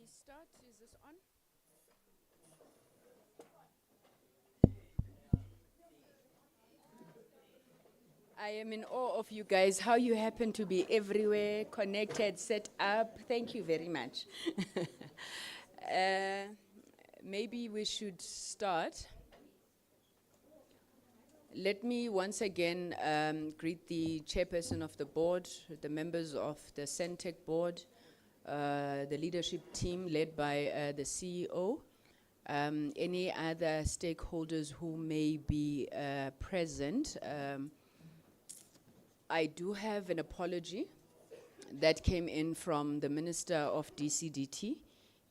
start? Is this on? I am in awe of you guys, how you happen to be everywhere, connected, set up. Thank you very much. uh, maybe we should start. Let me once again greet the chairperson of the board, the members of the Centec board, the leadership team led by the CEO, any other stakeholders who may be present. I do have an apology that came in from the Minister of DCDT.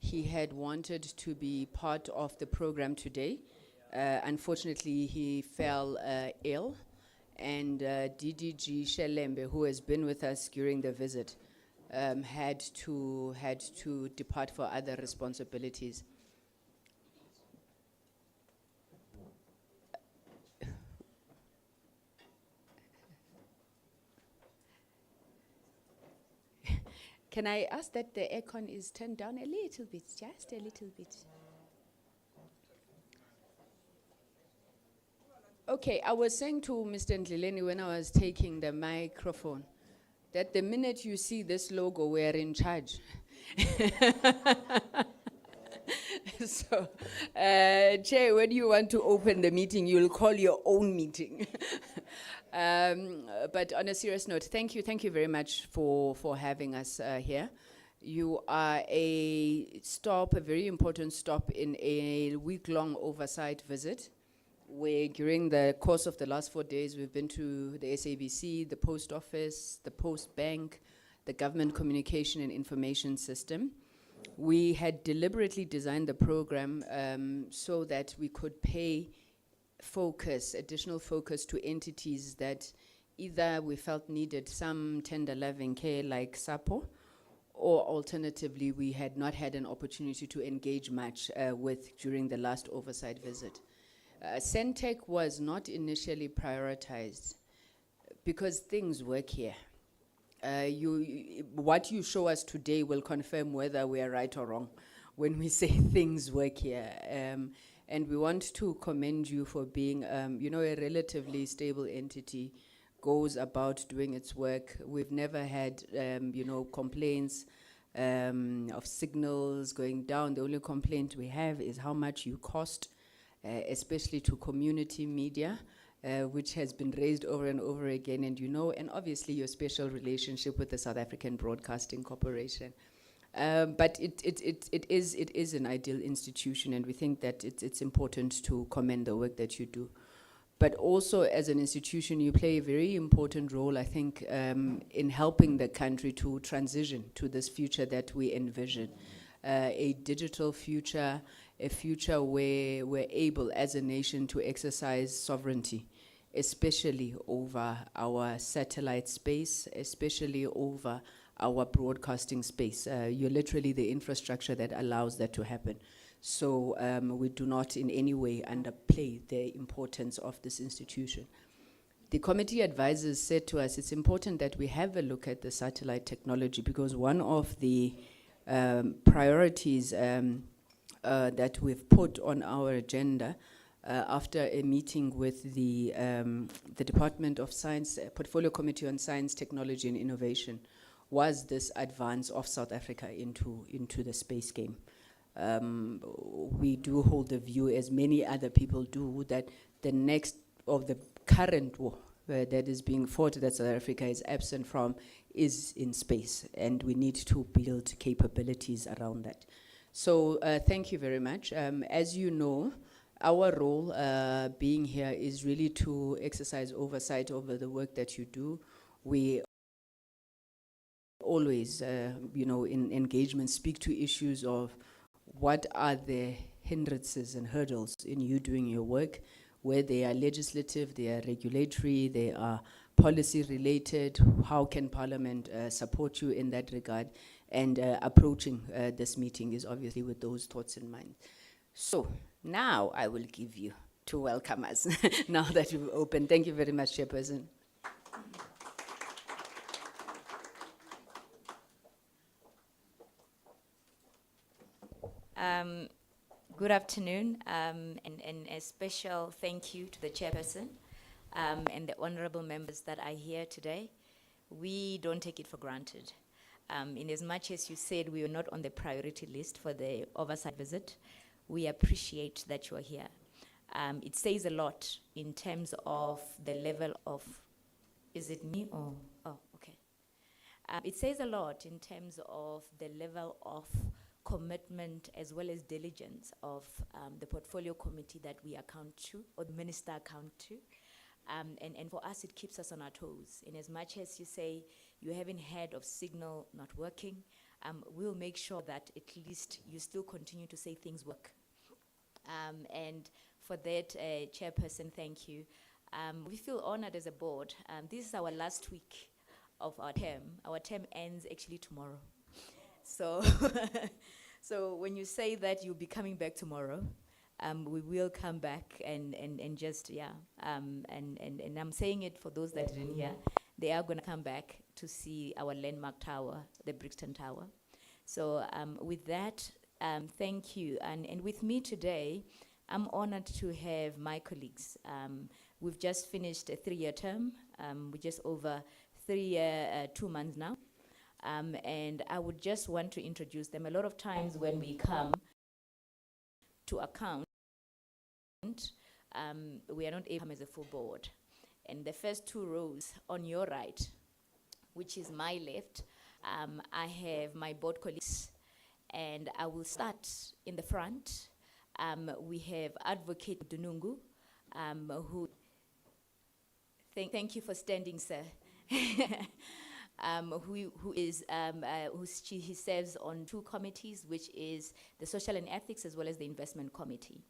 He had wanted to be part of the program today. Unfortunately, he fell ill, and DDG Shelembe, who has been with us during the visit, had to depart for other responsibilities. Can I ask that the aircon is turned down a little bit, just a little bit? Okay, I was saying to Mr. Ndleleni when I was taking the microphone that the minute you see this logo, we're in charge. So, Chair, when you want to open the meeting, you'll call your own meeting. But on a serious note, thank you very much for having us here. You are a very important stop in a week-long oversight visit, where during the course of the last 4 days, we've been to the SABC, the Post Office, the Post Bank, the Government Communication and Information System. We had deliberately designed the program so that we could pay additional focus to entities that either we felt needed some tender loving care like SAPO, or alternatively, we had not had an opportunity to engage much with during the last oversight visit. Centec was not initially prioritized because things work here. What you show us today will confirm whether we are right or wrong when we say things work here. And we want to commend you for being, a relatively stable entity, goes about doing its work. We've never had, complaints of signals going down. The only complaint we have is how much you cost, especially to community media, which has been raised over and over again, and obviously your special relationship with the South African Broadcasting Corporation. But it is an ideal institution, and we think that it's important to commend the work that you do. But also, as an institution, you play a very important role, I think, in helping the country to transition to this future that we envision, a digital future, a future where we're able as a nation to exercise sovereignty, especially over our satellite space, especially over our broadcasting space. You're literally the infrastructure that allows that to happen. So we do not in any way underplay the importance of this institution. The committee advisors said to us, it's important that we have a look at the satellite technology, because one of the priorities that we've put on our agenda after a meeting with the Department of Science, Portfolio Committee on Science, Technology and Innovation, was this advance of South Africa into the space game. We do hold the view, as many other people do, that the next of the current war that is being fought that South Africa is absent from is in space, and we need to build capabilities around that. So thank you very much. As you know, our role being here is really to exercise oversight over the work that you do. We always, in engagement, speak to issues of what are the hindrances and hurdles in you doing your work, where they are legislative, they are regulatory, they are policy related. How can Parliament support you in that regard? And approaching this meeting is obviously with those thoughts in mind. So now I will give you to welcome us now that you've opened. Thank you very much, Chairperson. Good afternoon, and a special thank you to the chairperson and the honorable members that are here today. We don't take it for granted. In as much as you said we were not on the priority list for the oversight visit, we appreciate that you are here. It says a lot in terms of the level of, is it me or, oh, okay. It says a lot in terms of the level of commitment as well as diligence of the portfolio committee that we account to, or the minister account to. And for us, it keeps us on our toes. In as much as you say you haven't heard of signal not working, we'll make sure that at least you still continue to say things work. And for that, Chairperson, thank you. We feel honored as a board. This is our last week of our term. Our term ends actually tomorrow. So, so when you say that you'll be coming back tomorrow, we will come back and just, yeah. And I'm saying it for those that didn't hear, they are going to come back to see our landmark tower, the Brixton Tower. So with that, thank you. And with me today, I'm honored to have my colleagues. We've just finished a 3-year term. We're just over 2 months now. And I would just want to introduce them. A lot of times when we come to account, we are not able to come as a full board. And the first 2 rows on your right, which is my left, I have my board colleagues. And I will start in the front. We have Advocate Dunungu, who, thank you for standing, sir. He serves on 2 committees, which is the Social and Ethics as well as the Investment Committee.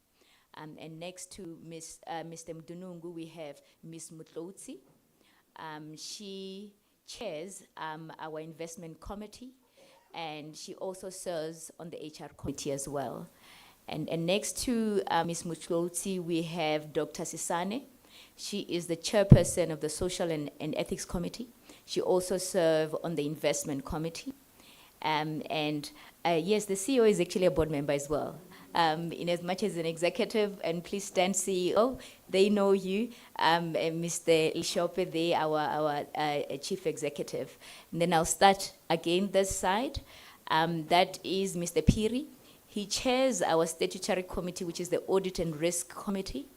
And next to Mr. Mdunungu, we have Ms. Mutlotsi. She chairs our Investment Committee, and she also serves on the HR Committee as well. And next to Ms. Mutlotsi, we have Dr. Sisane. She is the chairperson of the Social and Ethics Committee. She also serves on the Investment Committee. Yes, the CEO is actually a board member as well. In as much as an executive, and please stand CEO, they know you, Mr. Ishope, they our chief executive. And then I'll start again this side. That is Mr. Piri. He chairs our statutory committee, which is the Audit and Risk Committee.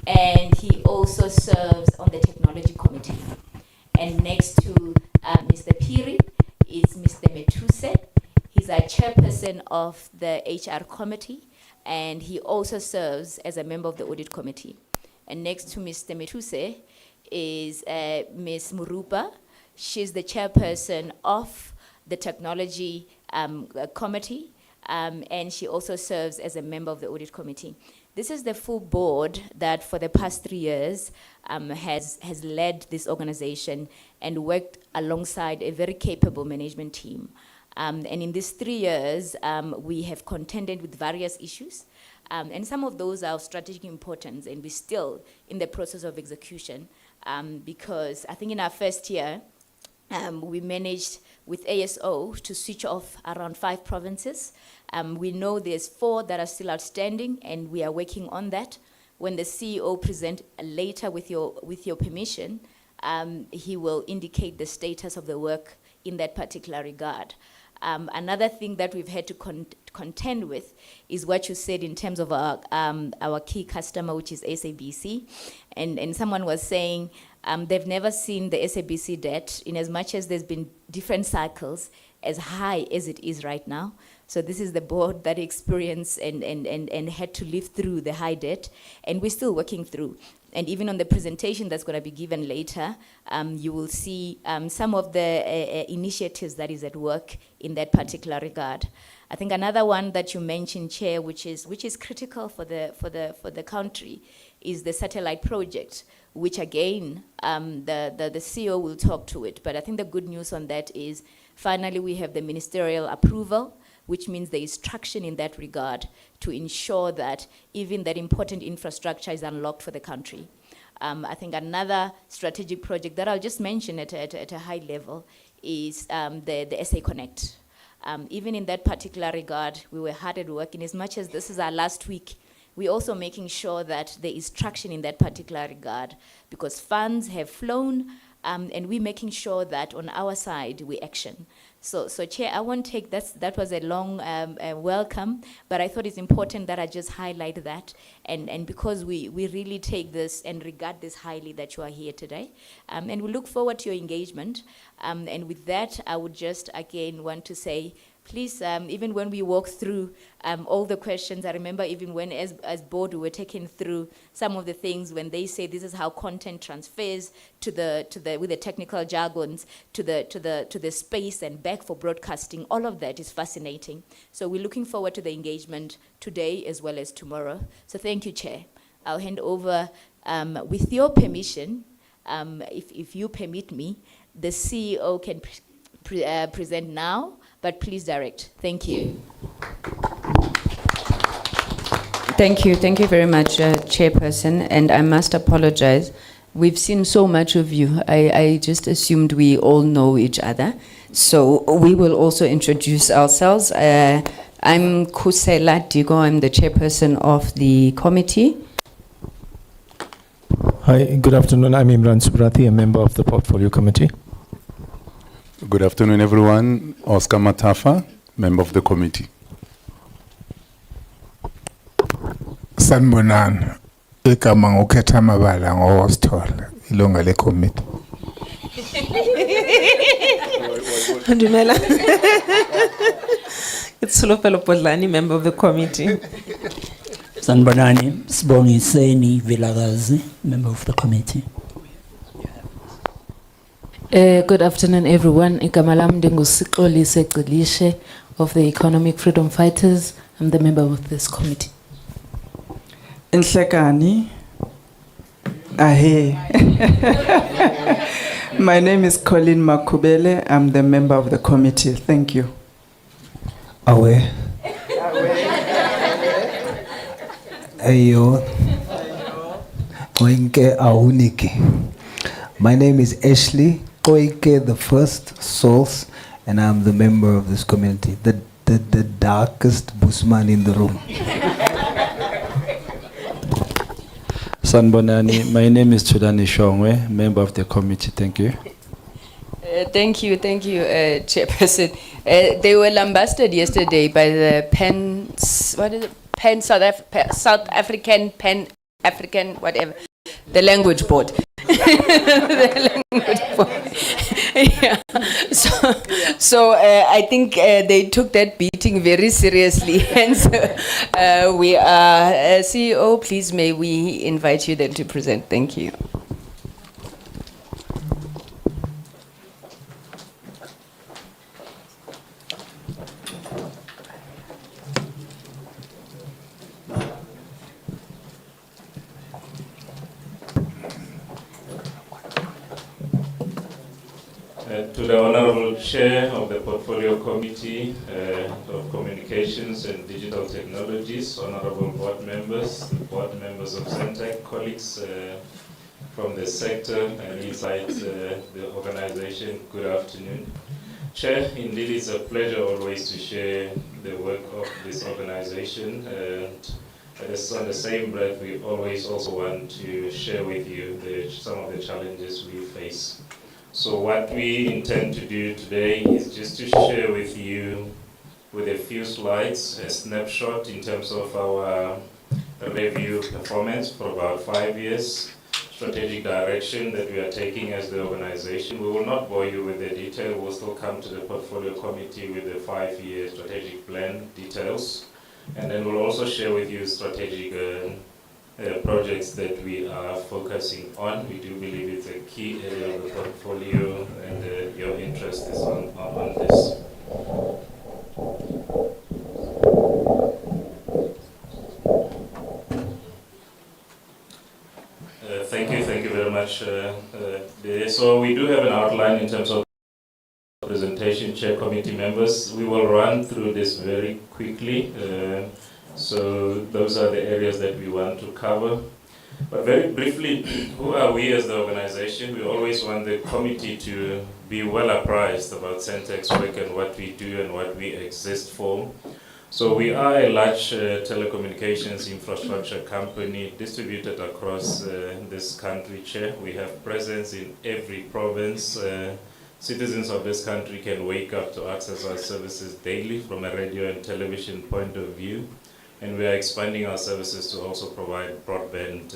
And he also serves on the Technology Committee. And next to Mr. Piri is Mr. Metuse. He's our chairperson of the HR Committee, and he also serves as a member of the Audit Committee. And next to Mr. Metuse is Ms. Murupa. She's the chairperson of the Technology Committee, and she also serves as a member of the Audit Committee. This is the full board that for the past 3 years has led this organization and worked alongside a very capable management team. And in these 3 years, we have contended with various issues. And some of those are of strategic importance, and we're still in the process of execution. Because I think in our first year, we managed with ASO to switch off around 5 provinces. We know there's 4 that are still outstanding, and we are working on that. When the CEO presents later with your permission, he will indicate the status of the work in that particular regard. Another thing that we've had to contend with is what you said in terms of our key customer, which is SABC. And someone was saying they've never seen the SABC debt, in as much as there's been different cycles, as high as it is right now. So this is the board that experienced and had to live through the high debt, and we're still working through. And even on the presentation that's going to be given later, you will see some of the initiatives that is at work in that particular regard. I think another one that you mentioned, Chair, which is critical for the country, is the satellite project, which again, the CEO will talk to it. But I think the good news on that is finally we have the ministerial approval, which means there is traction in that regard to ensure that even that important infrastructure is unlocked for the country. I think another strategic project that I'll just mention at a high level is the SA Connect. Even in that particular regard, we were hard at work. In as much as this is our last week, we're also making sure that there is traction in that particular regard, because funds have flown, and we're making sure that on our side we action. So Chair, I won't take that was a long welcome, but I thought it's important that I just highlight that, and because we really take this and regard this highly that you are here today, and we look forward to your engagement. And with that, I would just again want to say, please, even when we walk through all the questions, I remember even when as board we were taking through some of the things when they say this is how content transfers to the with the technical jargons to the space and back for broadcasting. All of that is fascinating. So we're looking forward to the engagement today as well as tomorrow. So thank you, Chair. I'll hand over with your permission, if you permit me, the CEO can present now. But please direct. Thank you. Thank you very much, Chairperson, and I must apologize. We've seen so much of you. I just assumed we all know each other. So we will also introduce ourselves. I'm Kusela Digo, I'm the Chairperson of the committee. Hi, good afternoon. I'm Imran Subrati, a member of the Portfolio Committee. Good afternoon, everyone. Oscar Matafa, member of the committee. Sanibonani, igama ngokhetha amabala ngowasithola ilunga le committee. Dumela. It's Solopelo Podlani, member of the committee. Sanibonani, Sibongiseni Vilakazi, member of the committee. Good afternoon, everyone. Igama lami ndinguSixolise Gcilishe of the Economic Freedom Fighters. I'm the member of this committee. Nhlekani. Ahe. My name is Colin Makubele. I'm the member of the committee. Thank you. Awe. Ayo. Oinke Auniki. My name is Ashley Koike, the first source, and I'm the member of this community, the darkest Busman in the room. Sanbonani, my name is Chudani Shongwe, member of the committee. Thank you. Thank you, Chairperson. They were lambasted yesterday by the South African whatever, the language board. The language board. Yeah. So I think they took that beating very seriously. Hence, we are CEO. Please, may we invite you then to present. Thank you. To the Honorable Chair of the Portfolio Committee of Communications and Digital Technologies, Honorable Board Members, the Board Members of Centec, colleagues from the sector and inside the organization, good afternoon. Chair, indeed it's a pleasure always to share the work of this organization. On the same breath, we always also want to share with you some of the challenges we face. So what we intend to do today is just to share with you with a few slides, a snapshot in terms of our review performance for about 5 years, strategic direction that we are taking as the organization. We will not bore you with the detail. We'll still come to the portfolio committee with the 5-year strategic plan details. And then we'll also share with you strategic projects that we are focusing on. We do believe it's a key area of the portfolio and your interest is on this. Thank you very much. So we do have an outline in terms of presentation, Chair, committee members. We will run through this very quickly. So those are the areas that we want to cover. But very briefly, who are we as the organization? We always want the committee to be well apprised about Centec's work and what we do and what we exist for. So we are a large telecommunications infrastructure company distributed across this country, Chair. We have presence in every province. Citizens of this country can wake up to access our services daily from a radio and television point of view. And we are expanding our services to also provide broadband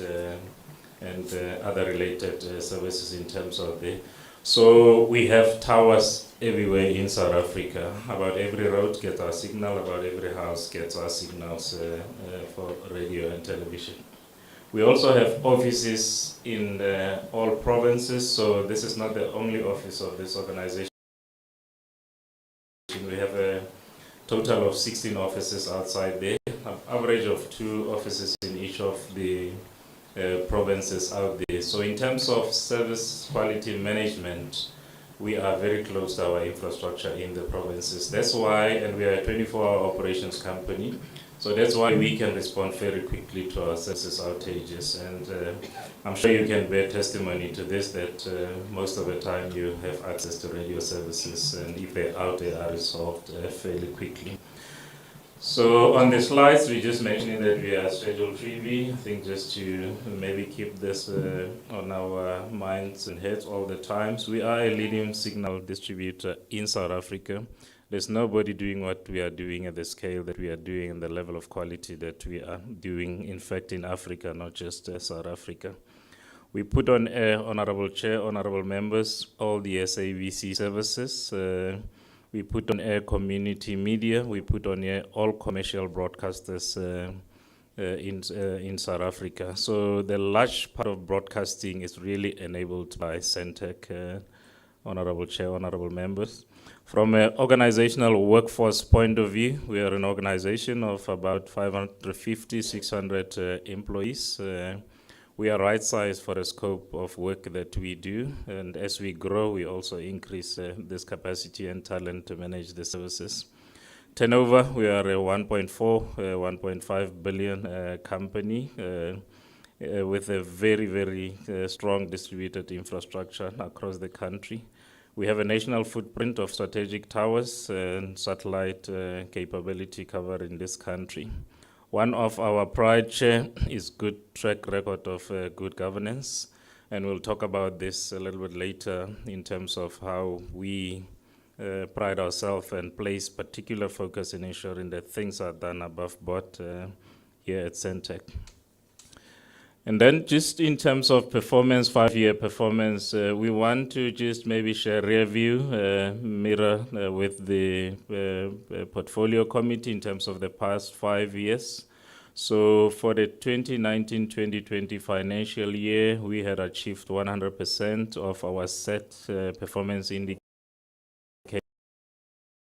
and other related services in terms of the. So we have towers everywhere in South Africa. About every road gets our signal, about every house gets our signals for radio and television. We also have offices in all provinces, so this is not the only office of this organization. We have a total of 16 offices outside there, an average of 2 offices in each of the provinces out there. So in terms of service quality management, we are very close to our infrastructure in the provinces. That's why, and we are a 24-hour operations company, so that's why we can respond very quickly to our services outages. And I'm sure you can bear testimony to this, that most of the time you have access to radio services, and if they're out, they are resolved fairly quickly. So on the slides, we just mentioning that we are Schedule 3B. I think just to maybe keep this on our minds and heads all the times. We are a leading signal distributor in South Africa. There's nobody doing what we are doing at the scale that we are doing and the level of quality that we are doing, in fact, in Africa, not just South Africa. We put on air, Honorable Chair, Honorable Members, all the SABC services. We put on air community media. We put on air all commercial broadcasters in South Africa. So the large part of broadcasting is really enabled by Centec, Honorable Chair, Honorable Members. From an organizational workforce point of view, we are an organization of about 550, 600 employees. We are right-sized for the scope of work that we do, and as we grow, we also increase this capacity and talent to manage the services. Turnover, we are a 1.5 billion company with a very, very strong distributed infrastructure across the country. We have a national footprint of strategic towers and satellite capability covering this country. One of our pride, Chair, is good track record of good governance, and we'll talk about this a little bit later in terms of how we pride ourselves and place particular focus in ensuring that things are done above board here at Centec. And then just in terms of performance, 5-year performance, we want to just maybe share rear view, mirror with the portfolio committee in terms of the past 5 years. So for the 2019-2020 financial year, we had achieved 100% of our set performance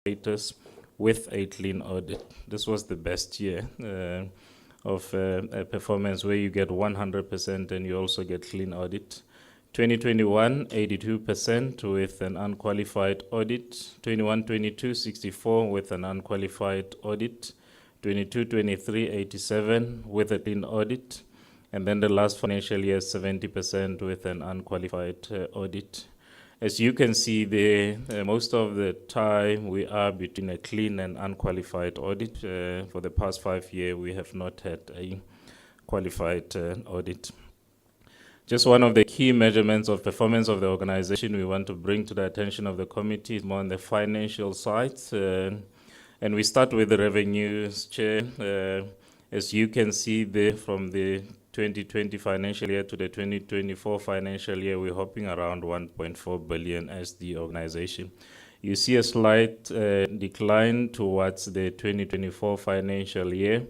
indicators with a clean audit. This was the best year of a performance where you get 100% and you also get clean audit. 2021, 82% with an unqualified audit. 21-22, 64 with an unqualified audit. 22-23, 87 with a clean audit. And then the last financial year, 70% with an unqualified audit. As you can see there, most of the time we are between a clean and unqualified audit. For the past 5 years, we have not had a qualified audit. Just one of the key measurements of performance of the organization we want to bring to the attention of the committee is more on the financial side. And we start with the revenues, Chair. As you can see there from the 2020 financial year to the 2024 financial year, we're hopping around 1.4 billion as the organization. You see a slight decline towards the 2024 financial year.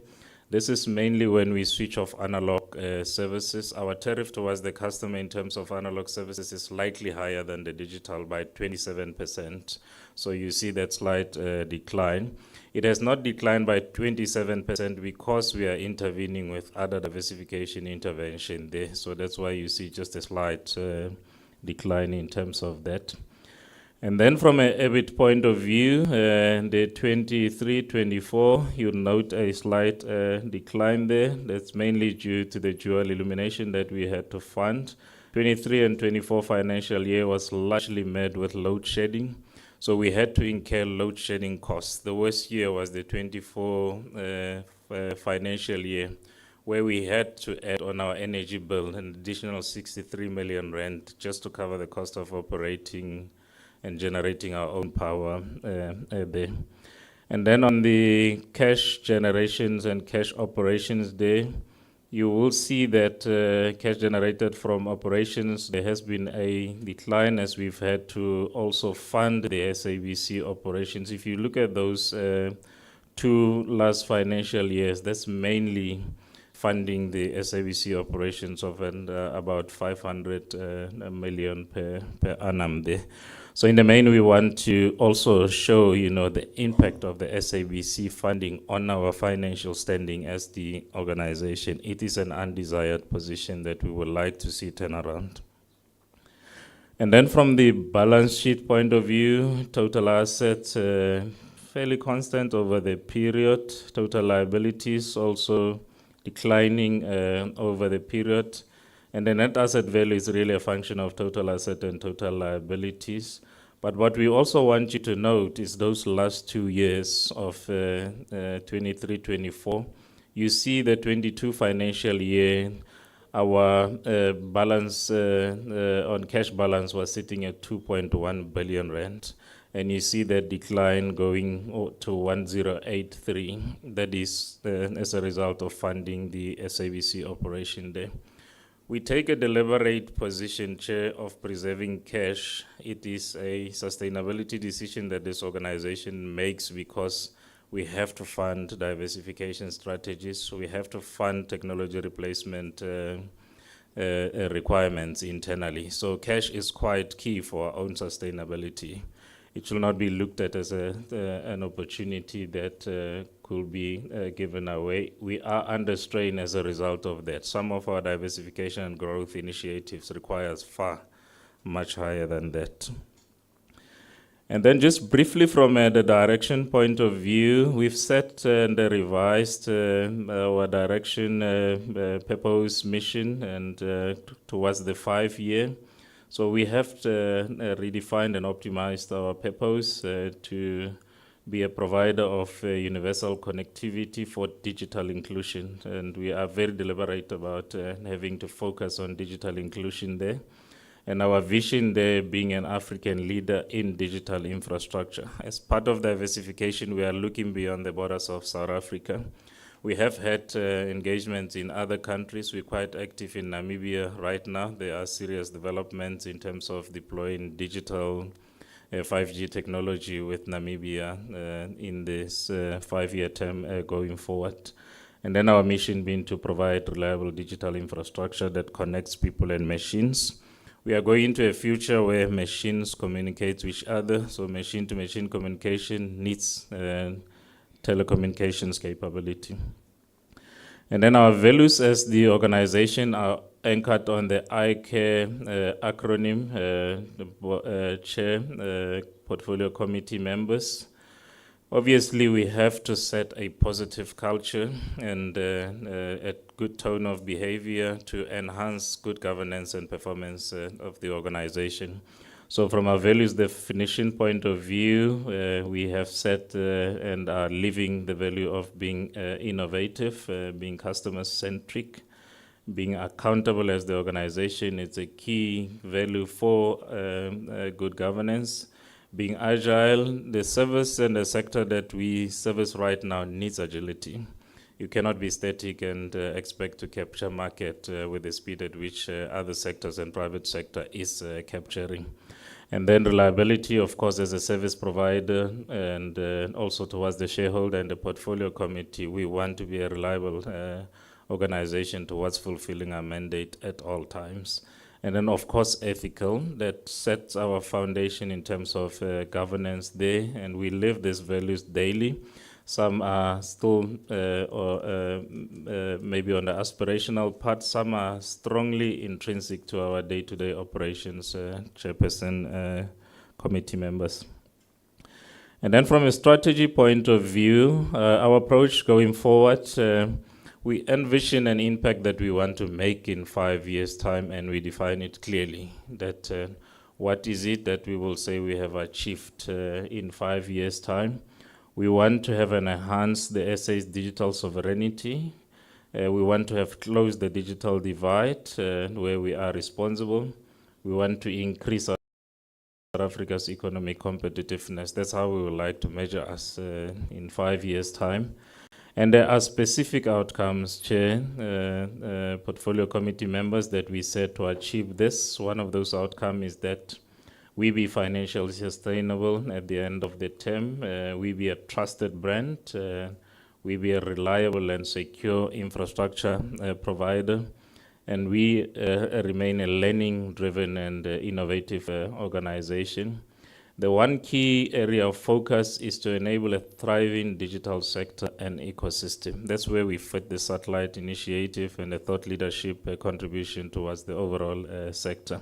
This is mainly when we switch off analog services. Our tariff towards the customer in terms of analog services is slightly higher than the digital by 27%. So you see that slight decline. It has not declined by 27% because we are intervening with other diversification intervention there. So that's why you see just a slight decline in terms of that. And then from a EBIT point of view, the 23-24, you'll note a slight decline there. That's mainly due to the dual illumination that we had to fund. 23 and 24 financial year was largely met with load shedding. So we had to incur load shedding costs. The worst year was the 24 financial year, where we had to add on our energy bill an additional 63 million rand just to cover the cost of operating and generating our own power there. And then on the cash generations and cash operations there, you will see that cash generated from operations, there has been a decline as we've had to also fund the SABC operations. If you look at those 2 last financial years, that's mainly funding the SABC operations of about 500 million per annum there. So in the main, we want to also show, the impact of the SABC funding on our financial standing as the organization. It is an undesired position that we would like to see turn around. And then from the balance sheet point of view, total assets fairly constant over the period. Total liabilities also declining over the period. And the net asset value is really a function of total asset and total liabilities. But what we also want you to note is those last 2 years of 23-24. You see the 22 financial year, our balance on cash balance was sitting at 2.1 billion rand. And you see that decline going to 1083. That is as a result of funding the SABC operation there. We take a deliberate position, Chair, of preserving cash. It is a sustainability decision that this organization makes because we have to fund diversification strategies. We have to fund technology replacement requirements internally. So cash is quite key for our own sustainability. It should not be looked at as an opportunity that could be given away. We are under strain as a result of that. Some of our diversification and growth initiatives requires far much higher than that. And then just briefly from the direction point of view, we've set and revised our direction, purpose, mission, and towards the 5-year. So we have redefined and optimized our purpose to be a provider of universal connectivity for digital inclusion. And we are very deliberate about having to focus on digital inclusion there. And our vision there being an African leader in digital infrastructure. As part of diversification, we are looking beyond the borders of South Africa. We have had engagements in other countries. We're quite active in Namibia right now. There are serious developments in terms of deploying digital 5G technology with Namibia in this 5-year term going forward. And then our mission being to provide reliable digital infrastructure that connects people and machines. We are going into a future where machines communicate with each other. So machine-to-machine communication needs telecommunications capability. And then our values as the organization are anchored on the ICARE acronym, the chair, portfolio committee members. Obviously, we have to set a positive culture and a good tone of behavior to enhance good governance and performance of the organization. So from our values definition point of view, we have set and are living the value of being innovative, being customer-centric, being accountable as the organization. It's a key value for good governance. Being agile, the service and the sector that we service right now needs agility. You cannot be static and expect to capture market with the speed at which other sectors and private sector is capturing. And then reliability, of course, as a service provider and also towards the shareholder and the portfolio committee, we want to be a reliable organization towards fulfilling our mandate at all times. And then, of course, ethical, that sets our foundation in terms of governance there, and we live these values daily. Some are still maybe on the aspirational part. Some are strongly intrinsic to our day-to-day operations, Chairperson, committee members. And then from a strategy point of view, our approach going forward, we envision an impact that we want to make in 5 years' time, and we define it clearly, that what is it that we will say we have achieved in 5 years' time. We want to have enhanced the SA's digital sovereignty. We want to have closed the digital divide where we are responsible. We want to increase South Africa's economic competitiveness. That's how we would like to measure us in 5 years' time. And there are specific outcomes, Chair, Portfolio Committee members, that we set to achieve this. One of those outcomes is that we be financially sustainable at the end of the term. We be a trusted brand. We be a reliable and secure infrastructure provider. And we remain a learning-driven and innovative organization. The one key area of focus is to enable a thriving digital sector and ecosystem. That's where we fit the satellite initiative and the thought leadership contribution towards the overall sector.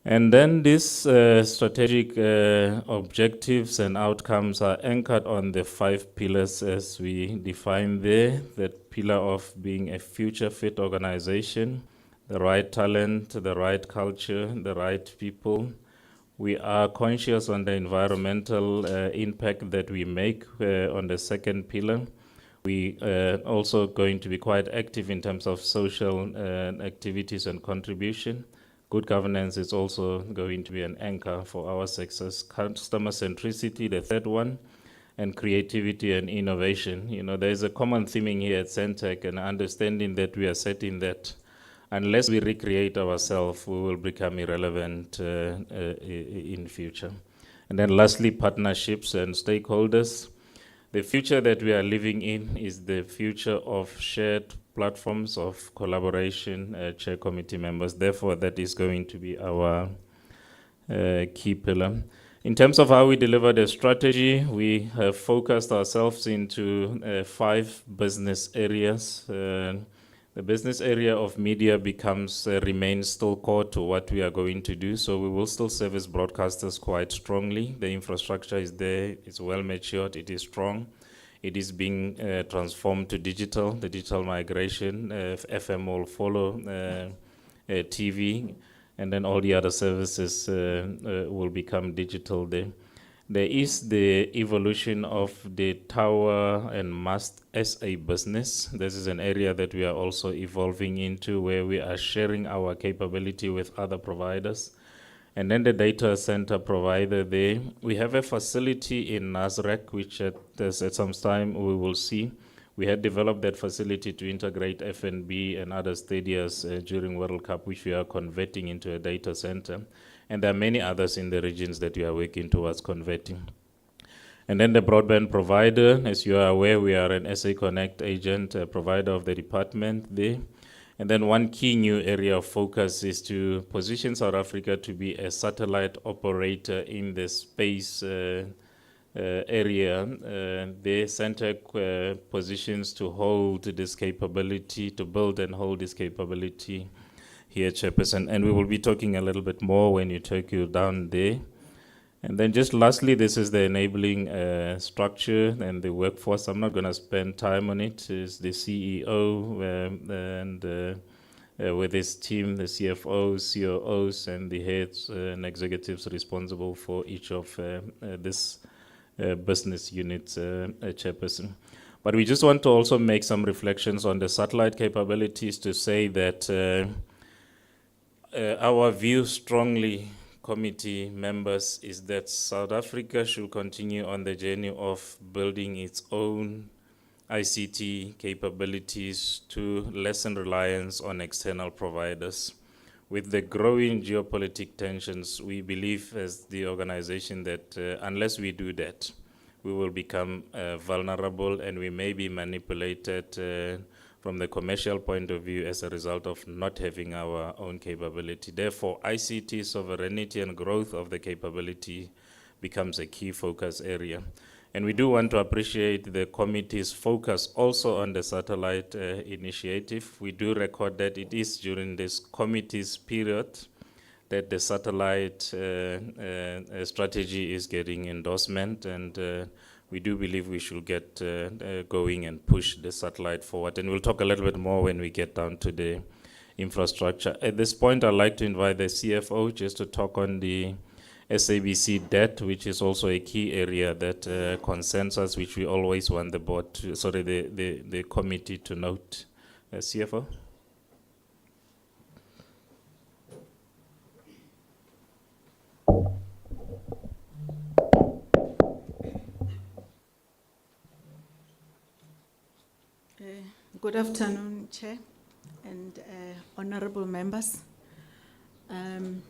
And then these strategic objectives and outcomes are anchored on the 5 pillars as we define there. That pillar of being a future-fit organization, the right talent, the right culture, the right people. We are conscious on the environmental impact that we make on the second pillar. We are also going to be quite active in terms of social activities and contribution. Good governance is also going to be an anchor for our success. Customer centricity, the third one, and creativity and innovation. You know, there's a common theming here at Centec, and understanding that we are setting that unless we recreate ourselves, we will become irrelevant in future. And then lastly, partnerships and stakeholders. The future that we are living in is the future of shared platforms of collaboration, Chair Committee members. Therefore, that is going to be our key pillar. In terms of how we deliver the strategy, we have focused ourselves into 5 business areas. The business area of media remains still core to what we are going to do. So we will still service broadcasters quite strongly. The infrastructure is there, it's well matured, it is strong. It is being transformed to digital, the digital migration. FM will follow TV, and then all the other services will become digital there. There is the evolution of the tower and mast as a business. This is an area that we are also evolving into, where we are sharing our capability with other providers. And then the data center provider there. We have a facility in Nasrec, which at some time we will see. We had developed that facility to integrate F&B and other stadiums during World Cup, which we are converting into a data center. And there are many others in the regions that we are working towards converting. And then the broadband provider, as you are aware, we are an SA Connect agent, provider of the department there. And then one key new area of focus is to position South Africa to be a satellite operator in the space area. The Centec positions to hold this capability, to build and hold this capability here, Chairperson, and we will be talking a little bit more when you take you down there. And then just lastly, this is the enabling structure and the workforce. I'm not going to spend time on it. It's the CEO and with his team, the CFOs, COOs, and the heads and executives responsible for each of this business units, Chairperson. But we just want to also make some reflections on the satellite capabilities to say that our view strongly, committee members, is that South Africa should continue on the journey of building its own ICT capabilities to lessen reliance on external providers. With the growing geopolitical tensions, we believe as the organization that unless we do that, we will become vulnerable and we may be manipulated from the commercial point of view as a result of not having our own capability. Therefore, ICT sovereignty and growth of the capability becomes a key focus area. And we do want to appreciate the committee's focus also on the satellite initiative. We do record that it is during this committee's period that the satellite strategy is getting endorsement, and we do believe we should get going and push the satellite forward. And we'll talk a little bit more when we get down to the infrastructure. At this point, I'd like to invite the CFO just to talk on the SABC debt, which is also a key area that concerns us, which we always want the board to, the committee to note. CFO? Good afternoon, Chair and honorable members. And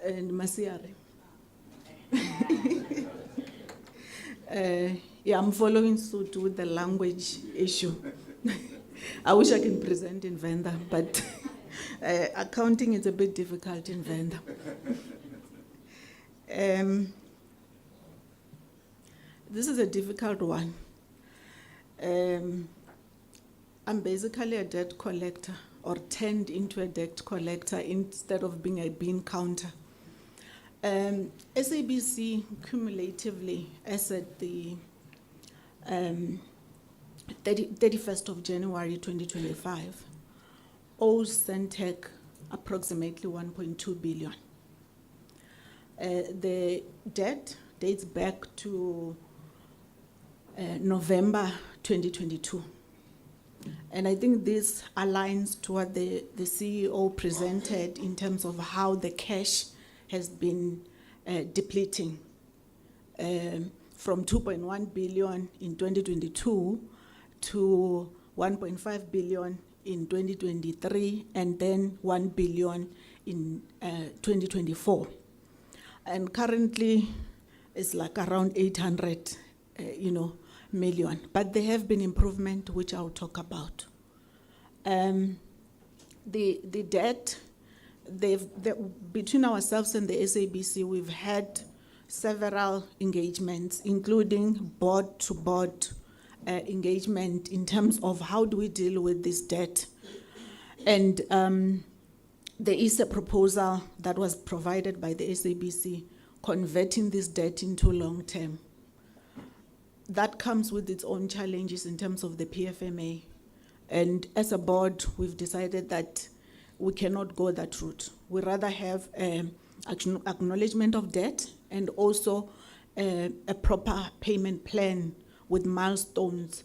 Masiari. Yeah, I'm following suit with the language issue. I wish I can present in Venda, but accounting is a bit difficult in Venda. This is a difficult one. I'm basically a debt collector, or turned into a debt collector instead of being a bean counter. SABC cumulatively, as at the 31st of January 2025, owes Centec approximately 1.2 billion. The debt dates back to November 2022. And I think this aligns to what the CEO presented in terms of how the cash has been depleting from 2.1 billion in 2022 to 1.5 billion in 2023, and then 1 billion in 2024. And currently it's like around 800 million, but there have been improvement, which I'll talk about. The debt, between ourselves and the SABC, we've had several engagements, including board-to-board engagement in terms of how do we deal with this debt. And there is a proposal that was provided by the SABC converting this debt into long-term. That comes with its own challenges in terms of the PFMA. And as a board, we've decided that we cannot go that route. We rather have acknowledgement of debt and also a proper payment plan with milestones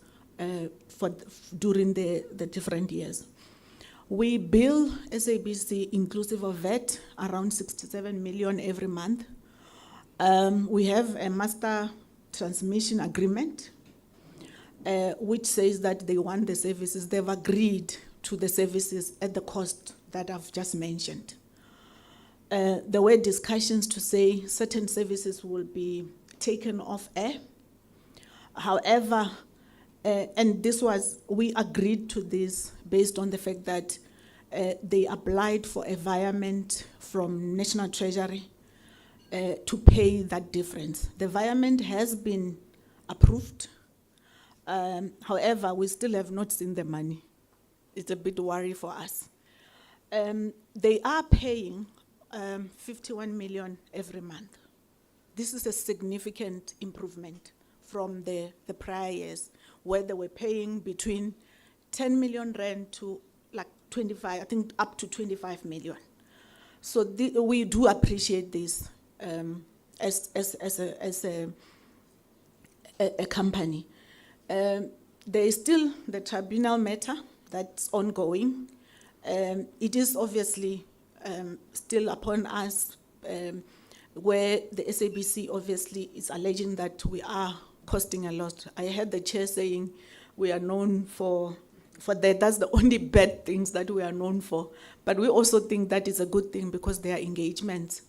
during the different years. We bill SABC inclusive of VAT around 67 million every month. We have a master transmission agreement, which says that they want the services. They've agreed to the services at the cost that I've just mentioned. There were discussions to say certain services will be taken off air. However, and we agreed to this based on the fact that they applied for a virement from National Treasury to pay that difference. The virement has been approved. However, we still have not seen the money. It's a bit worry for us. They are paying 51 million every month. This is a significant improvement from the prior years, where they were paying between 10 million rand to like 25, I think up to 25 million. So we do appreciate this as a company. There is still the tribunal matter that's ongoing. It is obviously still upon us, where the SABC obviously is alleging that we are costing a lot. I heard the chair saying we are known for that. That's the only bad things that we are known for. But we also think that is a good thing because there are engagements.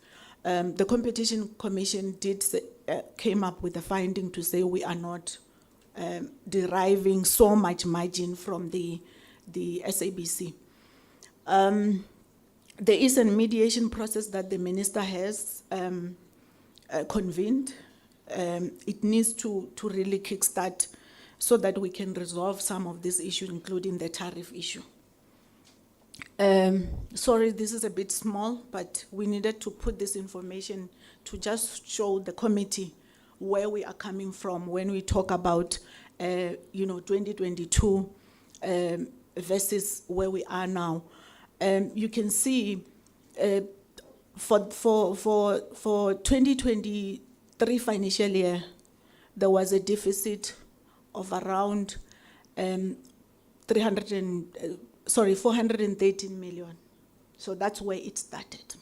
The Competition Commission came up with a finding to say we are not deriving so much margin from the SABC. There is a mediation process that the minister has convened. It needs to really kickstart so that we can resolve some of these issues, including the tariff issue. Sorry, this is a bit small, but we needed to put this information to just show the committee where we are coming from when we talk about, 2022 versus where we are now. You can see for 2023 financial year, there was a deficit of around 413 million. So that's where it started.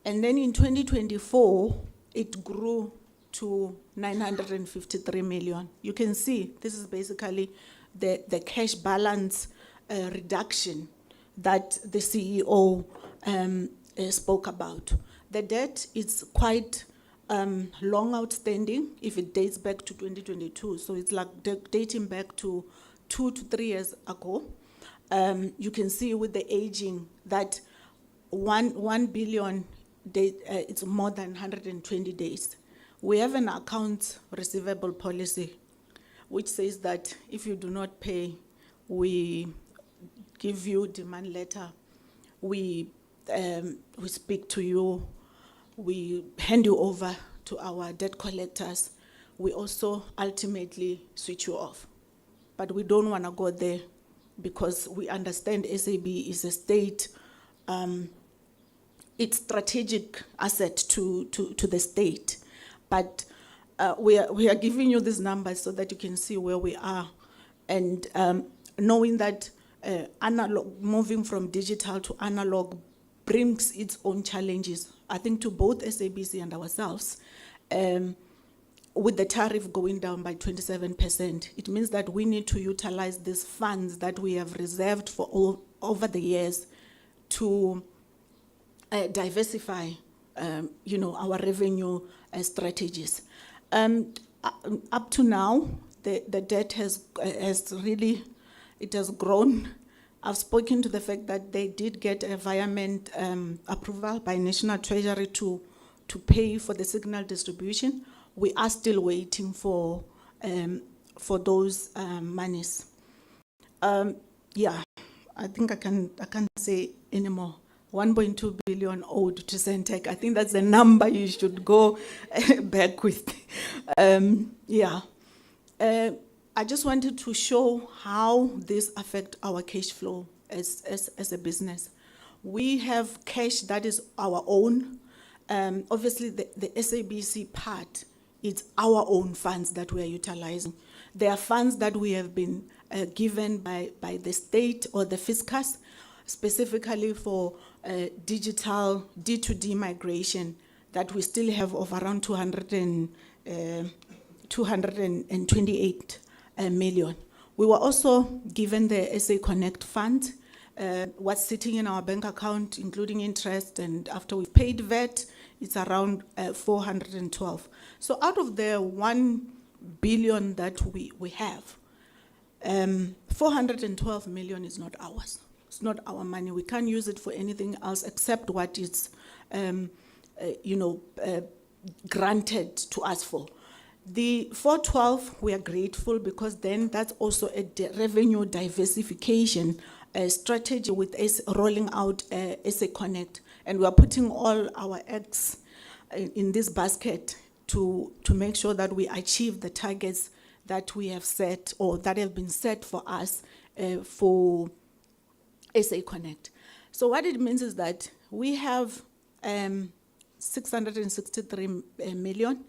And then in 2024, it grew to 953 million. You can see this is basically the cash balance reduction that the CEO spoke about. The debt is quite long outstanding if it dates back to 2022. So it's like dating back to 2 to 3 years ago. You can see with the aging that 1 billion, it's more than 120 days. We have an accounts receivable policy which says that if you do not pay, we give you demand letter, we speak to you, we hand you over to our debt collectors, we also ultimately switch you off. But we don't want to go there because we understand SAB is a state, it's strategic asset to the state. But we are giving you these numbers so that you can see where we are. And knowing that analog, moving from digital to analog brings its own challenges, I think to both SABC and ourselves. With the tariff going down by 27%, it means that we need to utilize these funds that we have reserved for over the years to diversify, our revenue strategies. Up to now, the debt has really, it has grown. I've spoken to the fact that they did get a environment approval by National Treasury to pay for the signal distribution. We are still waiting for those monies. I think I can't say anymore. 1.2 billion owed to Centec. I think that's the number you should go back with. I just wanted to show how this affects our cash flow as a business. We have cash that is our own. Obviously, the SABC part, it's our own funds that we are utilizing. There are funds that we have been given by the state or the fiscus, specifically for digital D2D migration that we still have of around 228 million. We were also given the SA Connect fund, what's sitting in our bank account, including interest, and after we paid VAT, it's around 412. So out of the 1 billion that we have, 412 million is not ours. It's not our money. We can't use it for anything else except what it's, granted to us for. The 412, we are grateful because then that's also a revenue diversification strategy with rolling out SA Connect. And we are putting all our eggs in this basket to make sure that we achieve the targets that we have set or that have been set for us for SA Connect. So what it means is that we have 663 million,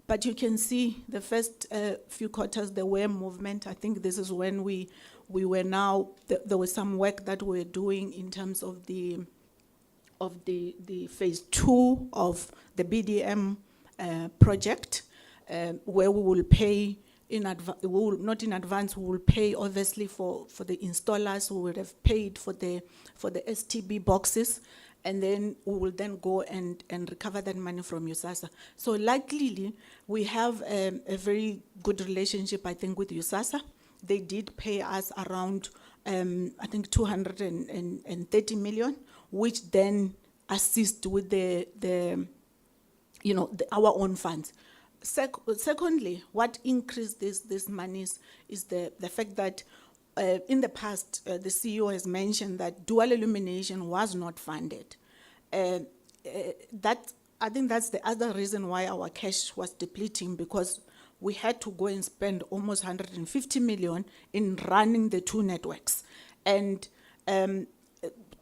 but you can see the first few quarters there were movement. I think this is when we were now, there was some work that we were doing in terms of the phase 2 of the BDM project, where we will pay in advance, not in advance, we will pay obviously for the installers who would have paid for the STB boxes, and then we will then go and recover that money from USASA. So likely we have a very good relationship, I think, with USASA. They did pay us around, I think, 230 million, which then assist with our own funds. Secondly, what increased this monies is the fact that in the past, the CEO has mentioned that dual illumination was not funded. I think that's the other reason why our cash was depleting, because we had to go and spend almost 150 million in running the two networks. And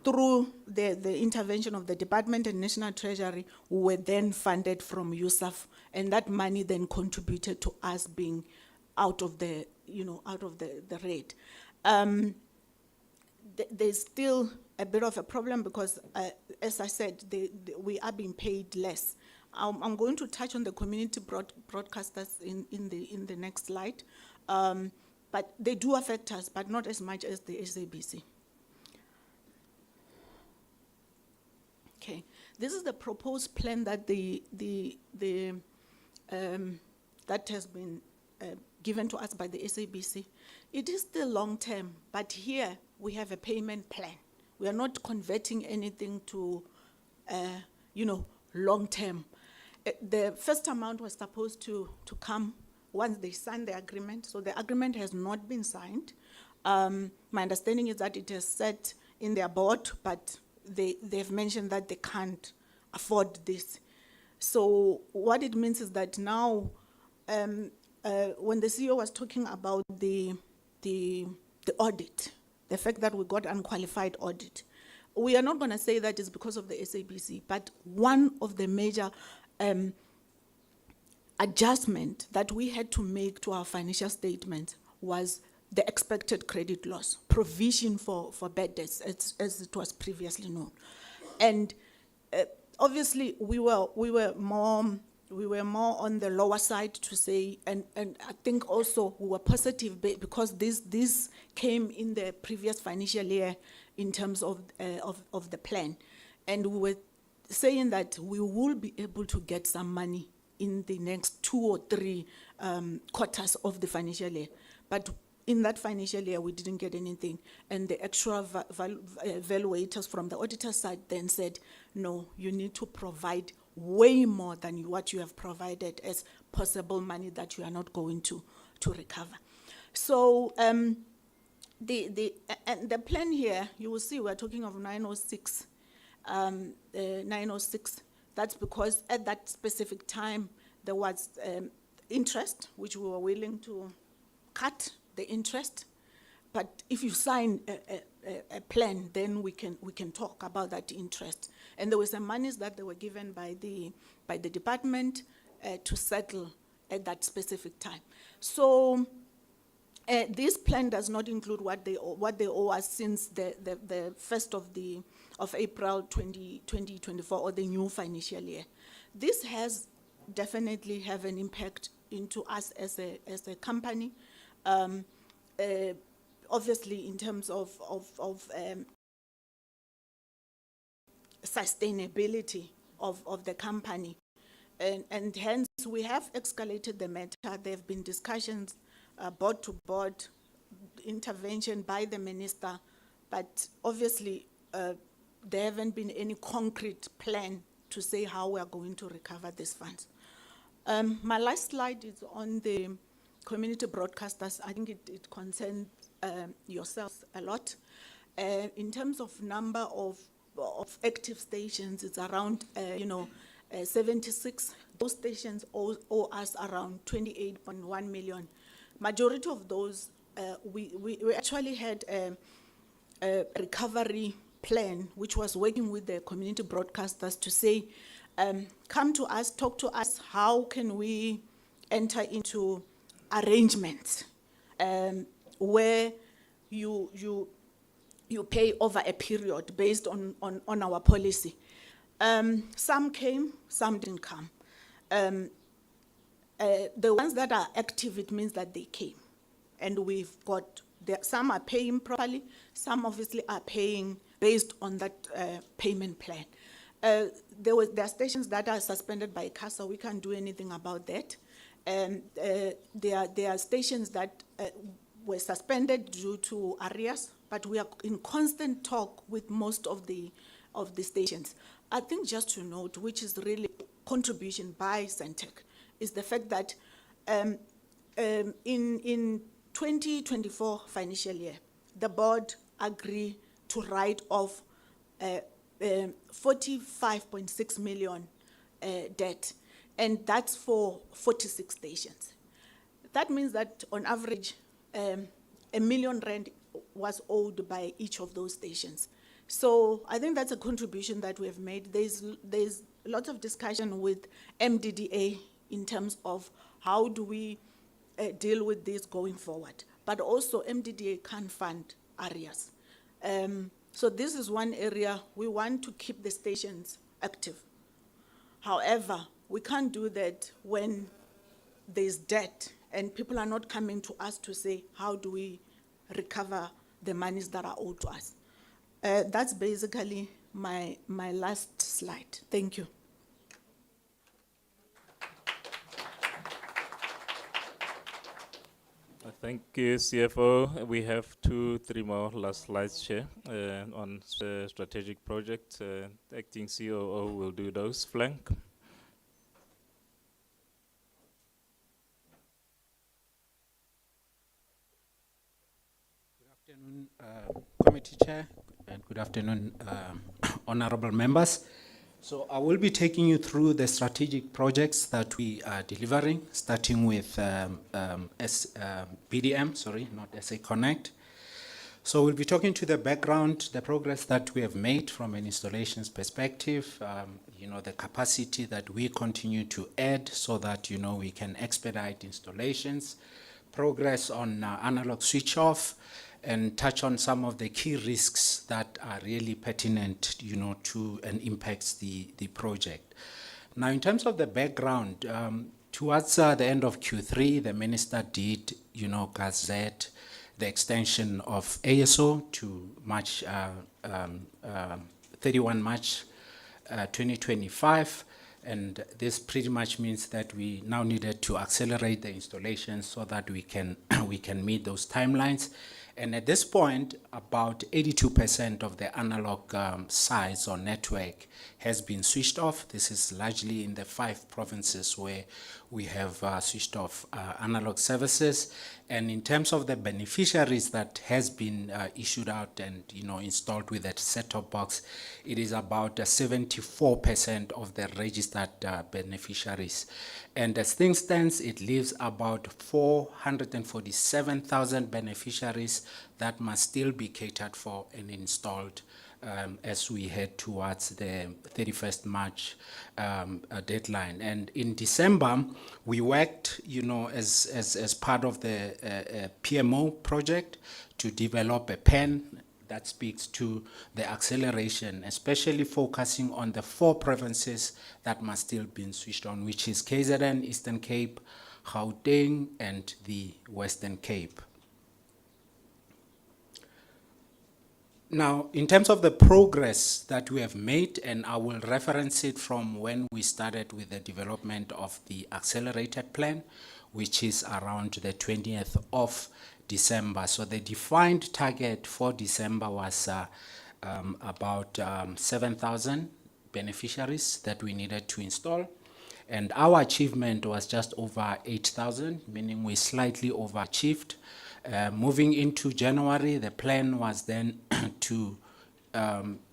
through the intervention of the Department and National Treasury, we were then funded from USAF, and that money then contributed to us being out of the red. There's still a bit of a problem because, as I said, we are being paid less. I'm going to touch on the community broadcasters in the next slide, but they do affect us, but not as much as the SABC. Okay, this is the proposed plan that that has been given to us by the SABC. It is still long term, but here we have a payment plan. We are not converting anything to, long term. The first amount was supposed to come once they signed the agreement. So the agreement has not been signed. My understanding is that it is set in their board, but they've mentioned that they can't afford this. So what it means is that now, when the CEO was talking about the audit, the fact that we got unqualified audit, we are not going to say that it's because of the SABC, but one of the major adjustment that we had to make to our financial statement was the expected credit loss, provision for bad debts, as it was previously known. And obviously we were more on the lower side to say, and I think also we were positive because this came in the previous financial year in terms of the plan. And we were saying that we will be able to get some money in the next 2 or 3 quarters of the financial year. But in that financial year, we didn't get anything. And the extra evaluators from the auditor side then said, no, you need to provide way more than what you have provided as possible money that you are not going to recover. So the plan here, you will see we're talking of 906. 906, that's because at that specific time, there was interest, which we were willing to cut the interest. But if you sign a plan, then we can talk about that interest. And there were some monies that they were given by the department to settle at that specific time. So this plan does not include what they owe us since the 1st of April 2024, or the new financial year. This has definitely have an impact into us as a company. Obviously, in terms of sustainability of the company. And hence, we have escalated the matter. There have been discussions, board to board, intervention by the minister, but obviously, there haven't been any concrete plan to say how we are going to recover these funds. My last slide is on the community broadcasters. I think it concerns yourselves a lot. In terms of number of active stations, it's around 76. Those stations owe us around 28.1 million. Majority of those, we actually had a recovery plan, which was working with the community broadcasters to say, come to us, talk to us, how can we enter into arrangements where you pay over a period based on our policy. Some came, some didn't come. The ones that are active, it means that they came. And we've got, some are paying properly, some obviously are paying based on that payment plan. There are stations that are suspended by CASA. We can't do anything about that. There are stations that were suspended due to arrears, but we are in constant talk with most of the stations. I think just to note, which is really contribution by Centec, is the fact that in 2024 financial year, the board agree to write off 45.6 million debt, and that's for 46 stations. That means that on average, R1 million was owed by each of those stations. So I think that's a contribution that we have made. There's lots of discussion with MDDA in terms of how do we deal with this going forward. But also MDDA can fund areas. So this is one area we want to keep the stations active. However, we can't do that when there's debt and people are not coming to us to say, how do we recover the monies that are owed to us? That's basically my last slide. Thank you. Thank you, CFO. We have 2-3 more last slides, Chair, on strategic project. Acting COO will do those flank. Good afternoon, Committee Chair, and good afternoon, honorable members. So I will be taking you through the strategic projects that we are delivering, starting with BDM, sorry, not SA Connect. So we'll be talking to the background, the progress that we have made from an installations perspective, the capacity that we continue to add so that, we can expedite installations, progress on analog switch off, and touch on some of the key risks that are really pertinent, to and impacts the project. Now, in terms of the background, towards the end of Q3, the minister did, gazette the extension of ASO to March 31 March 2025. And this pretty much means that we now needed to accelerate the installation so that we can meet those timelines. And at this point, about 82% of the analog size or network has been switched off. This is largely in the 5 provinces where we have switched off analog services. And in terms of the beneficiaries that has been issued out and installed with that set-top box, it is about 74% of the registered beneficiaries. And as things stands, it leaves about 447,000 beneficiaries that must still be catered for and installed as we head towards the 31st March deadline. And in December, we worked, as part of the PMO project to develop a pen that speaks to the acceleration, especially focusing on the 4 provinces that must still be switched on, which is KZN, Eastern Cape, Gauteng, and the Western Cape. Now, in terms of the progress that we have made, and I will reference it from when we started with the development of the accelerated plan, which is around the 20th of December. So the defined target for December was about 7,000 beneficiaries that we needed to install. And our achievement was just over 8,000, meaning we slightly overachieved. Moving into January, the plan was then to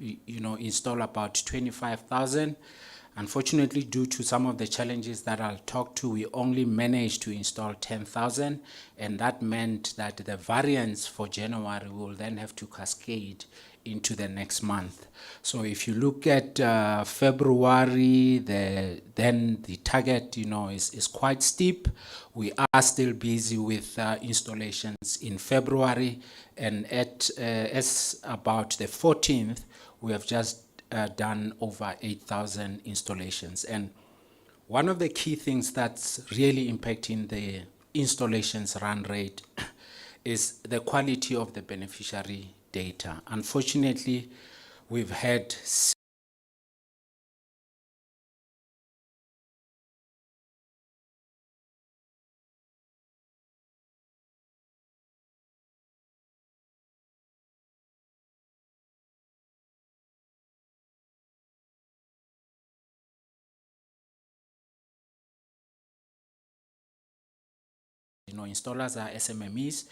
install about 25,000. Unfortunately, due to some of the challenges that I'll talk to, we only managed to install 10,000, and that meant that the variance for January will then have to cascade into the next month. So if you look at February, then the target, is quite steep. We are still busy with installations in February, and as about the 14th, we have just done over 8,000 installations. And one of the key things that's really impacting the installations run rate is the quality of the beneficiary data. Unfortunately, we've had installers are SMMEs.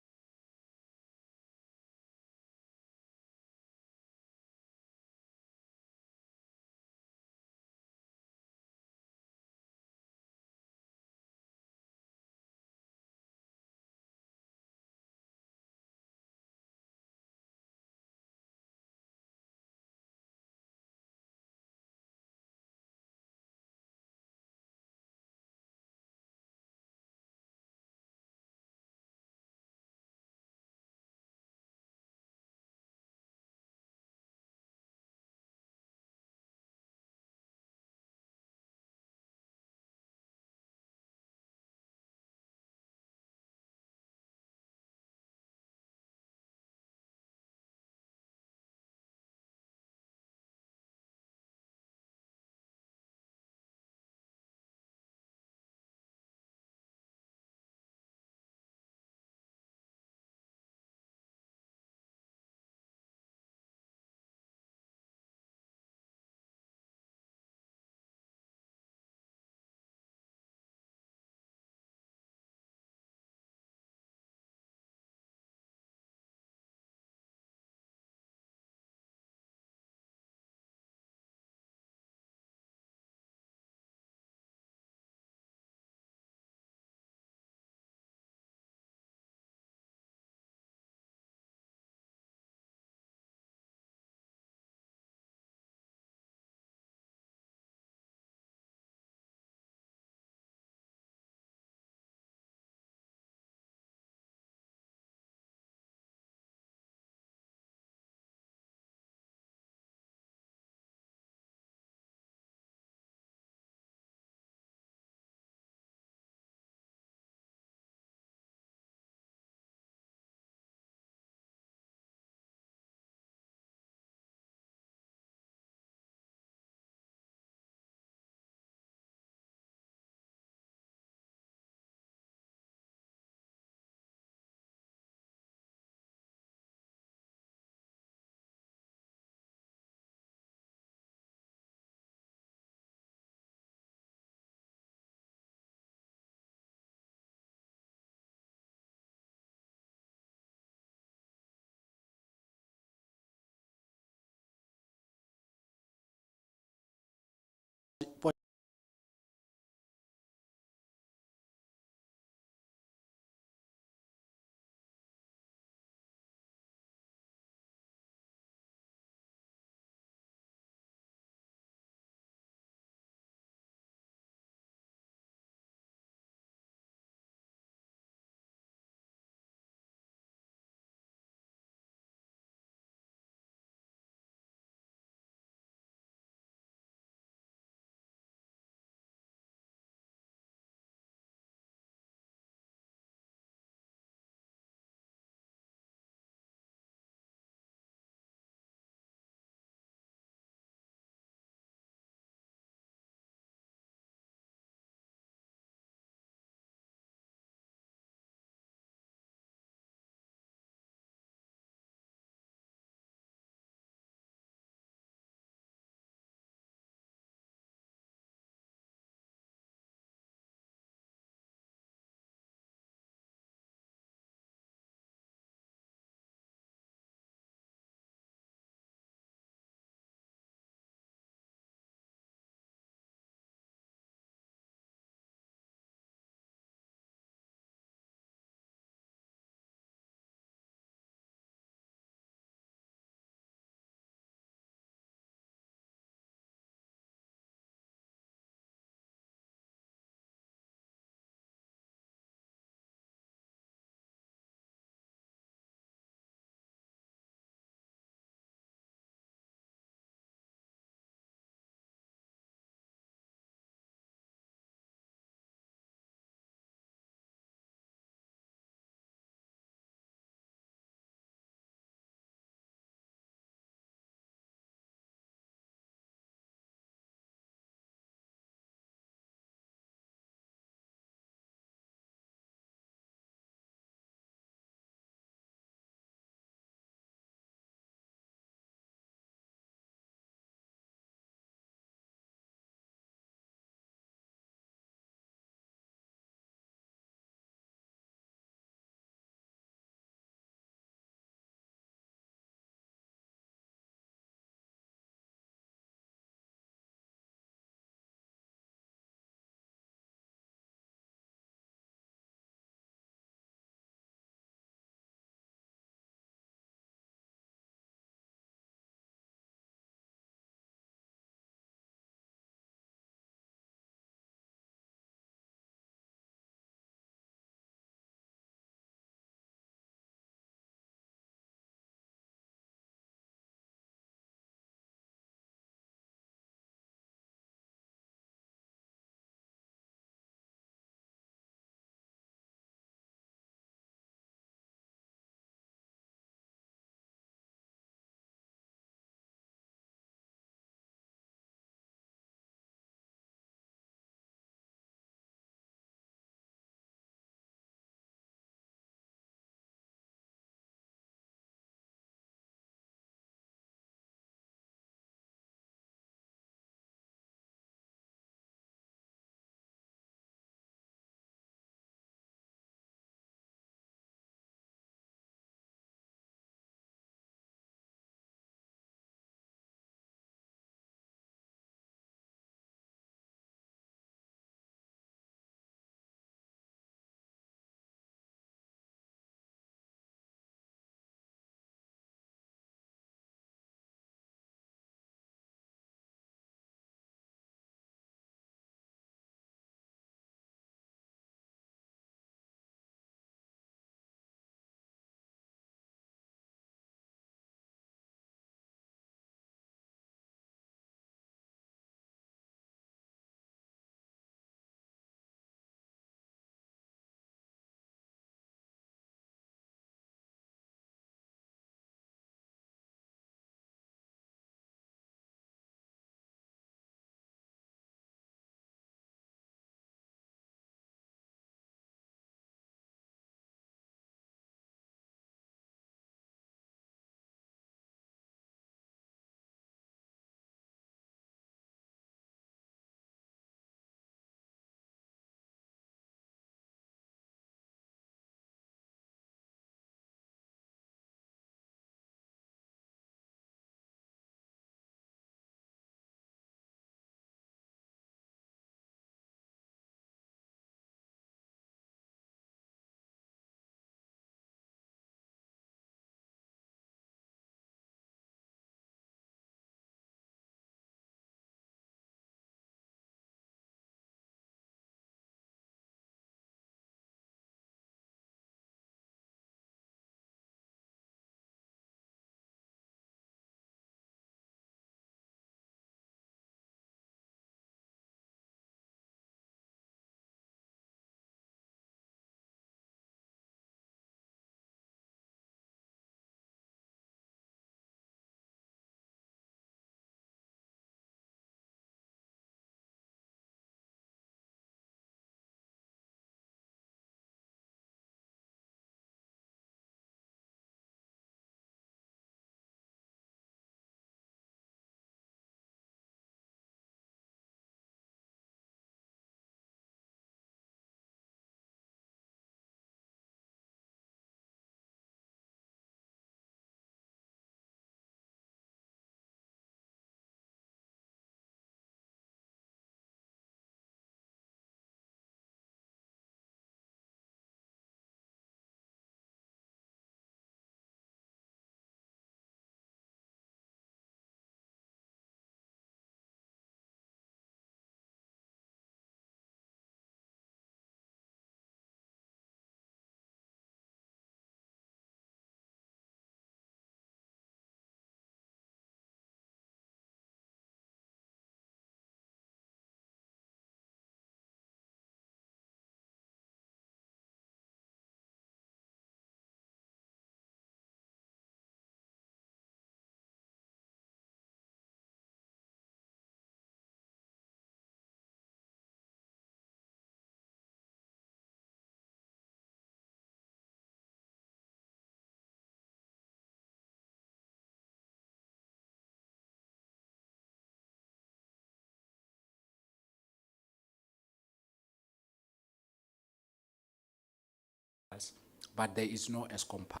but there is no Eskom power,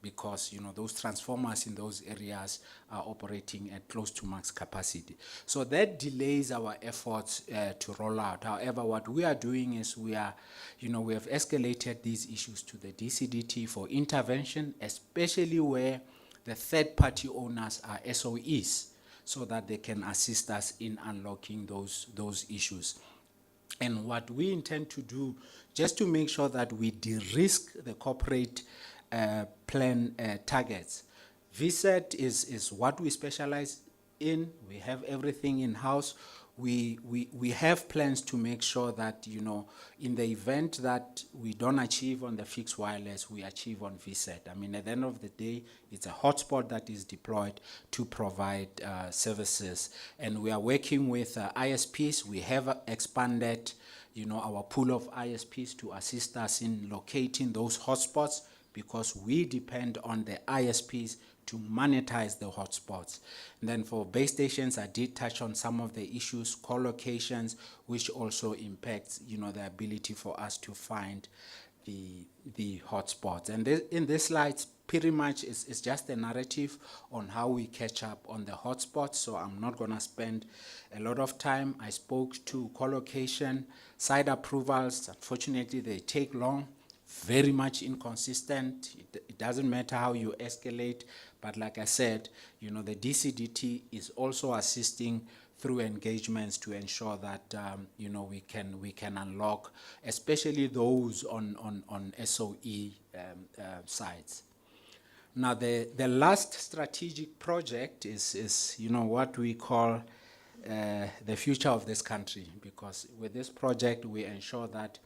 because those transformers in those areas are operating at close to max capacity. So that delays our efforts to roll out. However, what we are doing is we have escalated these issues to the DCDT for intervention, especially where the third-party owners are SOEs, so that they can assist us in unlocking those issues. And what we intend to do, just to make sure that we de-risk the corporate plan targets. VSET is what we specialize in. We have everything in-house. We have plans to make sure that, in the event that we don't achieve on the fixed wireless, we achieve on VSET. I mean, at the end of the day, it's a hotspot that is deployed to provide services. And we are working with ISPs. We have expanded, our pool of ISPs to assist us in locating those hotspots, because we depend on the ISPs to monetize the hotspots. And then for base stations, I did touch on some of the issues, co-locations, which also impacts, the ability for us to find the hotspots. And in this slide, pretty much is just a narrative on how we catch up on the hotspots, so I'm not gonna spend a lot of time. I spoke to co-location, site approvals. Unfortunately, they take long, very much inconsistent. It doesn't matter how you escalate, but like I said, the DCDT is also assisting through engagements to ensure that we can unlock, especially those on SOE sites. Now the last strategic project is what we call the future of this country, because with this project we ensure that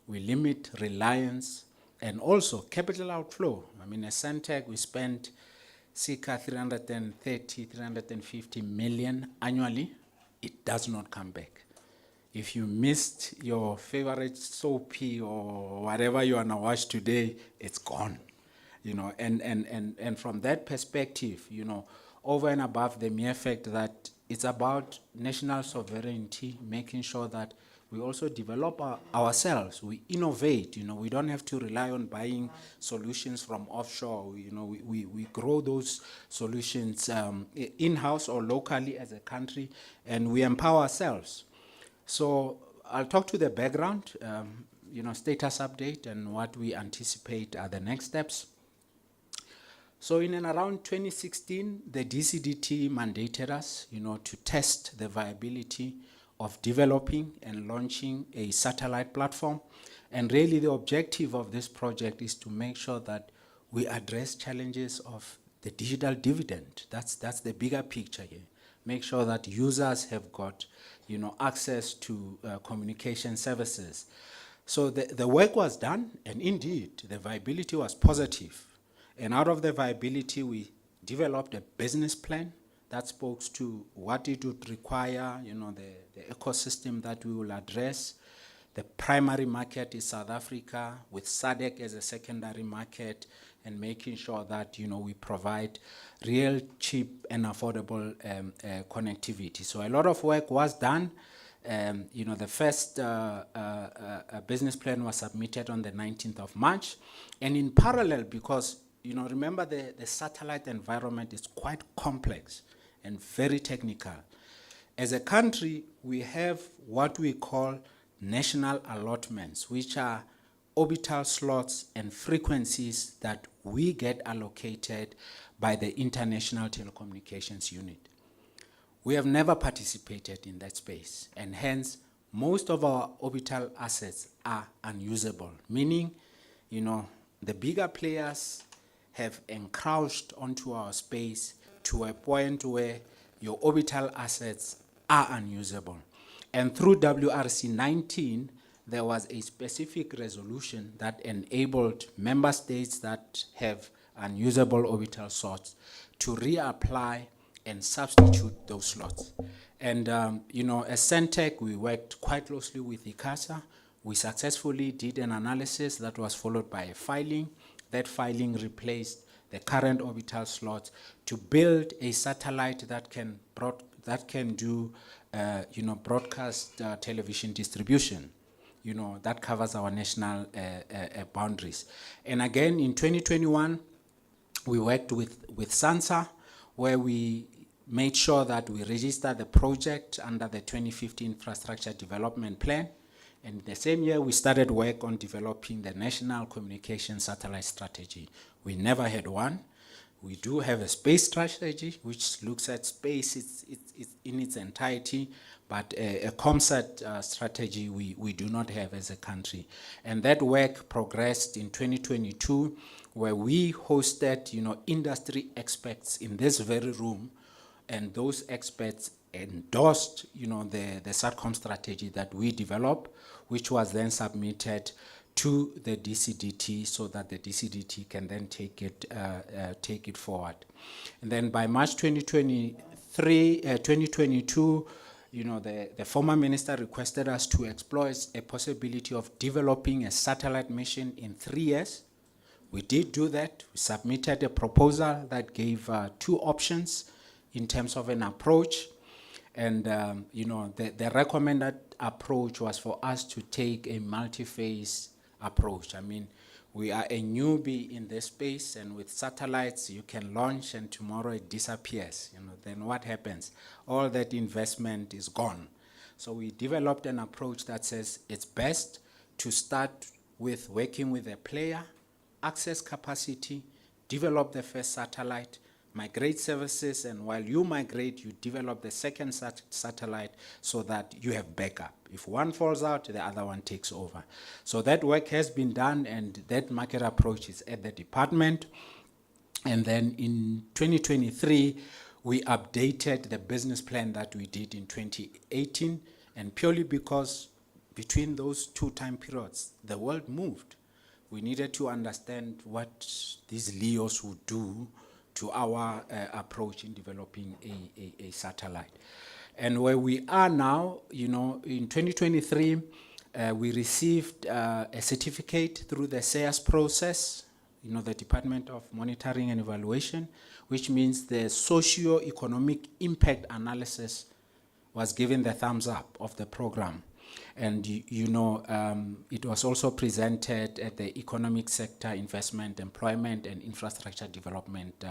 we limit reliance and also capital outflow. I mean, as Centec, we spend circa 350 million annually. It does not come back. If you missed your favorite soapy or whatever you want to watch today, it's gone. And from that perspective, over and above the mere fact that it's about national sovereignty, making sure that we also develop ourselves, we innovate, we don't have to rely on buying solutions from offshore. We grow those solutions in-house or locally as a country, and we empower ourselves. So I'll talk to the background, status update and what we anticipate are the next steps. So in and around 2016, the DCDT mandated us, to test the viability of developing and launching a satellite platform. And really the objective of this project is to make sure that we address challenges of the digital dividend. That's the bigger picture here. Make sure that users have got, access to communication services. So the work was done, and indeed the viability was positive. And out of the viability, we developed a business plan that spoke to what it would require, the ecosystem that we will address. The primary market is South Africa, with SADC as a secondary market, and making sure that, we provide real cheap and affordable connectivity. So a lot of work was done. The first business plan was submitted on the 19th of March. And in parallel, because, remember the satellite environment is quite complex and very technical. As a country, we have what we call national allotments, which are orbital slots and frequencies that we get allocated by the International Telecommunications Unit. We have never participated in that space, and hence most of our orbital assets are unusable, meaning, the bigger players have encroached onto our space to a point where your orbital assets are unusable. And through WRC 19, there was a specific resolution that enabled member states that have unusable orbital slots to reapply and substitute those slots. And, as Centec, we worked quite closely with ICASA. We successfully did an analysis that was followed by a filing. That filing replaced the current orbital slots to build a satellite that can do broadcast television distribution. that covers our national boundaries. And again, in 2021, we worked with SASSA, where we made sure that we registered the project under the 2015 Infrastructure Development Plan. And the same year, we started work on developing the National Communication Satellite Strategy. We never had one. We do have a space strategy, which looks at space it's in its entirety, but a ComSat strategy we do not have as a country. And that work progressed in 2022, where we hosted, industry experts in this very room, and those experts endorsed, the SATCOM strategy that we developed, which was then submitted to the DCDT so that the DCDT can then take it forward. And then by March 2022, the former minister requested us to explore a possibility of developing a satellite mission in 3 years. We did do that. We submitted a proposal that gave 2 options in terms of an approach. And, the recommended approach was for us to take a multi-phase approach. I mean, we are a newbie in this space, and with satellites, you can launch and tomorrow it disappears. Then what happens? All that investment is gone. So we developed an approach that says it's best to start with working with a player, access capacity, develop the first satellite, migrate services, and while you migrate, you develop the second satellite so that you have backup. If one falls out, the other one takes over. So that work has been done, and that market approach is at the department. And then in 2023, we updated the business plan that we did in 2018, and purely because between those 2 time periods, the world moved. We needed to understand what these LEOs would do to our approach in developing a satellite. And where we are now, in 2023, we received a certificate through the SASS process, the Department of Monitoring and Evaluation, which means the socio-economic impact analysis was given the thumbs up of the program. And it was also presented at the Economic Sector Investment, Employment and Infrastructure Development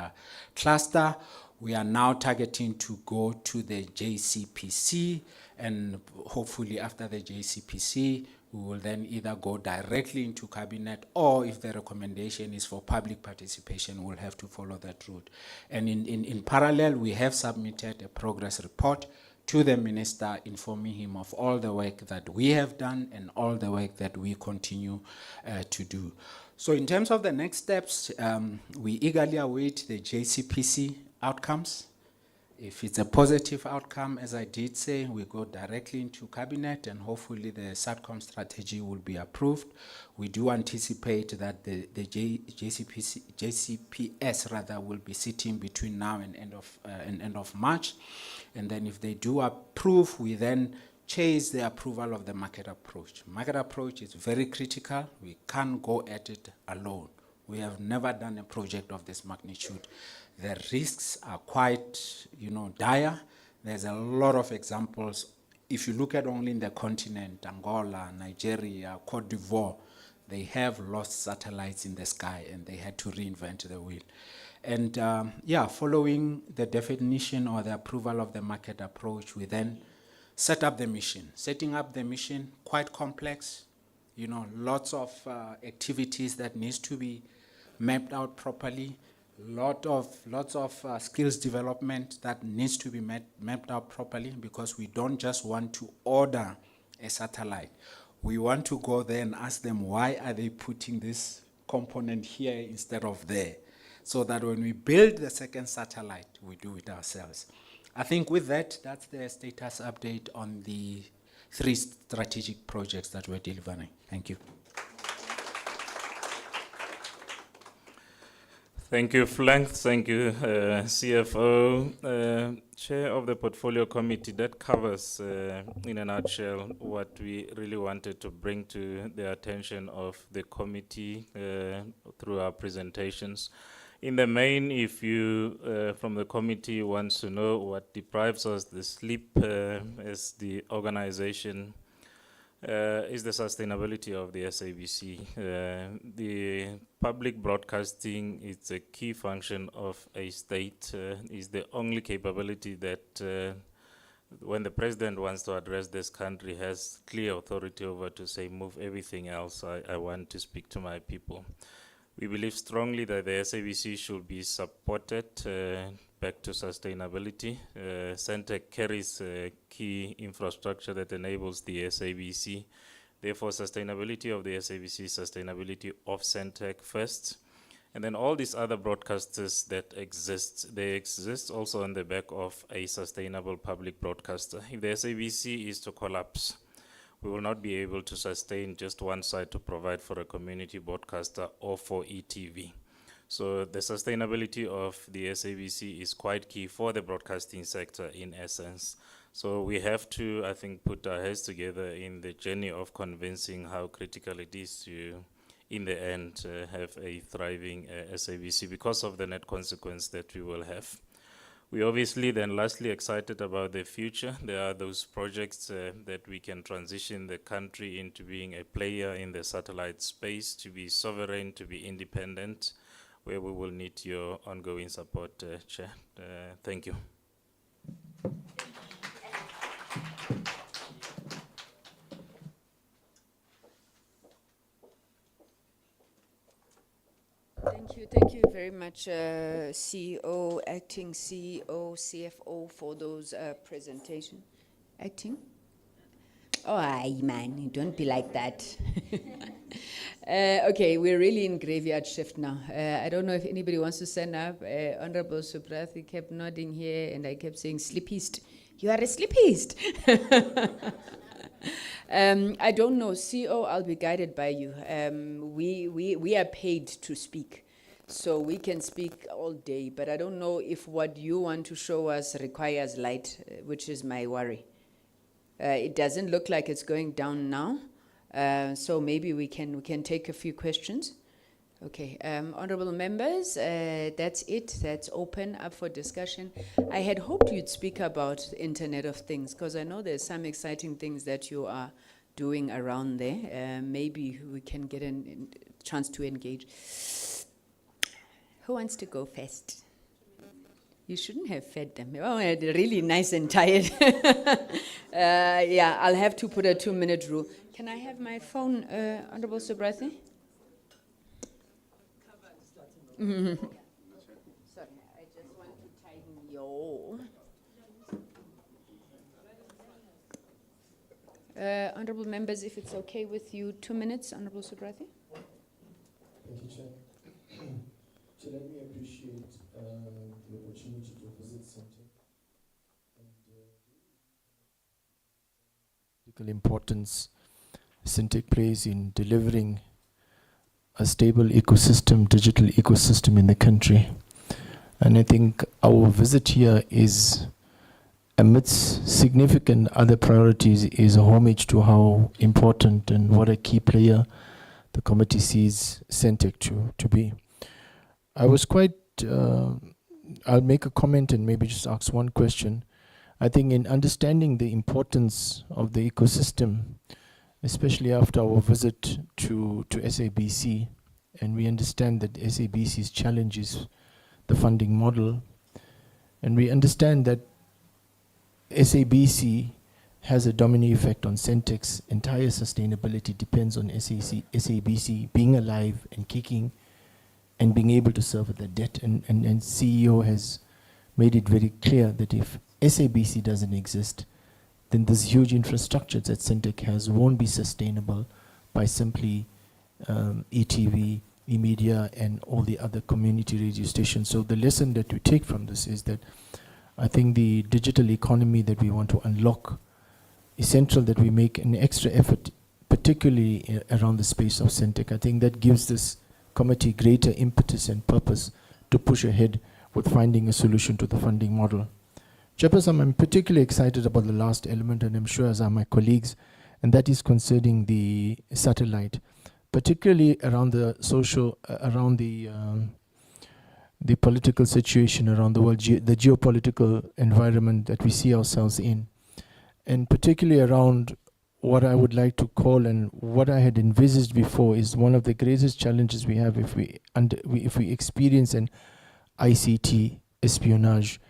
Cluster. We are now targeting to go to the JCPC, and hopefully after the JCPC, we will then either go directly into cabinet, or if the recommendation is for public participation, we'll have to follow that route. And in parallel, we have submitted a progress report to the minister, informing him of all the work that we have done and all the work that we continue to do. So in terms of the next steps, we eagerly await the JCPC outcomes. If it's a positive outcome, as I did say, we go directly into cabinet, and hopefully the SATCOM strategy will be approved. We do anticipate that the JCPS rather will be sitting between now and end of March. And then if they do approve, we then chase the approval of the market approach. Market approach is very critical. We can't go at it alone. We have never done a project of this magnitude. The risks are quite, dire. There's a lot of examples. If you look at only in the continent, Angola, Nigeria, Cote d'Ivoire, they have lost satellites in the sky and they had to reinvent the wheel. And following the definition or the approval of the market approach, we then set up the mission. Setting up the mission, quite complex, lots of activities that needs to be mapped out properly, lots of skills development that needs to be mapped out properly, because we don't just want to order a satellite. We want to go there and ask them, why are they putting this component here instead of there? So that when we build the second satellite, we do it ourselves. I think with that, that's the status update on the 3 strategic projects that we're delivering. Thank you. Thank you, Flank. Thank you, CFO. Chair of the Portfolio Committee, that covers, in a nutshell, what we really wanted to bring to the attention of the committee through our presentations. In the main, if you from the committee wants to know what deprives us the sleep as the organization, is the sustainability of the SABC. The public broadcasting is a key function of a state, is the only capability that when the president wants to address this country has clear authority over to say, move everything else, I want to speak to my people. We believe strongly that the SABC should be supported back to sustainability. Centec carries key infrastructure that enables the SABC. Therefore, sustainability of the SABC, sustainability of Centec first. And then all these other broadcasters that exist, they exist also on the back of a sustainable public broadcaster. If the SABC is to collapse, we will not be able to sustain just one side to provide for a community broadcaster or for ETV. So the sustainability of the SABC is quite key for the broadcasting sector in essence. So we have to, I think, put our heads together in the journey of convincing how critical it is to, in the end, have a thriving SABC because of the net consequence that we will have. We're obviously then lastly excited about the future. There are those projects that we can transition the country into being a player in the satellite space, to be sovereign, to be independent, where we will need your ongoing support, Chair. Thank you. Thank you very much, CEO, Acting CEO, CFO, for those presentation. Acting? Oh, aye, man, don't be like that. Okay, we're really in graveyard shift now. I don't know if anybody wants to stand up. Honorable Suprathi kept nodding here, and I kept saying, sleepist. You are a sleepist. I don't know, CEO, I'll be guided by you. We are paid to speak, so we can speak all day, but I don't know if what you want to show us requires light, which is my worry. It doesn't look like it's going down now, so maybe we can take a few questions. Okay, honorable members, that's it. That's open up for discussion. I had hoped you'd speak about the Internet of Things, because I know there's some exciting things that you are doing around there. Maybe we can get a chance to engage. Who wants to go first? You shouldn't have fed them. Oh, they're really nice and tired. Yeah, I'll have to put a 2-minute rule. Can I have my phone, Honorable Subrathi? Sorry, I just want to tighten your... honorable members, if it's okay with you, 2 minutes, Honorable Subrathi. Thank you, Chair. So let me appreciate the opportunity to visit Centec. And importance Centec plays in delivering a stable ecosystem, digital ecosystem in the country. And I think our visit here is, amidst significant other priorities, is a homage to how important and what a key player the committee sees Centec to be. I was quite, I'll make a comment and maybe just ask one question. I think in understanding the importance of the ecosystem, especially after our visit to SABC, and we understand that SABC's challenge is the funding model, and we understand that SABC has a domino effect on Centec's entire sustainability depends on SABC being alive and kicking and being able to serve the debt. And CEO has made it very clear that if SABC doesn't exist, then this huge infrastructure that Centec has won't be sustainable by simply ETV, eMedia, and all the other community radio stations. So the lesson that we take from this is that I think the digital economy that we want to unlock is central, that we make an extra effort, particularly around the space of Centec. I think that gives this committee greater impetus and purpose to push ahead with finding a solution to the funding model. Chairperson, I'm particularly excited about the last element, and I'm sure as are my colleagues, and that is concerning the satellite, particularly around the social, around the political situation around the world, the geopolitical environment that we see ourselves in, and particularly around what I would like to call and what I had envisaged before is one of the greatest challenges we have if we experience an ICT espionage,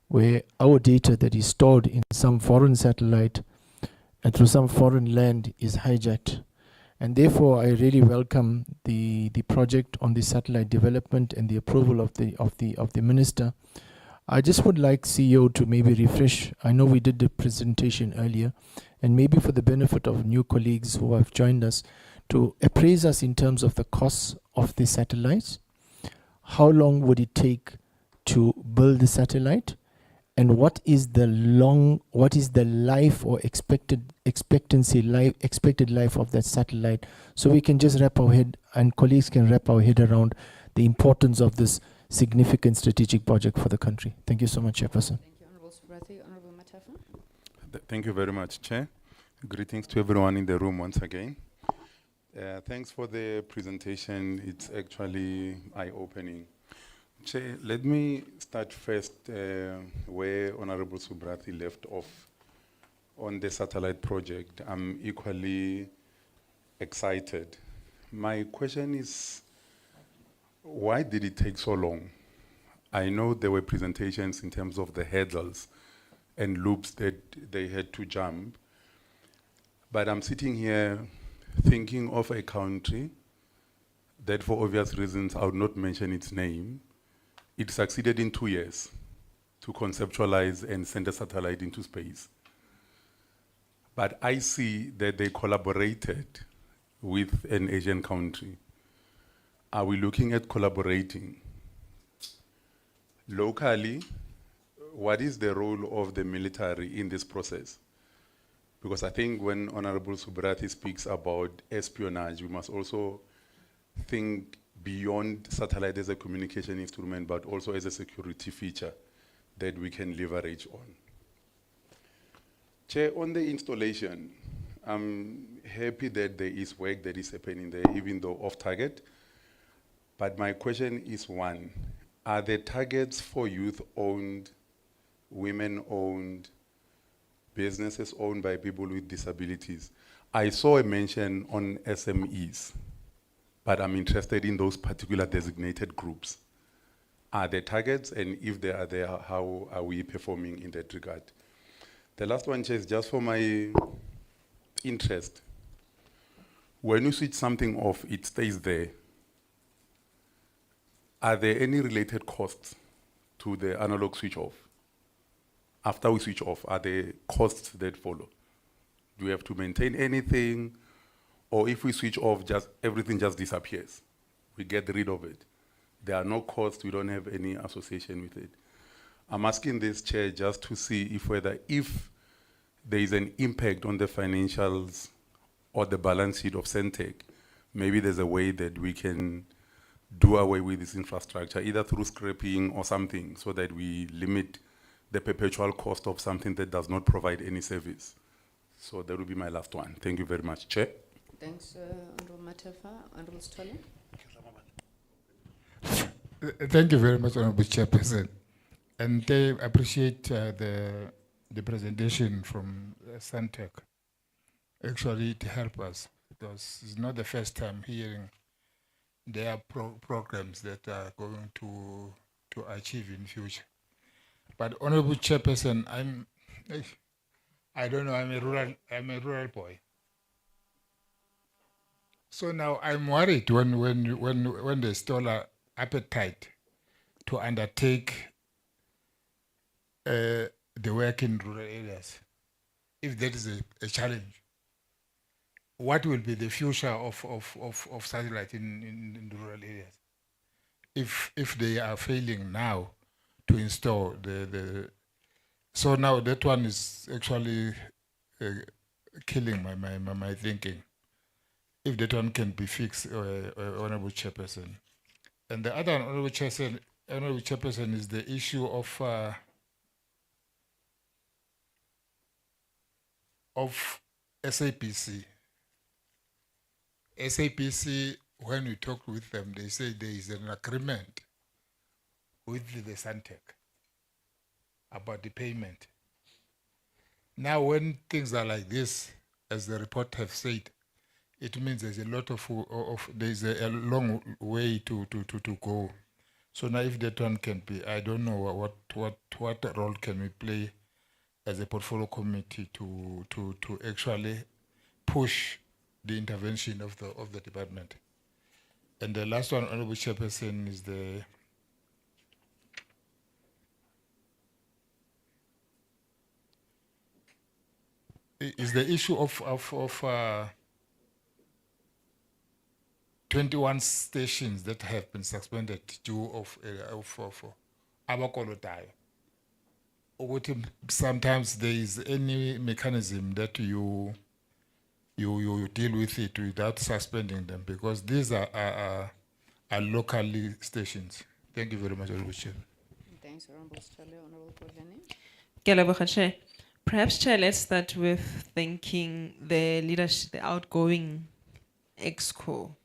where our data that is stored in some foreign satellite and through some foreign land is hijacked. And therefore, I really welcome the project on the satellite development and the approval of the minister. I just would like CEO to maybe refresh. I know we did the presentation earlier, and maybe for the benefit of new colleagues who have joined us, to appraise us in terms of the costs of the satellites. How long would it take to build the satellite? And what is the life or expected life of that satellite? So we can just wrap our head, and colleagues can wrap our head around the importance of this significant strategic project for the country. Thank you so much, Chairperson. Thank you, Honorable Subrathi. Honorable Matafa. Thank you very much, Chair. Greetings to everyone in the room once again. Thanks for the presentation. It's actually eye-opening. Chair, let me start first where Honorable Subrathi left off on the satellite project. I'm equally excited. My question is, why did it take so long? I know there were presentations in terms of the hurdles and loops that they had to jump, but I'm sitting here thinking of a country that, for obvious reasons, I would not mention its name. It succeeded in 2 years to conceptualize and send a satellite into space. But I see that they collaborated with an Asian country. Are we looking at collaborating? Locally, what is the role of the military in this process? Because I think when Honorable Subrathi speaks about espionage, we must also think beyond satellite as a communication instrument, but also as a security feature that we can leverage on. Chair, on the installation, I'm happy that there is work that is happening there, even though off target. But my question is one, are the targets for youth-owned, women-owned, businesses owned by people with disabilities? I saw a mention on SMEs, but I'm interested in those particular designated groups. Are there targets, and if they are there, how are we performing in that regard? The last one, Chair, is just for my interest. When you switch something off, it stays there. Are there any related costs to the analog switch off? After we switch off, are there costs that follow? Do we have to maintain anything? Or if we switch off, just everything just disappears? We get rid of it. There are no costs, we don't have any association with it. I'm asking this, Chair, just to see if there is an impact on the financials or the balance sheet of Centec, maybe there's a way that we can do away with this infrastructure, either through scrapping or something, so that we limit the perpetual cost of something that does not provide any service. So that will be my last one. Thank you very much, Chair. Thanks, Honorable Matafa. Honorable Stolle. Thank you very much, Honorable Chairperson. And I appreciate the presentation from Centec. Actually, it helped us, because it's not the first time hearing their programs that are going to achieve in future. But Honorable Chairperson, I don't know, I'm a rural boy. So now I'm worried when they stole our appetite to undertake the work in rural areas. If that is a challenge, what will be the future of satellite in rural areas? If they are failing now to install so now that one is actually killing my thinking. If that one can be fixed, Honorable Chairperson. And the other Honorable Chairperson is the issue of SAPC. SAPC, when we talk with them, they say there is an agreement with the Centec about the payment. Now, when things are like this, as the report have said, it means there's a lot there's a long way to go. So now if that one can be, I don't know what role can we play as a portfolio committee to actually push the intervention of the department. And the last one, Honorable Chairperson, is the issue of 21 stations that have been suspended due of abakolotayo. Sometimes there is any mechanism that you deal with it without suspending them, because these are locally stations. Thank you very much, Honorable Chair. Thanks, Honorable Stale. Honorable Bodlani. Keleboga, Chair. Perhaps, Chair, let's start with thanking the leadership, the outgoing EXCO,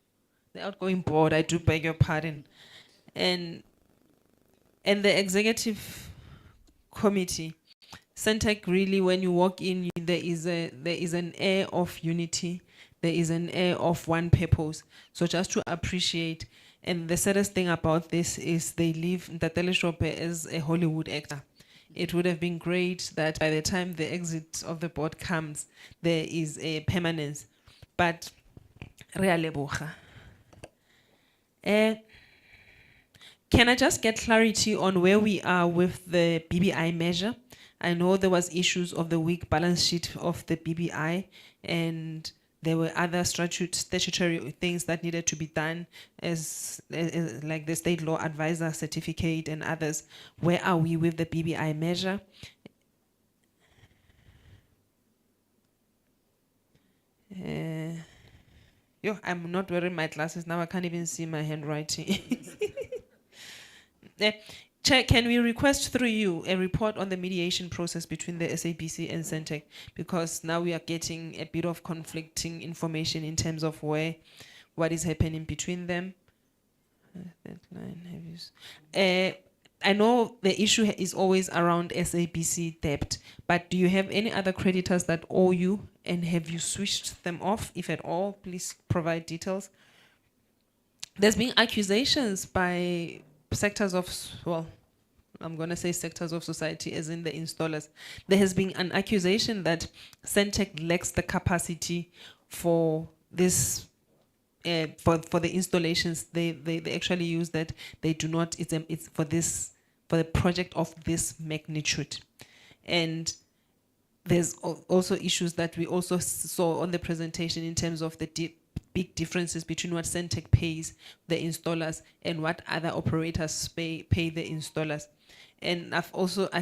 the outgoing board, I do beg your pardon, and the executive committee. Centec, really, when you walk in, there is an air of unity, there is an air of one purpose. So just to appreciate, and the saddest thing about this is they leave Ntatele Shope as a Hollywood actor. It would have been great that by the time the exit of the board comes, there is a permanence. But Realeboga. Can I just get clarity on where we are with the BBI measure? I know there was issues of the weak balance sheet of the BBI, and there were other statutory things that needed to be done, as like the state law advisor certificate and others. Where are we with the BBI measure? I'm not wearing my glasses now. I can't even see my handwriting. Chair, can we request through you a report on the mediation process between the SABC and Centec? Because now we are getting a bit of conflicting information in terms of what is happening between them. I know the issue is always around SABC debt, but do you have any other creditors that owe you, and have you switched them off? If at all, please provide details. There's been accusations by sectors of, well, I'm going to say sectors of society, as in the installers. There has been an accusation that Centec lacks the capacity for this, for the installations. They actually use that they do not. It's for the project of this magnitude, and there's also issues that we also saw on the presentation in terms of the big differences between what Centec pays the installers and what other operators pay the installers. And I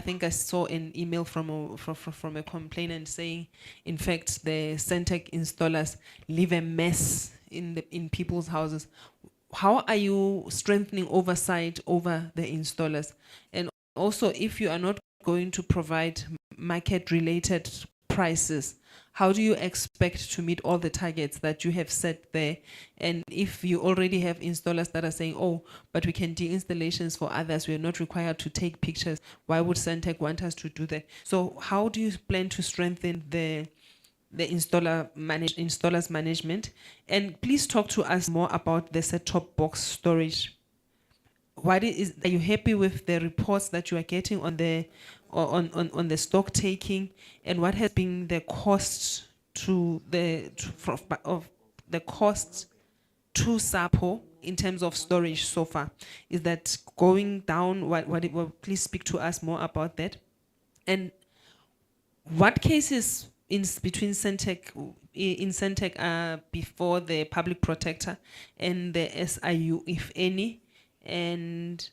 think I saw an email from a complainant saying, in fact, the Centec installers leave a mess in people's houses. How are you strengthening oversight over the installers? And also, if you are not going to provide market-related prices, how do you expect to meet all the targets that you have set there? And if you already have installers that are saying, oh, but we can do installations for others, we are not required to take pictures, why would Centec want us to do that? So how do you plan to strengthen the installers management? And please talk to us more about the set-top box storage. Are you happy with the reports that you are getting on the stock taking, and what has been the cost to SAPO in terms of storage so far? Is that going down? Please speak to us more about that. And what cases between Centec are before the public protector and the SIU, if any? And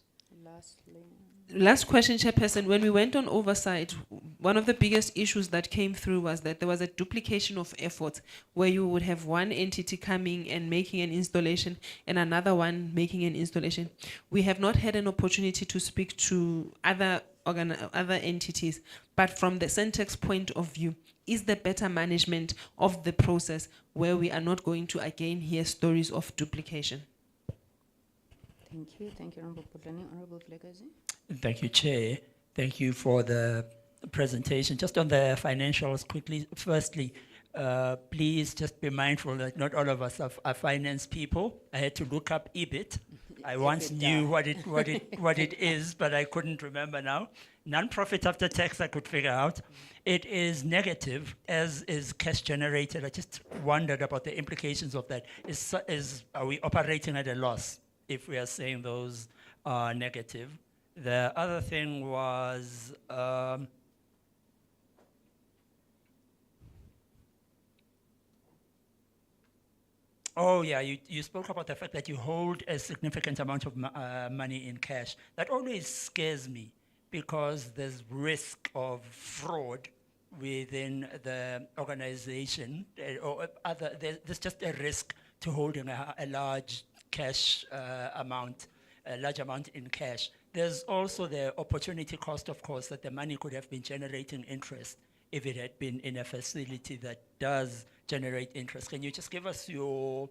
last question, Chairperson, when we went on oversight, one of the biggest issues that came through was that there was a duplication of efforts, where you would have one entity coming and making an installation and another one making an installation. We have not had an opportunity to speak to other entities, but from the Centec's point of view, is there better management of the process where we are not going to again hear stories of duplication? Thank you. Thank you, Honorable Bodlani. Honorable Vlegazi. Thank you, Chair. Thank you for the presentation. Just on the financials quickly. Firstly, Please just be mindful that not all of us are finance people. I had to look up EBIT. I once knew what it is, but I couldn't remember now. Non-profit after tax I could figure out. It is negative, as is cash generated. I just wondered about the implications of that. Are we operating at a loss if we are saying those are negative? The other thing was, oh yeah, you spoke about the fact that you hold a significant amount of money in cash. That always scares me because there's risk of fraud within the organization, or there's just a risk to holding a large cash amount, a large amount in cash. There's also the opportunity cost, of course, that the money could have been generating interest if it had been in a facility that does generate interest. Can you just give us your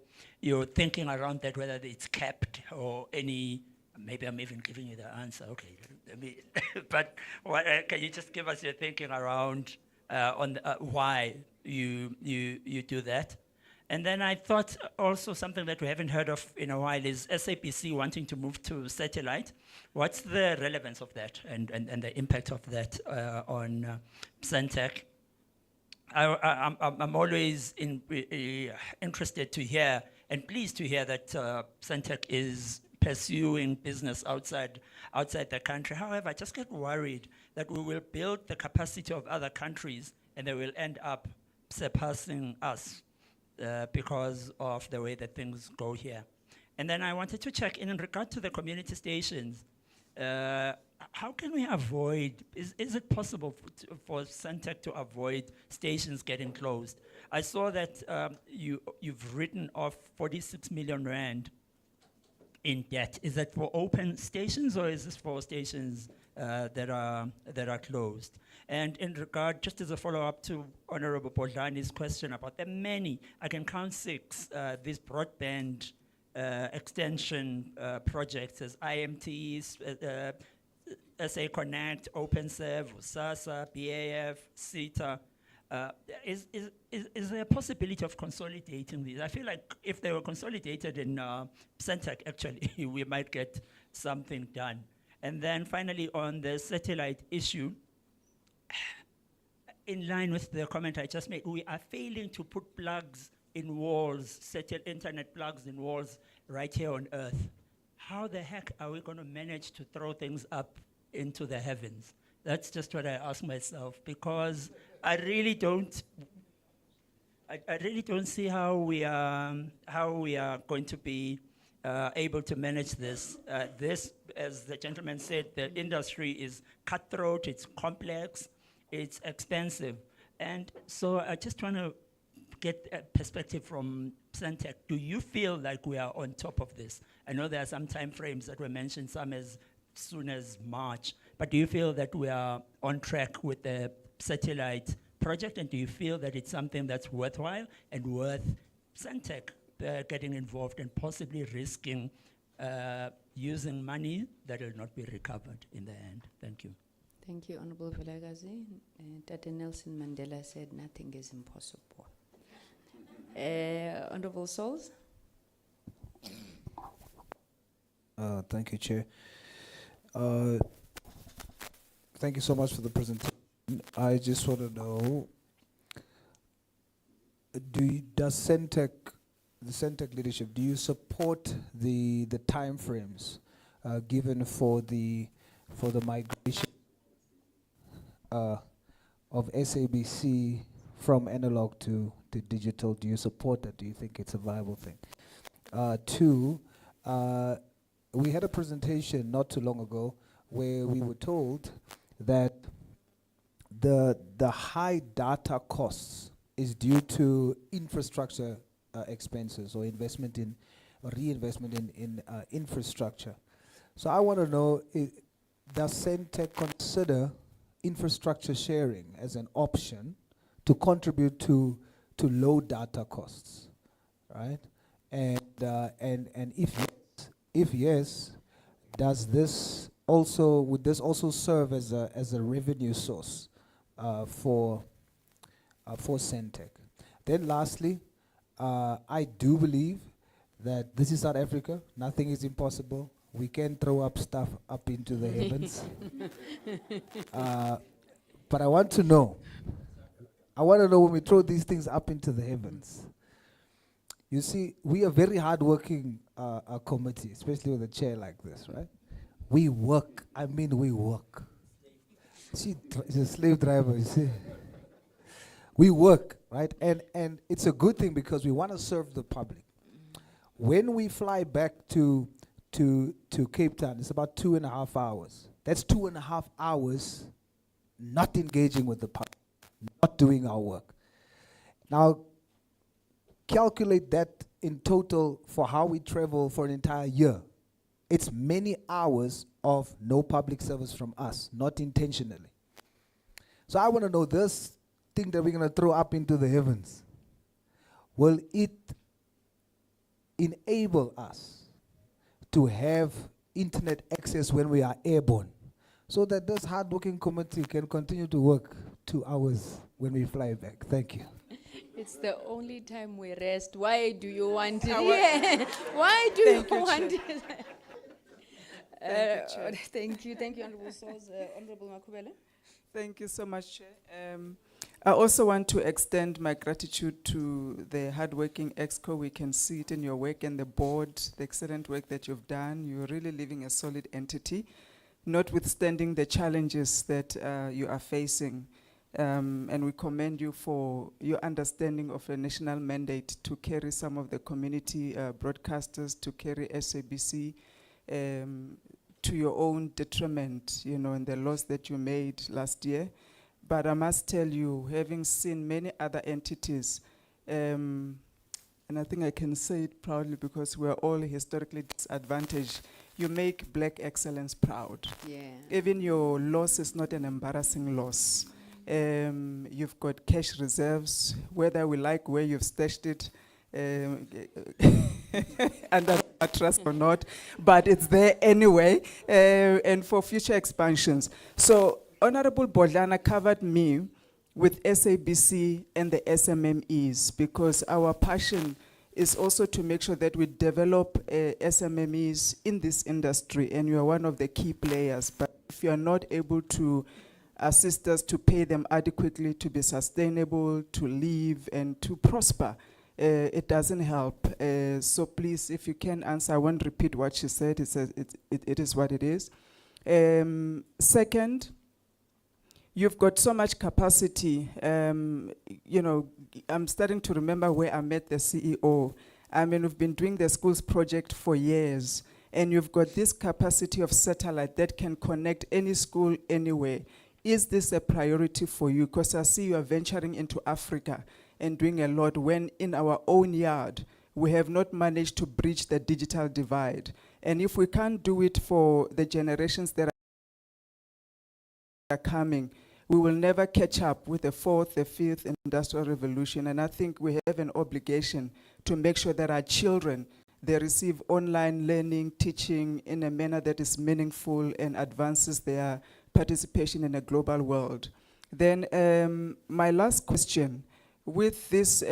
thinking around that, whether it's capped or any? Maybe I'm even giving you the answer. Okay, but can you just give us your thinking around why you do that? And then I thought also something that we haven't heard of in a while is SABC wanting to move to satellite. What's the relevance of that and the impact of that on Centec? I'm always interested to hear and pleased to hear that Centec is pursuing business outside the country. However, I just get worried that we will build the capacity of other countries and they will end up surpassing us because of the way that things go here. And then I wanted to check in regard to the community stations. How can we avoid, is it possible for Centec to avoid stations getting closed? I saw that you've written off 46 million rand in debt. Is that for open stations or is this for stations that are closed? And in regard, just as a follow-up to Honorable Bodlani's question about the many, I can count 6, these broadband extension projects as IMTs, SA Connect, OpenServe, SASSA, BAF, CETA. Is there a possibility of consolidating these? I feel like if they were consolidated in Centec, actually, we might get something done. And then finally, on the satellite issue, in line with the comment I just made, we are failing to put plugs in walls, internet plugs in walls right here on Earth. How the heck are we going to manage to throw things up into the heavens? That's just what I ask myself, because I really don't see how we are going to be able to manage this. This, as the gentleman said, the industry is cutthroat, it's complex, it's expensive. And so I just want to get a perspective from Centec. Do you feel like we are on top of this? I know there are some time frames that were mentioned, some as soon as March, but do you feel that we are on track with the satellite project, and do you feel that it's something that's worthwhile and worth Centec getting involved and possibly risking using money that will not be recovered in the end? Thank you. Thank you, Honorable Vilagazi. Tate Nelson Mandela said nothing is impossible. Honorable Souls. Thank you, Chair. Thank you so much for the presentation. I just want to know, does Centec, the Centec leadership, do you support the time frames given for the migration of SABC from analog to digital? Do you support that? Do you think it's a viable thing? 2, we had a presentation not too long ago where we were told that the high data costs is due to infrastructure expenses or investment in reinvestment in infrastructure. So I want to know, does Centec consider infrastructure sharing as an option to contribute to low data costs, right? And if yes, would this also serve as a revenue source for Centec? Then lastly, I do believe that this is South Africa. Nothing is impossible. We can throw up stuff up into the heavens. But I want to know when we throw these things up into the heavens. You see, we are very hardworking committee, especially with a chair like this, right? We work. I mean, we work. She's a slave driver, you see. We work, right? And it's a good thing because we want to serve the public. When we fly back to Cape Town, it's about 2.5 hours. That's 2.5 hours not engaging with the public, not doing our work. Now, calculate that in total for how we travel for an entire year. It's many hours of no public service from us, not intentionally. So I want to know, this thing that we're going to throw up into the heavens, will it enable us to have internet access when we are airborne, so that this hardworking committee can continue to work 2 hours when we fly back? Thank you. It's the only time we rest. Why do you want it? Yeah. Why do you want it? Thank you, Honorable Souls. Honorable Makubele. Thank you so much, Chair. I also want to extend my gratitude to the hardworking EXCO. We can see it in your work and the board, the excellent work that you've done. You're really living a solid entity, notwithstanding the challenges that you are facing. And we commend you for your understanding of a national mandate to carry some of the community broadcasters, to carry SABC, to your own detriment, you know, and the loss that you made last year. But I must tell you, having seen many other entities, and I think I can say it proudly because we're all historically disadvantaged, you make black excellence proud. Yeah. Even your loss is not an embarrassing loss. You've got cash reserves, whether we like where you've stashed it, under a trust or not, but it's there anyway, and for future expansions. So Honorable Bodlana covered me with SABC and the SMMEs, because our passion is also to make sure that we develop SMMEs in this industry, and you are one of the key players. But if you are not able to assist us to pay them adequately, to be sustainable, to live and to prosper, it doesn't help. So please, if you can answer, I won't repeat what she said. It is what it is. Second, you've got so much capacity. You know, I'm starting to remember where I met the CEO. I mean, we've been doing the schools project for years, and you've got this capacity of satellite that can connect any school anywhere. Is this a priority for you? Because I see you are venturing into Africa and doing a lot, when in our own yard, we have not managed to bridge the digital divide. And if we can't do it for the generations that are coming, we will never catch up with the fourth, the fifth industrial revolution. And I think we have an obligation to make sure that our children, they receive online learning, teaching in a manner that is meaningful and advances their participation in a global world. Then my last question, with this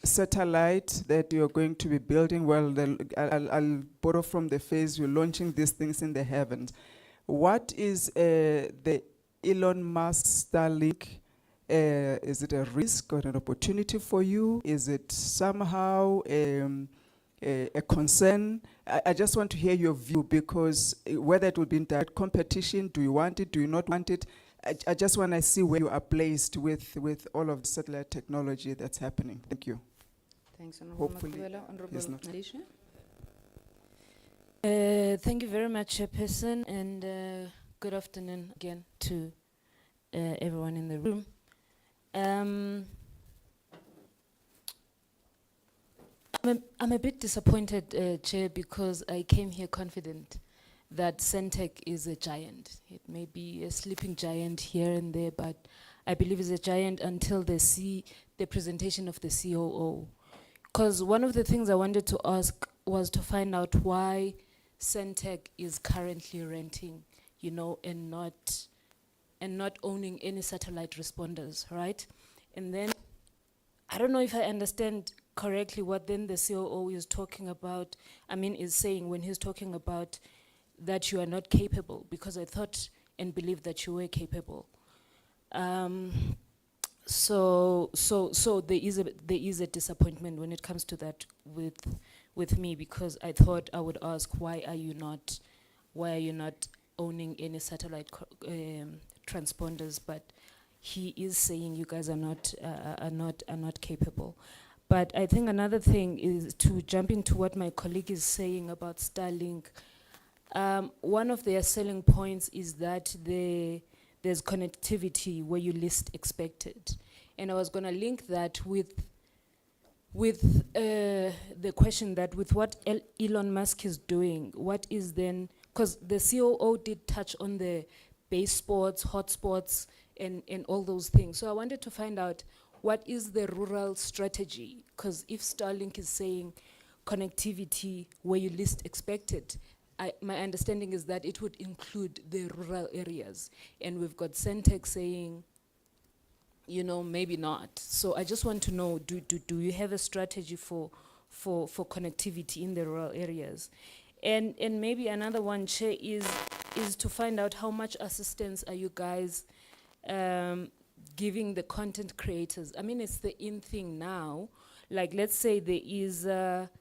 satellite that you're going to be building, well, I'll borrow from the phase you're launching these things in the heavens. What is the Elon Musk Starlink? Is it a risk or an opportunity for you? Is it somehow a concern? I just want to hear your view, because whether it will be in direct competition, do you want it, do you not want it? I just want to see where you are placed with all of the satellite technology that's happening. Thank you. Thanks, Honorable Hopefully Makubele. Honorable he's not- Nalisha. Thank you very much, Chairperson, and good afternoon again to everyone in the room. I'm a bit disappointed, Chair, because I came here confident that Centec is a giant. It may be a sleeping giant here and there, but I believe it's a giant until the presentation of the COO. Because one of the things I wanted to ask was to find out why Centec is currently renting, you know, and not owning any satellite responders, right? And then I don't know if I understand correctly what then the COO is talking about, is saying when he's talking about that you are not capable, because I thought and believed that you were capable. So there is a disappointment when it comes to that with me, because I thought I would ask, why are you not owning any satellite transponders? But he is saying you guys are not capable. But I think another thing is to jump into what my colleague is saying about Starlink. One of their selling points is that there's connectivity where you least expected. And I was going to link that with the question that with what Elon Musk is doing, what is then, because the COO did touch on the base spots, hotspots, and all those things. So I wanted to find out, what is the rural strategy? Because if Starlink is saying connectivity where you least expected, my understanding is that it would include the rural areas. And we've got Centec saying, maybe not. So I just want to know, do you have a strategy for connectivity in the rural areas? And maybe another one, Chair, is to find out how much assistance are you guys giving the content creators? It's the in thing now. Like, let's say there is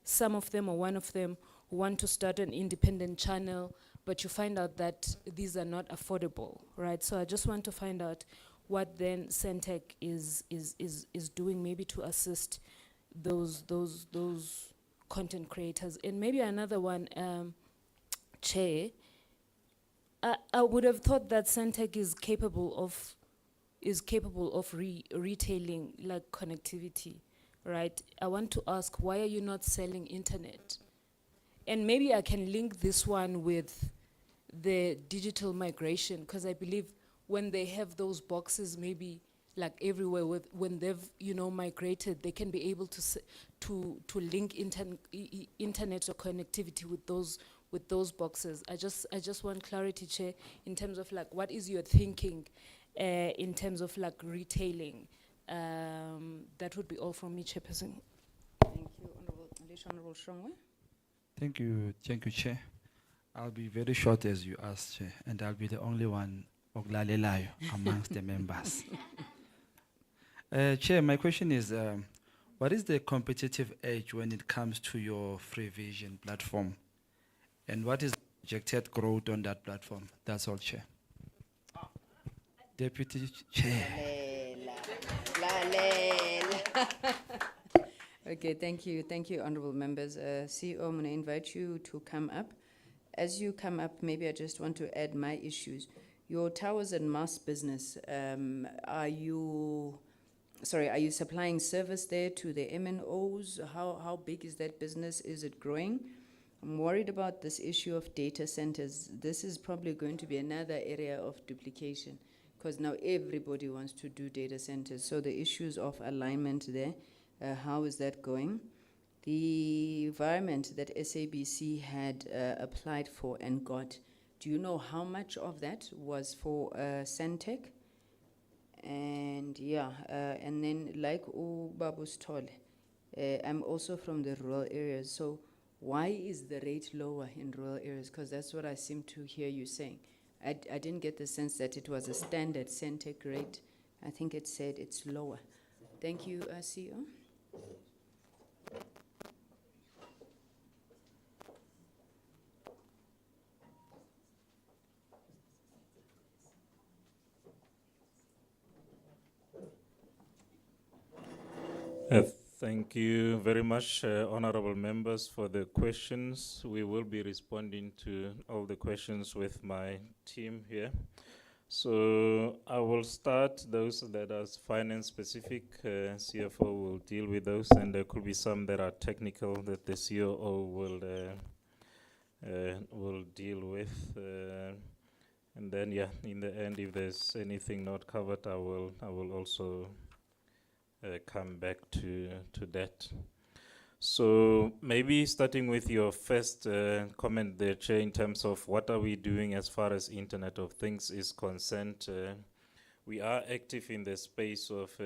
some of them or one of them who want to start an independent channel, but you find out that these are not affordable, right? So I just want to find out what then Centec is doing, maybe to assist those content creators. And maybe another one, Chair, I would have thought that Centec is capable of retailing like connectivity, right? I want to ask, why are you not selling internet? And maybe I can link this one with the digital migration, because I believe when they have those boxes, maybe like everywhere, when they've migrated, they can be able to link internet or connectivity with those boxes. I just want clarity, Chair, in terms of like, what is your thinking in terms of like retailing? That would be all from me, Chairperson. Thank you, Honorable Shongwe. Thank you, Chair. I'll be very short as you asked, Chair, and I'll be the only one oglalelayo amongst the members. Chair, my question is, what is the competitive edge when it comes to your free vision platform? And what is the projected growth on that platform? That's all, Chair. Deputy Chair. Okay, thank you, honorable members. CEO, I'm going to invite you to come up. As you come up, maybe I just want to add my issues. Your towers and masts business, are you supplying service there to the MNOs? How big is that business? Is it growing? I'm worried about this issue of data centers. This is probably going to be another area of duplication, because now everybody wants to do data centers. So the issues of alignment there, how is that going? The environment that SABC had applied for and got, do you know how much of that was for Centec? And yeah, and then like Babu's told, I'm also from the rural areas. So why is the rate lower in rural areas? Because that's what I seem to hear you saying. I didn't get the sense that it was a standard Centec rate. I think it said it's lower. Thank you, CEO. Thank you very much, honorable members, for the questions. We will be responding to all the questions with my team here. So I will start those that are finance specific. CFO will deal with those, and there could be some that are technical that the COO will deal with. And then, yeah, in the end, if there's anything not covered, I will also come back to that. So maybe starting with your first comment there, Chair, in terms of what are we doing as far as Internet of Things is concerned. We are active in the space of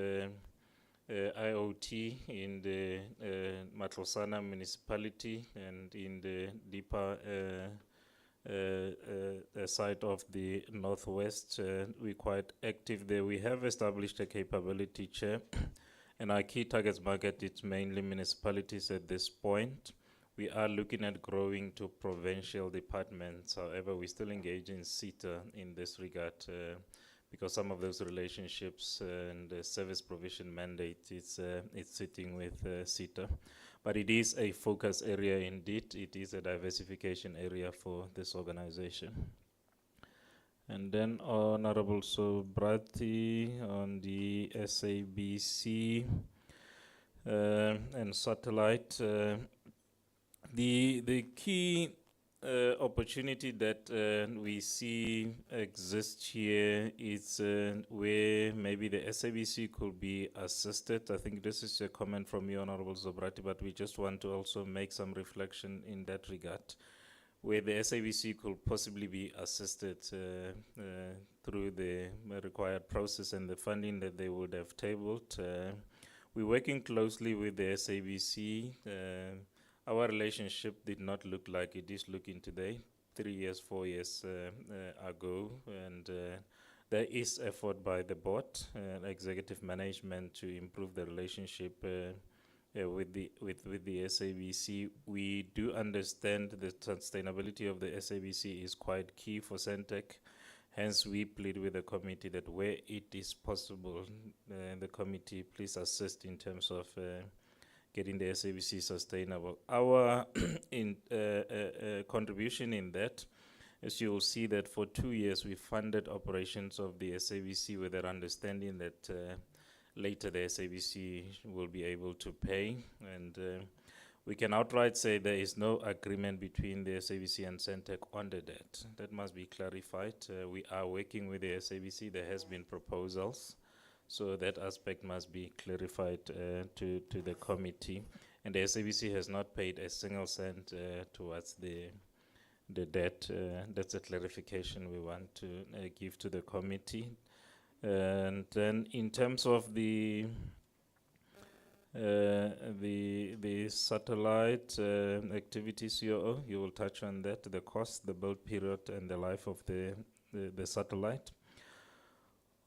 IoT in the Matlosana municipality and in the deeper side of the northwest. We're quite active there. We have established a capability chair, and our key targets market is mainly municipalities at this point. We are looking at growing to provincial departments. However, we still engage in SETA in this regard because some of those relationships and the service provision mandate it's sitting with SETA. But it is a focus area indeed. It is a diversification area for this organization. And then Honorable Sobrati on the SABC and satellite. The key opportunity that we see exist here is where maybe the SABC could be assisted. I think this is a comment from you, Honorable Zobrati, but we just want to also make some reflection in that regard, where the SABC could possibly be assisted through the required process and the funding that they would have tabled. We're working closely with the SABC. Our relationship did not look like it is looking today, 3 years, 4 years ago, and there is effort by the board and executive management to improve the relationship with the SABC. We do understand the sustainability of the SABC is quite key for Centec. Hence, we plead with the committee that where it is possible, the committee please assist in terms of getting the SABC sustainable. Our contribution in that, as you will see that for 2 years we funded operations of the SABC with an understanding that later the SABC will be able to pay. And we can outright say there is no agreement between the SABC and Centec on the debt. That must be clarified. We are working with the SABC. There has been proposals. So that aspect must be clarified to the committee. And the SABC has not paid a single cent towards the debt. That's a clarification we want to give to the committee. And then in terms of the satellite activities, you will touch on that, the cost, the build period, and the life of the satellite.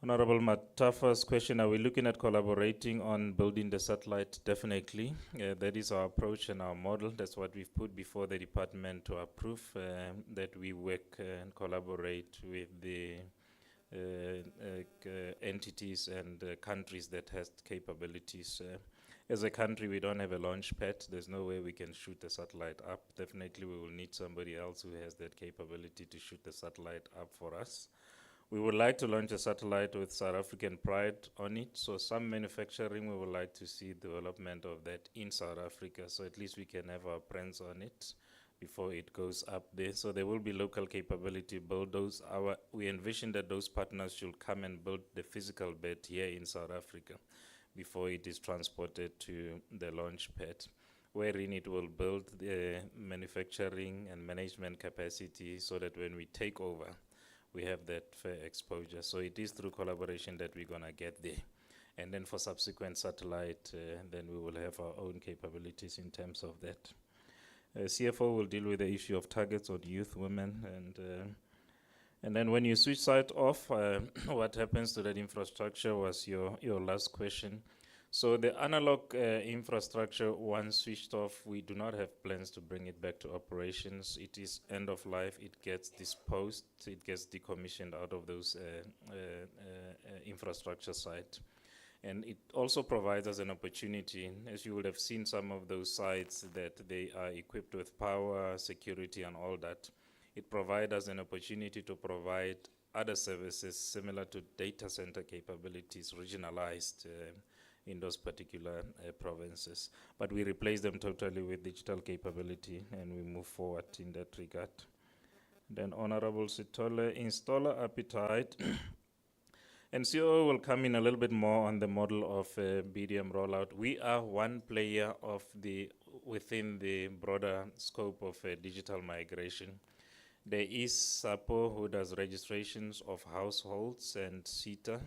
Honorable Matafa's question, are we looking at collaborating on building the satellite? Definitely. That is our approach and our model. That's what we've put before the department to approve, that we work and collaborate with the entities and countries that has capabilities. As a country, we don't have a launch pad. There's no way we can shoot the satellite up. Definitely, we will need somebody else who has that capability to shoot the satellite up for us. We would like to launch a satellite with South African pride on it. So some manufacturing, we would like to see development of that in South Africa. So at least we can have our prints on it before it goes up there. So there will be local capability build those. We envision that those partners should come and build the physical bed here in South Africa before it is transported to the launch pad, wherein it will build the manufacturing and management capacity so that when we take over, we have that fair exposure. So it is through collaboration that we're gonna get there. And then for subsequent satellite, then we will have our own capabilities in terms of that. CFO will deal with the issue of targets on youth, women, and then when you switch site off, what happens to that infrastructure was your last question. So the analog infrastructure, once switched off, we do not have plans to bring it back to operations. It is end of life. It gets disposed. It gets decommissioned out of those infrastructure sites. And it also provides us an opportunity, as you would have seen some of those sites, that they are equipped with power, security, and all that. It provides us an opportunity to provide other services similar to data center capabilities, regionalized in those particular provinces. But we replace them totally with digital capability, and we move forward in that regard. Then Honorable Sitole, installer appetite. And COO will come in a little bit more on the model of BDM rollout. We are one player within the broader scope of digital migration. There is SAPO, who does registrations of households, and SETA.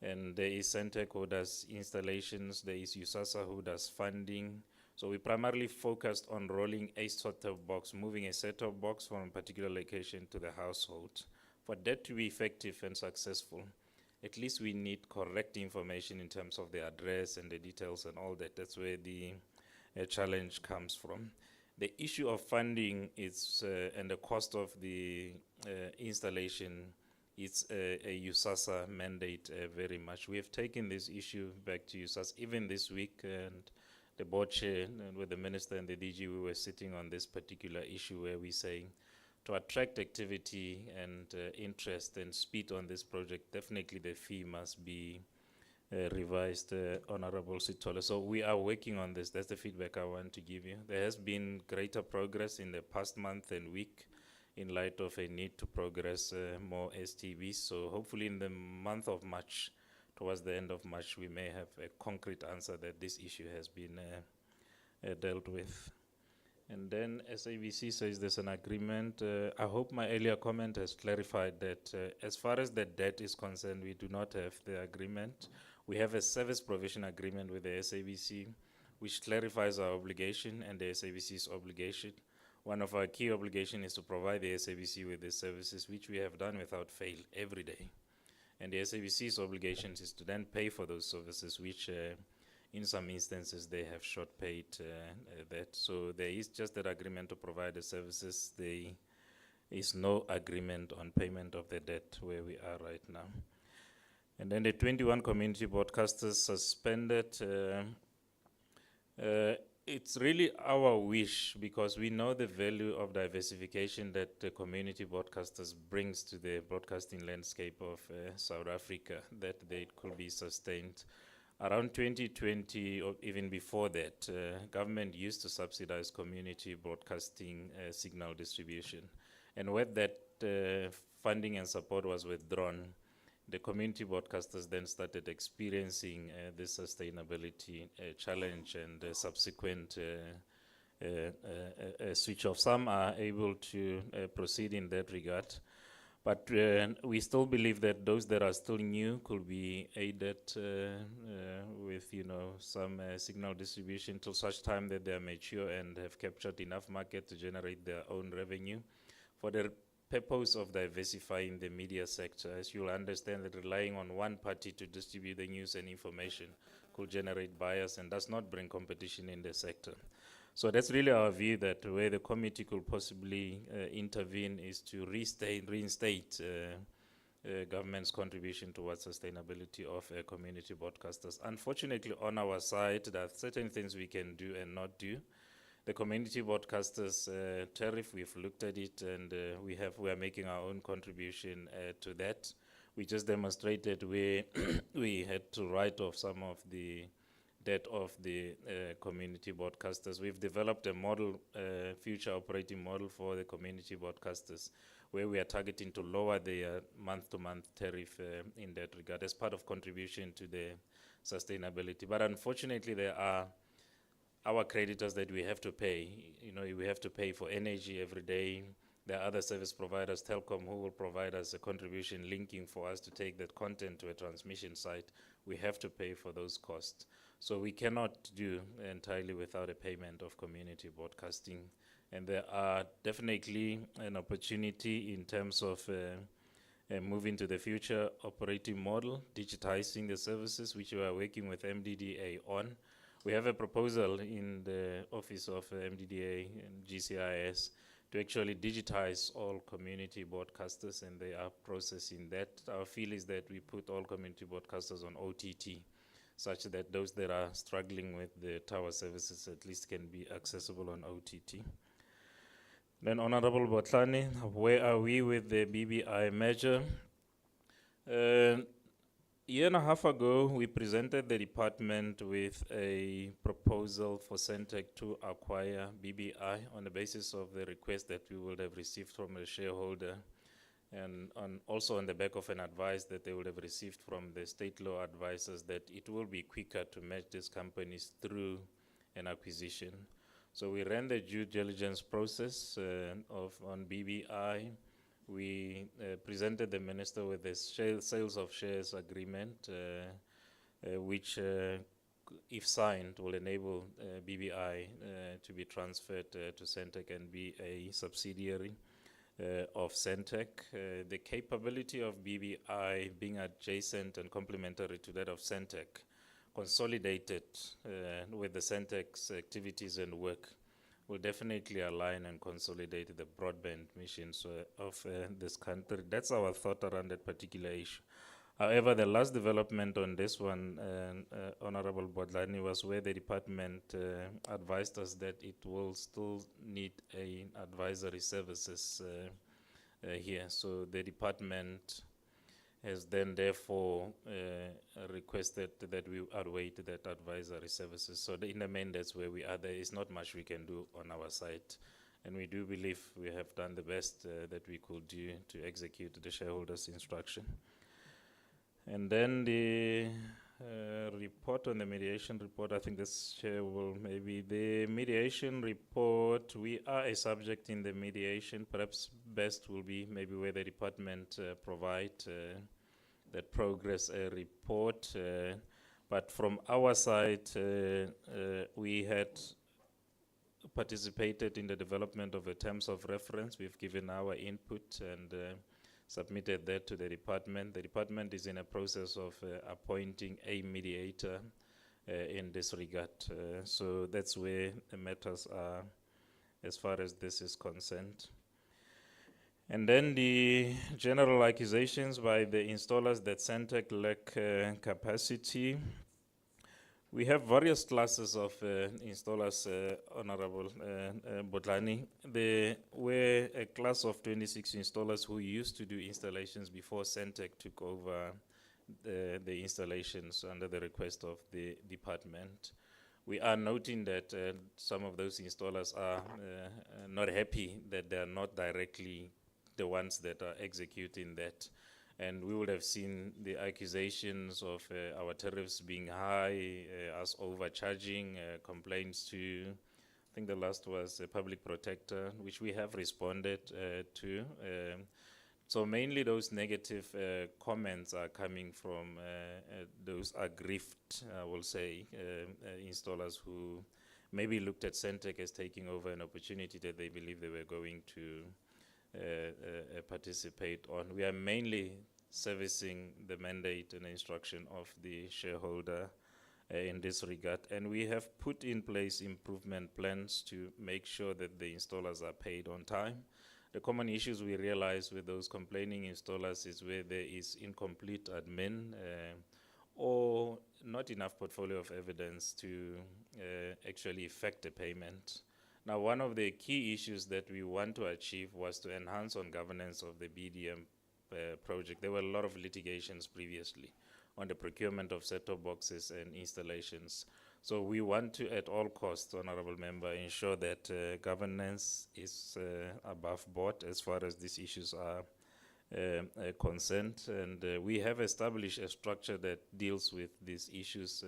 And there is Centec who does installations, there is USASA who does funding. So we primarily focused on rolling a set-top box, moving a set-top box from a particular location to the household. For that to be effective and successful, at least we need correct information in terms of the address and the details and all that. That's where the challenge comes from. The issue of funding is, and the cost of the installation, it's a USASA mandate very much. We have taken this issue back to USASA even this week, and the board chair and with the minister and the DG, we were sitting on this particular issue where we're saying to attract activity and interest and speed on this project, definitely the fee must be revised, Honorable Sitole. So we are working on this. That's the feedback I want to give you. There has been greater progress in the past month and week in light of a need to progress more STBs. So hopefully in the month of March, towards the end of March, we may have a concrete answer that this issue has been dealt with. And then SABC says there's an agreement. I hope my earlier comment has clarified that as far as the debt is concerned, we do not have the agreement. We have a service provision agreement with the SABC, which clarifies our obligation and the SABC's obligation. One of our key obligations is to provide the SABC with the services, which we have done without fail every day. And the SABC's obligation is to then pay for those services, which in some instances they have short paid that. So there is just that agreement to provide the services. There is no agreement on payment of the debt where we are right now. And then the 21 community broadcasters suspended. It's really our wish, because we know the value of diversification that the community broadcasters brings to the broadcasting landscape of South Africa, that they could be sustained. Around 2020, or even before that, government used to subsidize community broadcasting signal distribution. And when that funding and support was withdrawn, the community broadcasters then started experiencing the sustainability challenge and subsequent switch off. Some are able to proceed in that regard, but we still believe that those that are still new could be aided with, some signal distribution till such time that they are mature and have captured enough market to generate their own revenue. For the purpose of diversifying the media sector, as you'll understand that relying on one party to distribute the news and information could generate bias and does not bring competition in the sector. So that's really our view, that where the committee could possibly intervene is to reinstate government's contribution towards sustainability of community broadcasters. Unfortunately, on our side, there are certain things we can do and not do. The community broadcasters tariff, we've looked at it, and we are making our own contribution to that. We just demonstrated where we had to write off some of the debt of the community broadcasters. We've developed a model, future operating model for the community broadcasters, where we are targeting to lower their month-to-month tariff in that regard as part of contribution to the sustainability. But unfortunately, there are our creditors that we have to pay. We have to pay for energy every day. There are other service providers, Telkom, who will provide us a contribution linking for us to take that content to a transmission site. We have to pay for those costs. So we cannot do entirely without a payment of community broadcasting. And there are definitely an opportunity in terms of moving to the future operating model, digitizing the services, which we are working with MDDA on. We have a proposal in the office of MDDA and GCIS to actually digitize all community broadcasters, and they are processing that. Our feel is that we put all community broadcasters on OTT, such that those that are struggling with the tower services at least can be accessible on OTT. Then Honorable Botlani, where are we with the BBI measure? A year and a half ago, we presented the department with a proposal for Centec to acquire BBI on the basis of the request that we would have received from a shareholder, and also on the back of an advice that they would have received from the state law advisors that it will be quicker to merge these companies through an acquisition. So we ran the due diligence process on BBI. we presented the minister with the sales of shares agreement, which, if signed, will enable BBI to be transferred to Centec and be a subsidiary of Centec. The capability of BBI being adjacent and complementary to that of Centec, consolidated with the Centec's activities and work, will definitely align and consolidate the broadband missions of this country. That's our thought around that particular issue. However, the last development on this one, Honorable Bodlani, was where the department advised us that it will still need an advisory services here. So the department has then therefore requested that we await that advisory services. So in the main, that's where we are. There is not much we can do on our side. And we do believe we have done the best that we could do to execute the shareholders' instruction. And then the report on the mediation report, I think this chair will maybe, the mediation report, we are a subject in the mediation. Perhaps best will be maybe where the department provide that progress report. But from our side, we had participated in the development of the terms of reference. We've given our input and submitted that to the department. The department is in a process of appointing a mediator in this regard. So that's where the matters are as far as this is concerned. And then the general accusations by the installers that Centec lack capacity. We have various classes of installers, Honorable Bodlani. There were a class of 26 installers who used to do installations before Centec took over the installations under the request of the department. We are noting that some of those installers are not happy that they are not directly the ones that are executing that. And we would have seen the accusations of our tariffs being high, us overcharging, complaints to, I think the last was a public protector, which we have responded to. So mainly those negative comments are coming from those aggrieved, I will say, installers who maybe looked at Centec as taking over an opportunity that they believe they were going to participate on. We are mainly servicing the mandate and instruction of the shareholder in this regard, and we have put in place improvement plans to make sure that the installers are paid on time. The common issues we realize with those complaining installers is where there is incomplete admin or not enough portfolio of evidence to actually effect a payment. Now, one of the key issues that we want to achieve was to enhance on governance of the BDM project. There were a lot of litigations previously on the procurement of set-top boxes and installations. So we want to, at all costs, Honorable Member, ensure that governance is above board as far as these issues are concerned. And we have established a structure that deals with these issues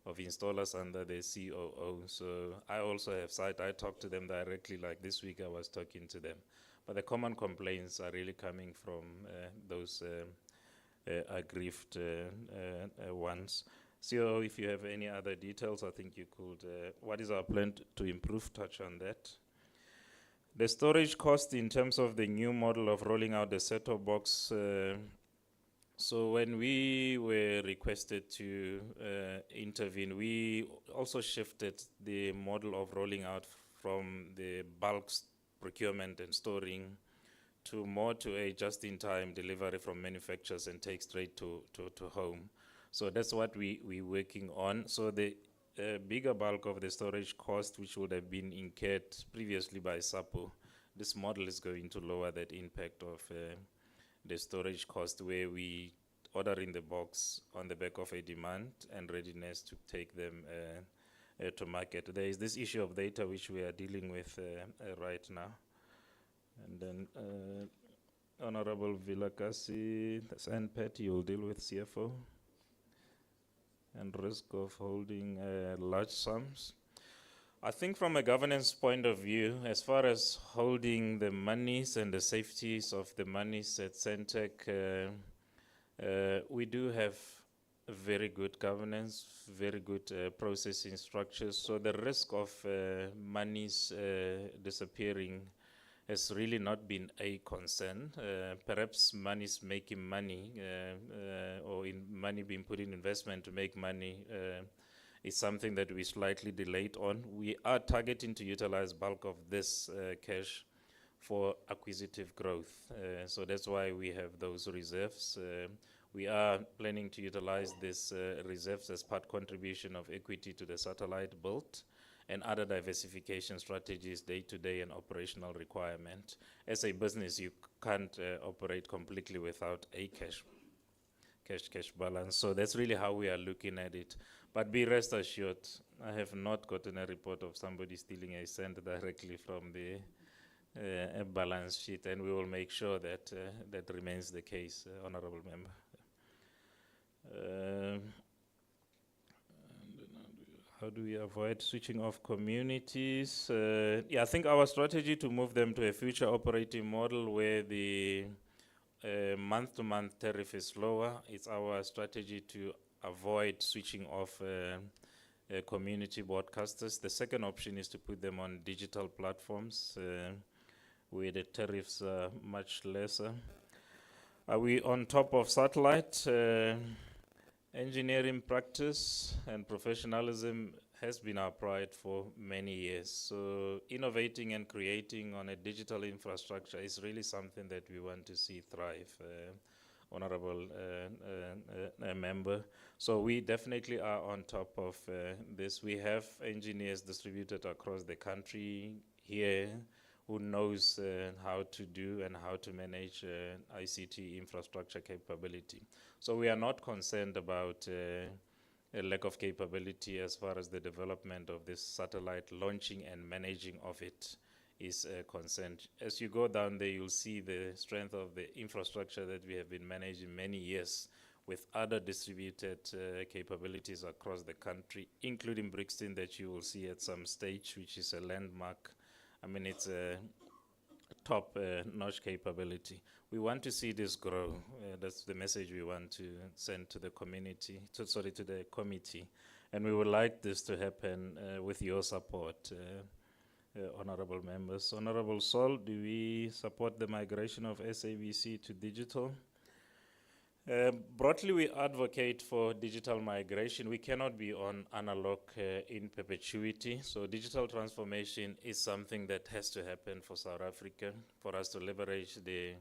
of installers under the COO. So I also have site, I talk to them directly, like this week I was talking to them. But the common complaints are really coming from those aggrieved ones. COO, if you have any other details, I think you could, what is our plan to improve, touch on that. The storage cost in terms of the new model of rolling out the set-top box, so when we were requested to intervene, we also shifted the model of rolling out from the bulk procurement and storing to more to a just-in-time delivery from manufacturers and take straight to home. So that's what we're working on. So the bigger bulk of the storage cost, which would have been incurred previously by SAPO, this model is going to lower that impact of the storage cost, where we order in the box on the back of a demand and readiness to take them to market. There is this issue of data which we are dealing with right now. And then Honorable Vilakasi and Pat, you will deal with CFO and risk of holding large sums. I think from a governance point of view, as far as holding the monies and the safeties of the monies at Centec, we do have a very good governance, very good processing structures. So the risk of monies disappearing has really not been a concern. Perhaps money is making money, or money being put in investment to make money is something that we slightly delayed on. We are targeting to utilize bulk of this cash for acquisitive growth. So that's why we have those reserves. We are planning to utilize these reserves as part contribution of equity to the satellite build and other diversification strategies, day-to-day and operational requirement. As a business, you can't operate completely without a cash balance. So that's really how we are looking at it. But be rest assured, I have not gotten a report of somebody stealing a cent directly from the balance sheet, and we will make sure that that remains the case, Honorable Member. How do we avoid switching off communities? Yeah, I think our strategy to move them to a future operating model where the month-to-month tariff is lower, it's our strategy to avoid switching off community broadcasters. The second option is to put them on digital platforms where the tariffs are much lesser. Are we on top of satellite? Engineering practice and professionalism has been our pride for many years. So innovating and creating on a digital infrastructure is really something that we want to see thrive, Honorable Member. So we definitely are on top of this. We have engineers distributed across the country here who knows how to do and how to manage ICT infrastructure capability. So we are not concerned about a lack of capability as far as the development of this satellite launching and managing of it is concerned. As you go down there, you'll see the strength of the infrastructure that we have been managing many years with other distributed capabilities across the country, including Brixton that you will see at some stage, which is a landmark. I mean, it's a top-notch capability. We want to see this grow. That's the message we want to send to the community, to the committee. And we would like this to happen with your support, honorable members. Honorable Sol, do we support the migration of SABC to digital? Broadly, we advocate for digital migration. We cannot be on analog in perpetuity. So digital transformation is something that has to happen for South Africa, for us to leverage the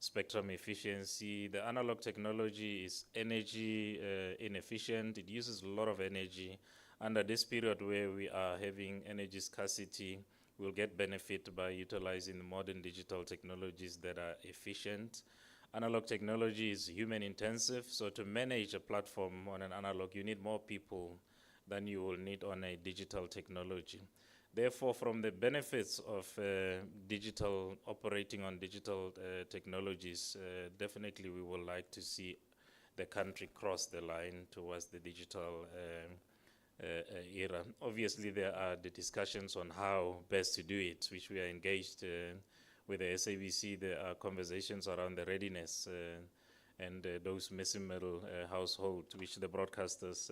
spectrum efficiency. The analog technology is energy inefficient. It uses a lot of energy. Under this period where we are having energy scarcity, we'll get benefit by utilizing modern digital technologies that are efficient. Analog technology is human intensive, so to manage a platform on an analog, you need more people than you will need on a digital technology. Therefore, from the benefits of digital, operating on digital technologies, definitely we would like to see the country cross the line towards the digital era. Obviously, there are the discussions on how best to do it, which we are engaged with the SABC. There are conversations around the readiness and those missing middle households, which the broadcasters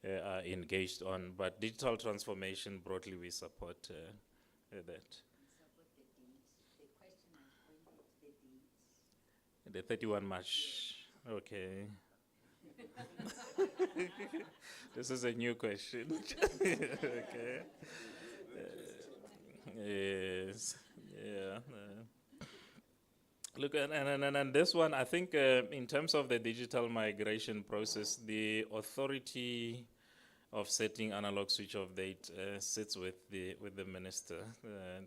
are engaged on. But digital transformation, broadly, we support that. The 31 March, okay. This is a new question. Okay. Yes. Yeah. Look, and this one, I think in terms of the digital migration process, the authority of setting analog switch off date sits with the minister.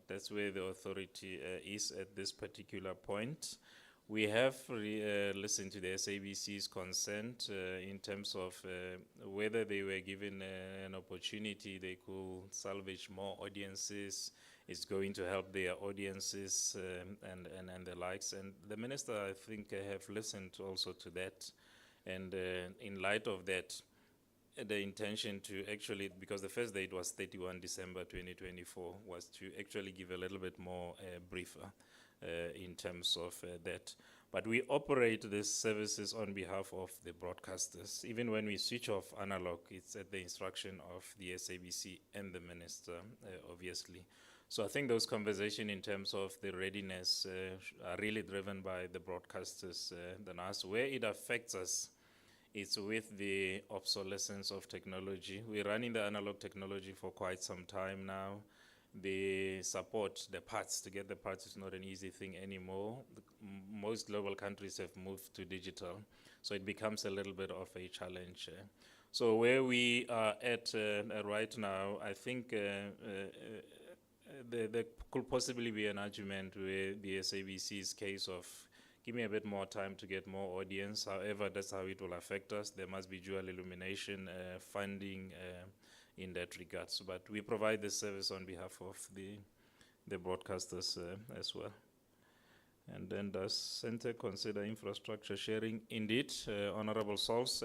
That's where the authority is at this particular point. We have listened to the SABC's consent in terms of whether they were given an opportunity, they could salvage more audiences. It's going to help their audiences and the likes. And the minister, I think, have listened also to that. And in light of that, the intention to actually, because the first date was 31 December 2024, was to actually give a little bit more briefer in terms of that. But we operate these services on behalf of the broadcasters. Even when we switch off analog, it's at the instruction of the SABC and the minister, obviously. So I think those conversations in terms of the readiness are really driven by the broadcasters than us. Where it affects us, it's with the obsolescence of technology. We're running the analog technology for quite some time now. The support, the parts, to get the parts is not an easy thing anymore. Most global countries have moved to digital, so it becomes a little bit of a challenge. So where we are at right now, I think there could possibly be an argument where the SABC's case of give me a bit more time to get more audience. However, that's how it will affect us. There must be dual illumination funding in that regards. But we provide this service on behalf of the broadcasters as well. And then does Centre consider infrastructure sharing? Indeed, Honorable Sols,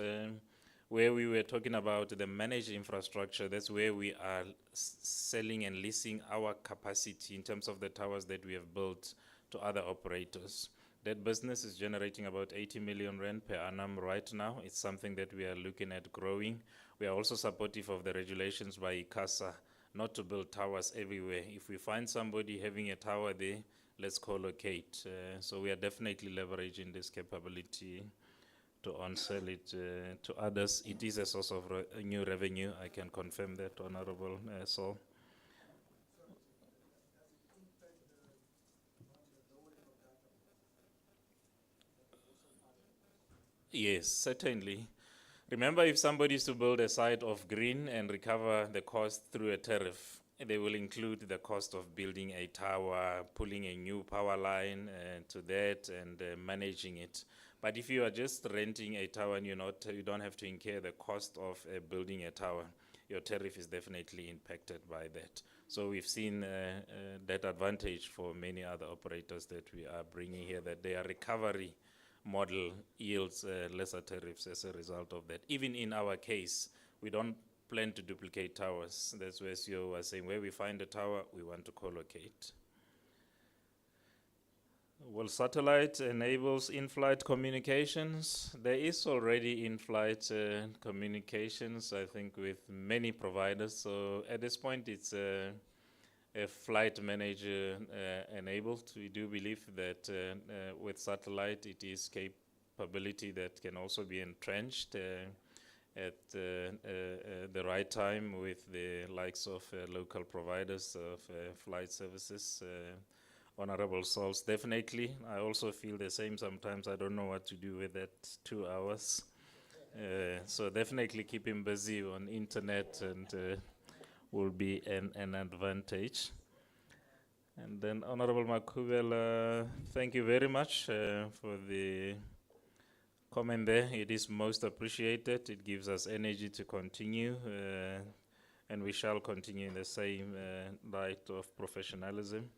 where we were talking about the managed infrastructure, that's where we are selling and leasing our capacity in terms of the towers that we have built to other operators. That business is generating about 80 million rand per annum right now. It's something that we are looking at growing. We are also supportive of the regulations by ICASA not to build towers everywhere. If we find somebody having a tower there, let's co-locate. So we are definitely leveraging this capability to on-sell it to others. It is a source of new revenue. I can confirm that, Honorable Sol. Yes, certainly. Remember, if somebody is to build a site of green and recover the cost through a tariff, they will include the cost of building a tower, pulling a new power line to that, and managing it. But if you are just renting a tower and you don't have to incur the cost of building a tower, your tariff is definitely impacted by that. So we've seen that advantage for many other operators that we are bringing here, that their recovery model yields lesser tariffs as a result of that. Even in our case, we don't plan to duplicate towers. That's where CEO was saying, where we find a tower, we want to co-locate. Well, satellite enables in-flight communications. There is already in-flight communications, I think, with many providers. So at this point, it's a flight manager enabled. We do believe that with satellite, it is capability that can also be entrenched at the right time with the likes of local providers of flight services. Honorable Sols, definitely. I also feel the same sometimes. I don't know what to do with that 2 hours. So definitely keep him busy on internet and will be an advantage. And then Honorable Makubela, thank you very much for the comment there. It is most appreciated. It gives us energy to continue, and we shall continue in the same light of professionalism.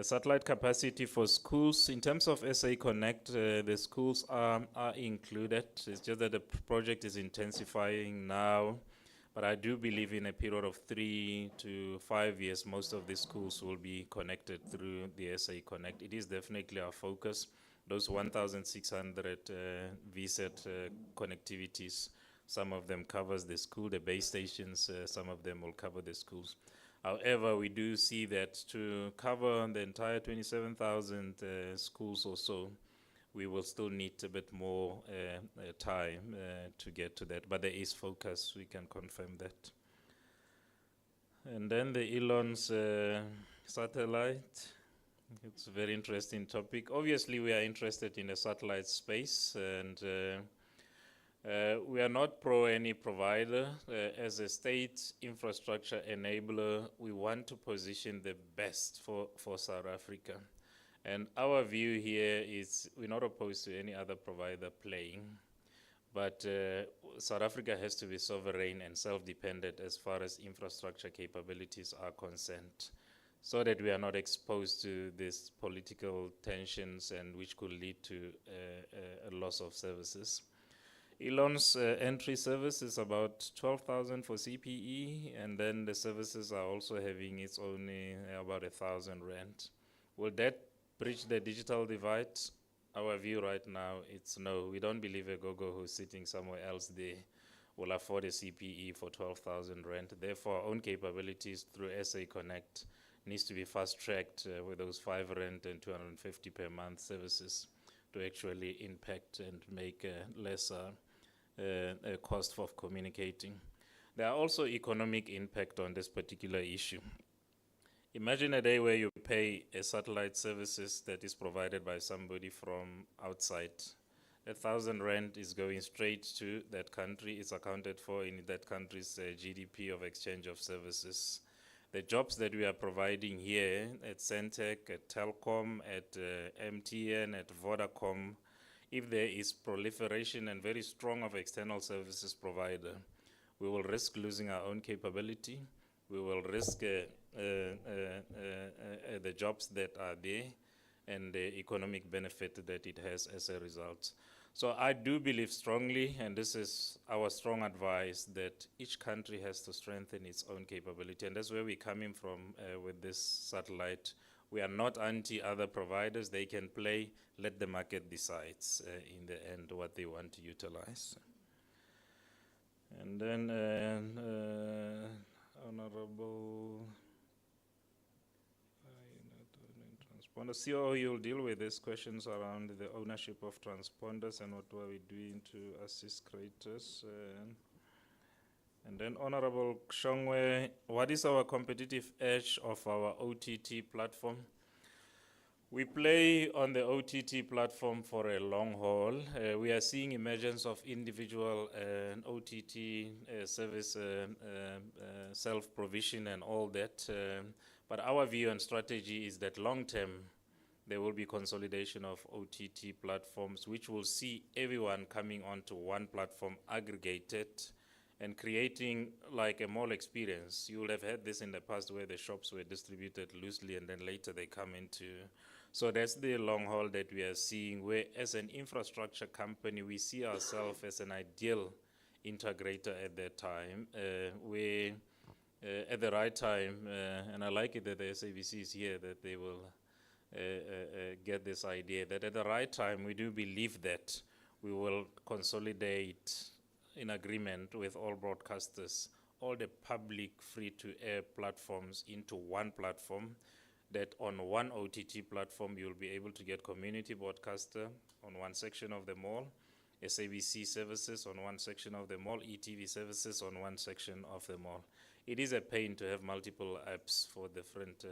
Satellite capacity for schools. In terms of SA Connect, the schools are included. It's just that the project is intensifying now. But I do believe in a period of 3 to 5 years, most of these schools will be connected through the SA Connect. It is definitely our focus. Those 1,600 VSAT connectivities, some of them covers the school, the base stations, some of them will cover the schools. However, we do see that to cover the entire 27,000 schools or so, we will still need a bit more time to get to that. But there is focus, we can confirm that. And then the Elon's satellite. It's a very interesting topic. Obviously, we are interested in the satellite space, and we are not pro any provider. As a state infrastructure enabler, we want to position the best for South Africa. And our view here is we're not opposed to any other provider playing, but South Africa has to be sovereign and self-dependent as far as infrastructure capabilities are concerned, so that we are not exposed to these political tensions and which could lead to a loss of services. Elon's entry service is about 12,000 for CPE, and then the services are also having its own about 1,000 rand. Will that bridge the digital divide? Our view right now, it's no. We don't believe a gogo who's sitting somewhere else there will afford a CPE for 12,000 rand. Therefore, our own capabilities through SA Connect needs to be fast-tracked with those 5 rand and 250 per month services to actually impact and make lesser cost of communicating. There are also economic impact on this particular issue. Imagine a day where you pay a satellite services that is provided by somebody from outside. 1,000 rand is going straight to that country. It's accounted for in that country's GDP of exchange of services. The jobs that we are providing here at Centec, at Telkom, at MTN, at Vodacom, if there is proliferation and very strong of external services provider, we will risk losing our own capability. We will risk the jobs that are there and the economic benefit that it has as a result. So I do believe strongly, and this is our strong advice, that each country has to strengthen its own capability. And that's where we're coming from with this satellite. We are not anti other providers. They can play, let the market decide in the end what they want to utilize. And then Honorable transponder CEO, you'll deal with these questions around the ownership of transponders and what are we doing to assist creators. And then Honorable Kshongwe, what is our competitive edge of our OTT platform? We play on the OTT platform for a long haul. We are seeing emergence of individual OTT service self-provision and all that. But our view and strategy is that long-term, there will be consolidation of OTT platforms, which will see everyone coming onto one platform aggregated and creating like a mall experience. You will have had this in the past where the shops were distributed loosely and then later they come into. So that's the long haul that we are seeing, where as an infrastructure company, we see ourselves as an ideal integrator at that time, where at the right time, and I like it that the SABC is here, that they will get this idea, that at the right time, we do believe that we will consolidate in agreement with all broadcasters, all the public free-to-air platforms into one platform, that on one OTT platform, you'll be able to get community broadcaster on one section of the mall, SABC services on one section of the mall, ETV services on one section of the mall. It is a pain to have multiple apps for different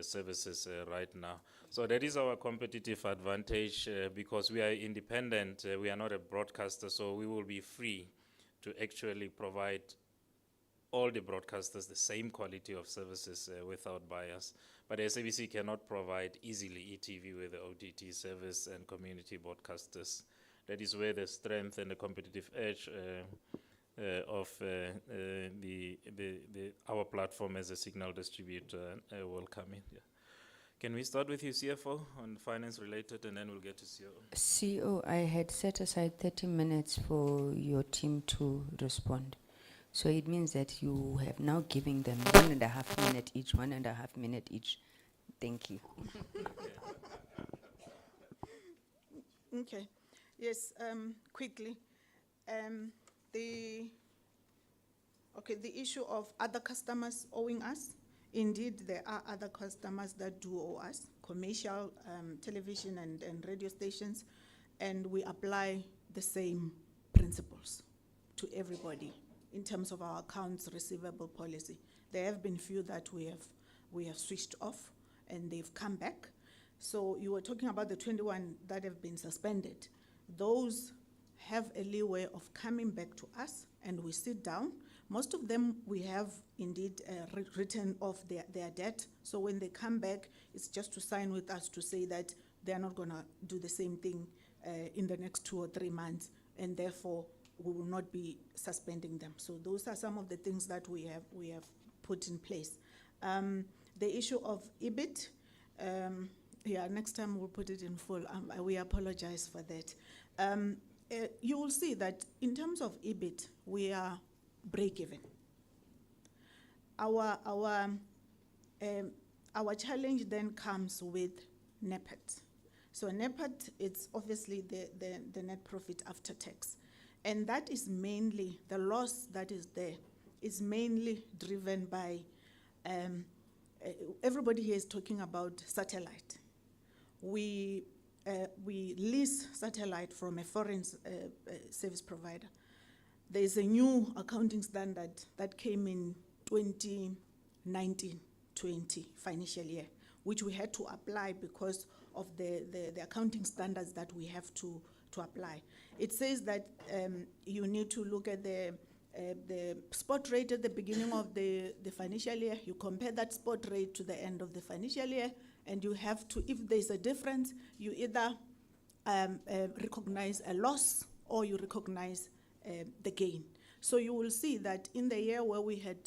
services right now. So that is our competitive advantage because we are independent, we are not a broadcaster, so we will be free to actually provide all the broadcasters the same quality of services without bias. But SABC cannot provide easily ETV with the OTT service and community broadcasters. That is where the strength and the competitive edge of our platform as a signal distributor will come in. Yeah. Can we start with you, CFO, on finance related, and then we'll get to CEO? CEO, I had set aside 30 minutes for your team to respond. So it means that you have now given them 1.5 minutes each, 1.5 minutes each. Thank you. Okay. Yes, quickly. The issue of other customers owing us. Indeed, there are other customers that do owe us, commercial television and radio stations, and we apply the same principles to everybody in terms of our accounts receivable policy. There have been few that we have switched off and they've come back. So you were talking about the 21 that have been suspended. Those have a leeway of coming back to us and we sit down. Most of them we have indeed written off their debt. So when they come back, it's just to sign with us to say that they're not gonna do the same thing in the next 2 or 3 months, and therefore we will not be suspending them. So those are some of the things that we have put in place. The issue of EBIT, next time we'll put it in full. We apologize for that. you will see that in terms of EBIT, we are break-even. Our challenge then comes with NEPAT. So NEPAT, it's obviously the net profit after tax. And that is mainly, the loss that is there is mainly driven by, everybody here is talking about satellite. We lease satellite from a foreign service provider. There is a new accounting standard that came in 2019-20 financial year, which we had to apply because of the accounting standards that we have to apply. It says that you need to look at the spot rate at the beginning of the financial year. You compare that spot rate to the end of the financial year, and you have to, if there's a difference, you either recognize a loss or you recognize the gain. So you will see that in the year where we had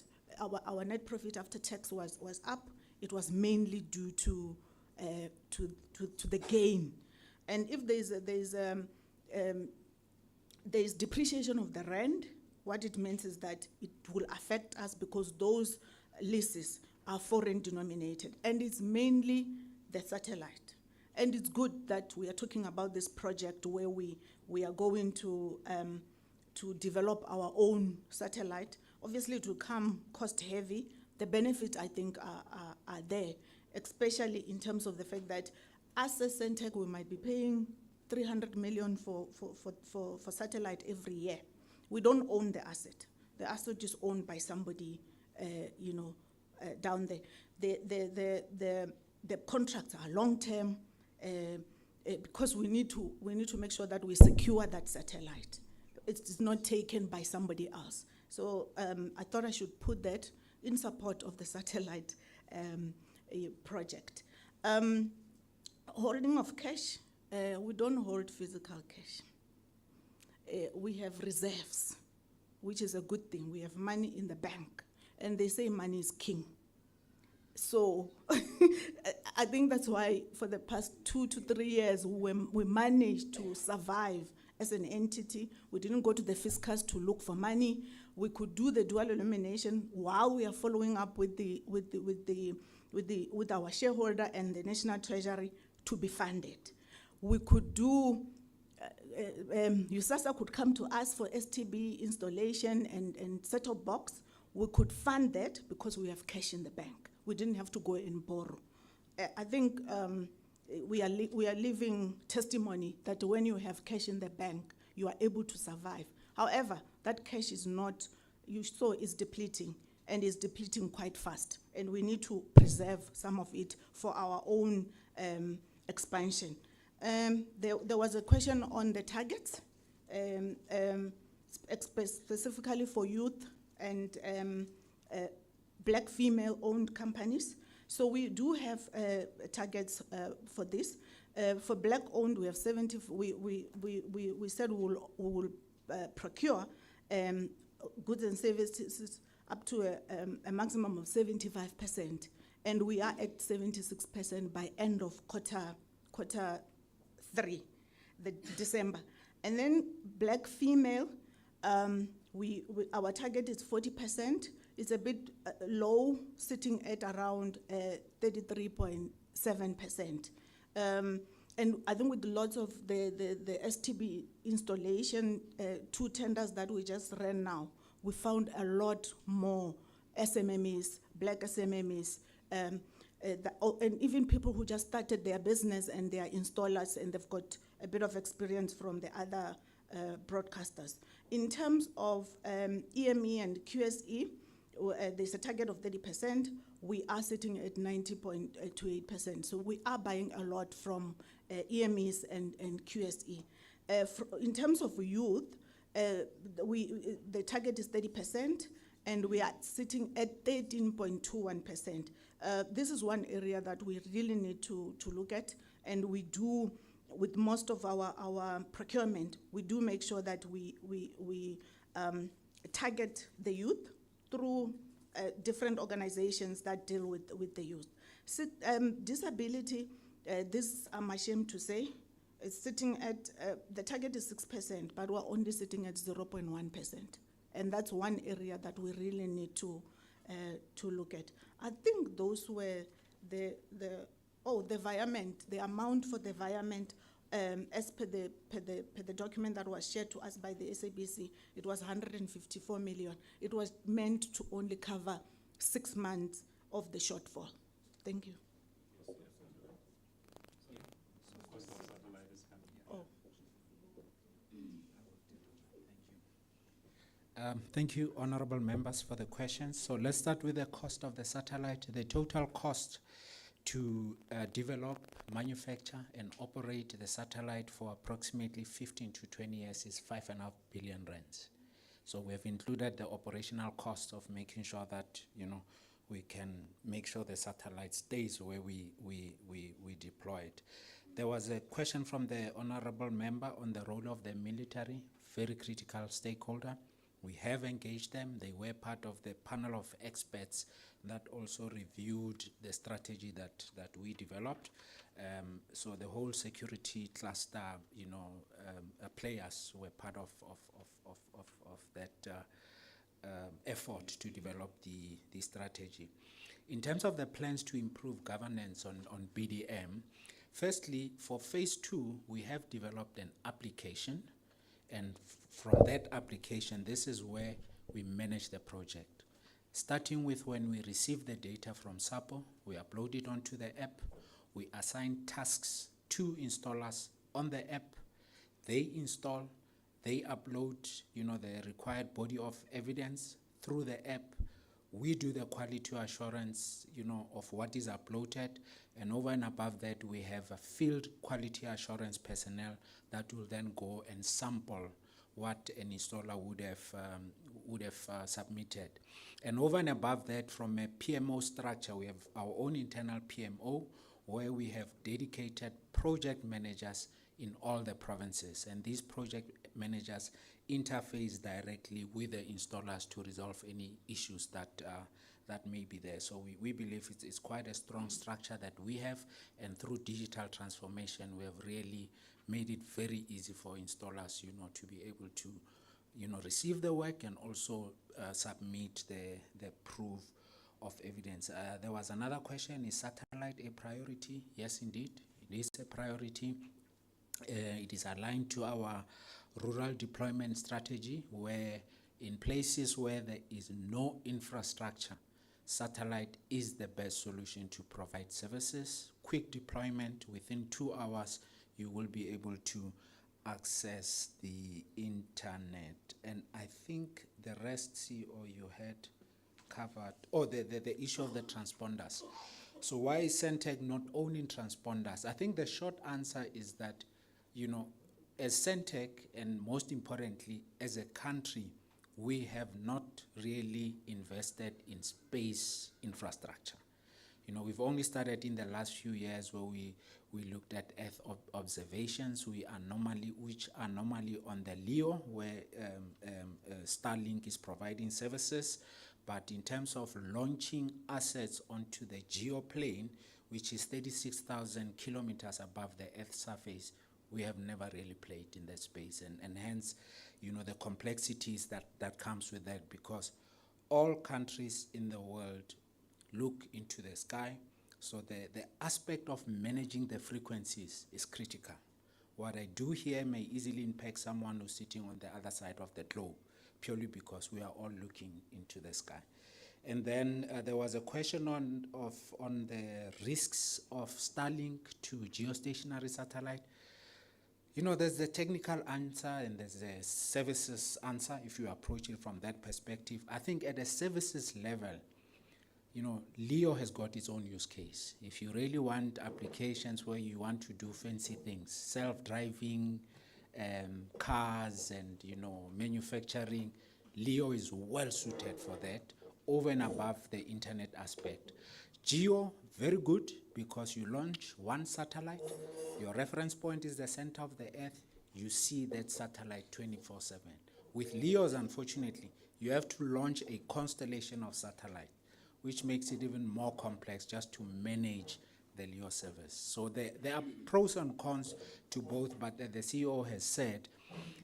our net profit after tax was up, it was mainly due to the gain. And if there's depreciation of the rand, what it means is that it will affect us because those leases are foreign denominated, and it's mainly the satellite. And it's good that we are talking about this project where we are going to develop our own satellite. Obviously, it will come cost heavy. The benefits, I think, are there, especially in terms of the fact that as a Centec, we might be paying 300 million for satellite every year. We don't own the asset. The asset is owned by somebody, down there. The contracts are long term because we need to make sure that we secure that satellite. It's not taken by somebody else. So I thought I should put that in support of the satellite project. Holding of cash, we don't hold physical cash. We have reserves, which is a good thing. We have money in the bank, and they say money is king. So I think that's why for the past 2 to 3 years, we managed to survive as an entity. We didn't go to the fiscus to look for money. We could do the dual elimination while we are following up with our shareholder and the National Treasury to be funded. We could do, SASSA could come to us for STB installation and set-top box. We could fund that because we have cash in the bank. We didn't have to go and borrow. I think we are living testimony that when you have cash in the bank, you are able to survive. However, that cash is not, you saw, is depleting, and is depleting quite fast. And we need to preserve some of it for our own expansion. There was a question on the targets, specifically for youth and black female-owned companies. So we do have targets for this. For black-owned, we have 70. We said we will procure goods and services up to a maximum of 75%, and we are at 76% by end of quarter 3, the December. And then black female, our target is 40%. It's a bit low, sitting at around 33.7%. And I think with lots of the STB installation, 2 tenders that we just ran now, we found a lot more SMMEs, black SMMEs, and even people who just started their business and they are installers and they've got a bit of experience from the other broadcasters. In terms of EME and QSE, there's a target of 30%. We are sitting at 90.28%. So we are buying a lot from EMEs and QSE. In terms of youth, the target is 30%, and we are sitting at 13.21%. This is one area that we really need to look at, and we do, with most of our procurement, we do make sure that we target the youth through different organizations that deal with the youth. Disability, this I'm ashamed to say, It's sitting at, the target is 6%, but we're only sitting at 0.1%. And that's one area that we really need to look at. I think those were the environment, the amount for the environment, as per the document that was shared to us by the SABC, it was 154 million. It was meant to only cover 6 months of the shortfall. Thank you. Thank you, honorable members, for the questions. So let's start with the cost of the satellite. The total cost to develop, manufacture, and operate the satellite for approximately 15 to 20 years is 5.5 billion rands. So we have included the operational cost of making sure that, you know, we can make sure the satellite stays where we deploy it. There was a question from the honorable member on the role of the military, very critical stakeholder. We have engaged them. They were part of the panel of experts that also reviewed the strategy that we developed. So the whole security cluster, you know, players were part of that effort to develop the strategy. In terms of the plans to improve governance on BDM, firstly, for phase 2, we have developed an application. And from that application, this is where we manage the project. Starting with when we receive the data from SAPO, we upload it onto the app. We assign tasks to installers on the app. They install, they upload, you know, the required body of evidence through the app. We do the quality assurance, you know, of what is uploaded. And over and above that, we have a field quality assurance personnel that will then go and sample what an installer would have submitted. And over and above that, from a PMO structure, we have our own internal PMO where we have dedicated project managers in all the provinces. And these project managers interface directly with the installers to resolve any issues that may be there. So we believe it's quite a strong structure that we have, and through digital transformation, we have really made it very easy for installers, you know, to be able to, you know, receive the work and also submit the proof of evidence. There was another question, is satellite a priority? Yes, indeed, it is a priority. It is aligned to our rural deployment strategy, where in places where there is no infrastructure, satellite is the best solution to provide services. Quick deployment, within 2 hours, you will be able to access the internet. And I think the rest, CEO, you had covered, the issue of the transponders. So why is Centec not owning transponders? I think the short answer is that, you know, as Centec, and most importantly, as a country, we have not really invested in space infrastructure. You know, we've only started in the last few years where we looked at Earth observations, which are normally on the LEO, where Starlink is providing services. But in terms of launching assets onto the geoplane, which is 36,000 kilometers above the Earth's surface, we have never really played in that space. And hence, you know, the complexities that comes with that, because all countries in the world look into the sky. So the aspect of managing the frequencies is critical. What I do here may easily impact someone who's sitting on the other side of the globe, purely because we are all looking into the sky. And then there was a question on the risks of Starlink to geostationary satellite. You know, there's the technical answer and there's the services answer if you approach it from that perspective. I think at a services level, you know, LEO has got its own use case. If you really want applications where you want to do fancy things, self-driving cars and, you know, manufacturing, LEO is well suited for that, over and above the internet aspect. Geo, very good, because you launch one satellite, your reference point is the center of the Earth, you see that satellite 24/7. With LEOs, unfortunately, you have to launch a constellation of satellites, which makes it even more complex just to manage the Leo service. So there are pros and cons to both, but the CEO has said,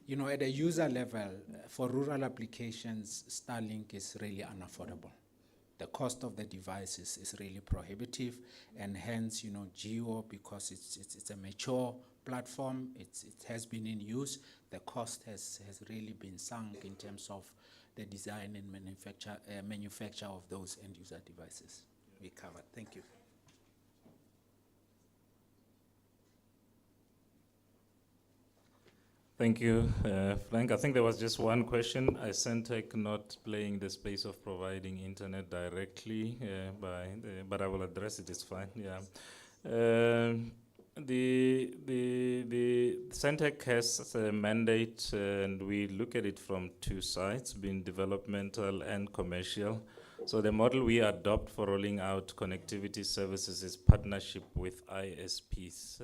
you know, at a user level, for rural applications, Starlink is really unaffordable. The cost of the device is really prohibitive, and hence, you know, Geo, because it's a mature platform, it has been in use, the cost has really been sunk in terms of the design and manufacture of those end user devices. We covered. Thank you. Thank you, Frank. I think there was just one question. Centec not playing the space of providing internet directly, but I will address it. It's fine. Yeah. The Centec has a mandate, and we look at it from two sides, being developmental and commercial. So the model we adopt for rolling out connectivity services is partnership with ISPs,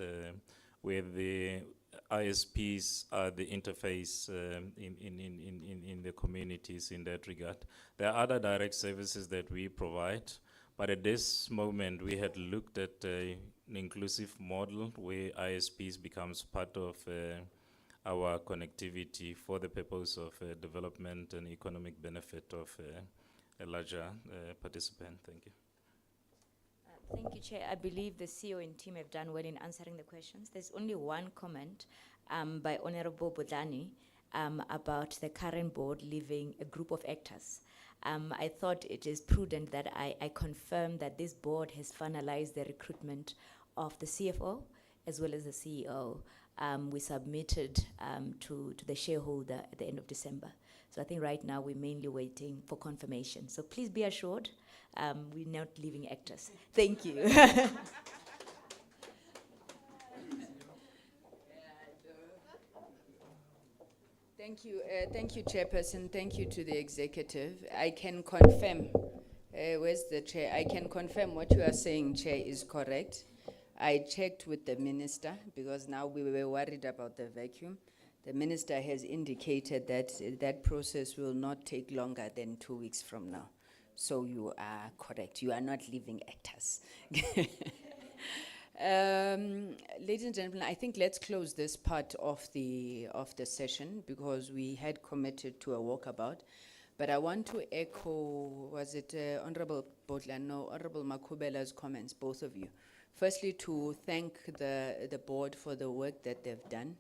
where the ISPs are the interface in the communities in that regard. There are other direct services that we provide, but at this moment we had looked at an inclusive model where ISPs becomes part of our connectivity for the purpose of development and economic benefit of a larger participant. Thank you. Thank you, Chair. I believe the CEO and team have done well in answering the questions. There's only one comment by Honorable Bodlani about the current board leaving a group of actors. I thought it is prudent that I confirm that this board has finalized the recruitment of the CFO as well as the CEO. We submitted to the shareholder at the end of December. So I think right now we're mainly waiting for confirmation. So please be assured, we're not leaving actors. Thank you. Thank you, Chairperson. Thank you to the executive. I can confirm, where's the chair? I can confirm what you are saying, Chair, is correct. I checked with the minister because now we were worried about the vacuum. The minister has indicated that that process will not take longer than 2 weeks from now. So you are correct. You are not leaving actors. Ladies and gentlemen, I think let's close this part of the session because we had committed to a walkabout. But I want to echo, was it Honorable Botla? No, Honorable Makubela's comments, both of you. Firstly, to thank the board for the work that they've done.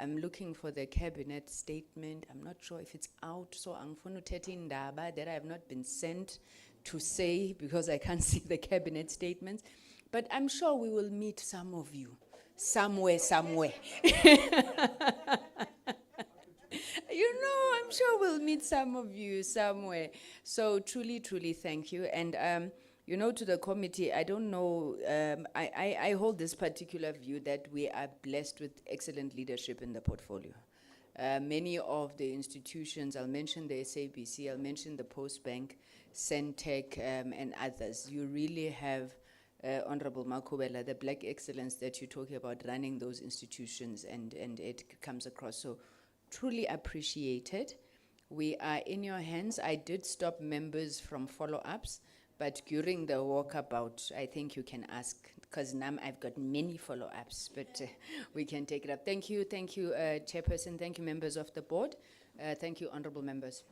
I'm looking for the cabinet statement. I'm not sure if it's out, so I'm that I have not been sent to say because I can't see the cabinet statements. But I'm sure we will meet some of you somewhere. You know, I'm sure we'll meet some of you somewhere. So truly, truly thank you. And you know, to the committee, I don't know, I hold this particular view that we are blessed with excellent leadership in the portfolio. Many of the institutions, I'll mention the SABC, I'll mention the Post Bank, Centec, and others. You really have, Honorable Makubela, the black excellence that you're talking about running those institutions, and it comes across. So truly appreciated. We are in your hands. I did stop members from follow-ups. But during the walkabout, I think you can ask, because now I've got many follow-ups, but we can take it up. Thank you, Chairperson. Thank you, members of the board. Thank you, honorable members.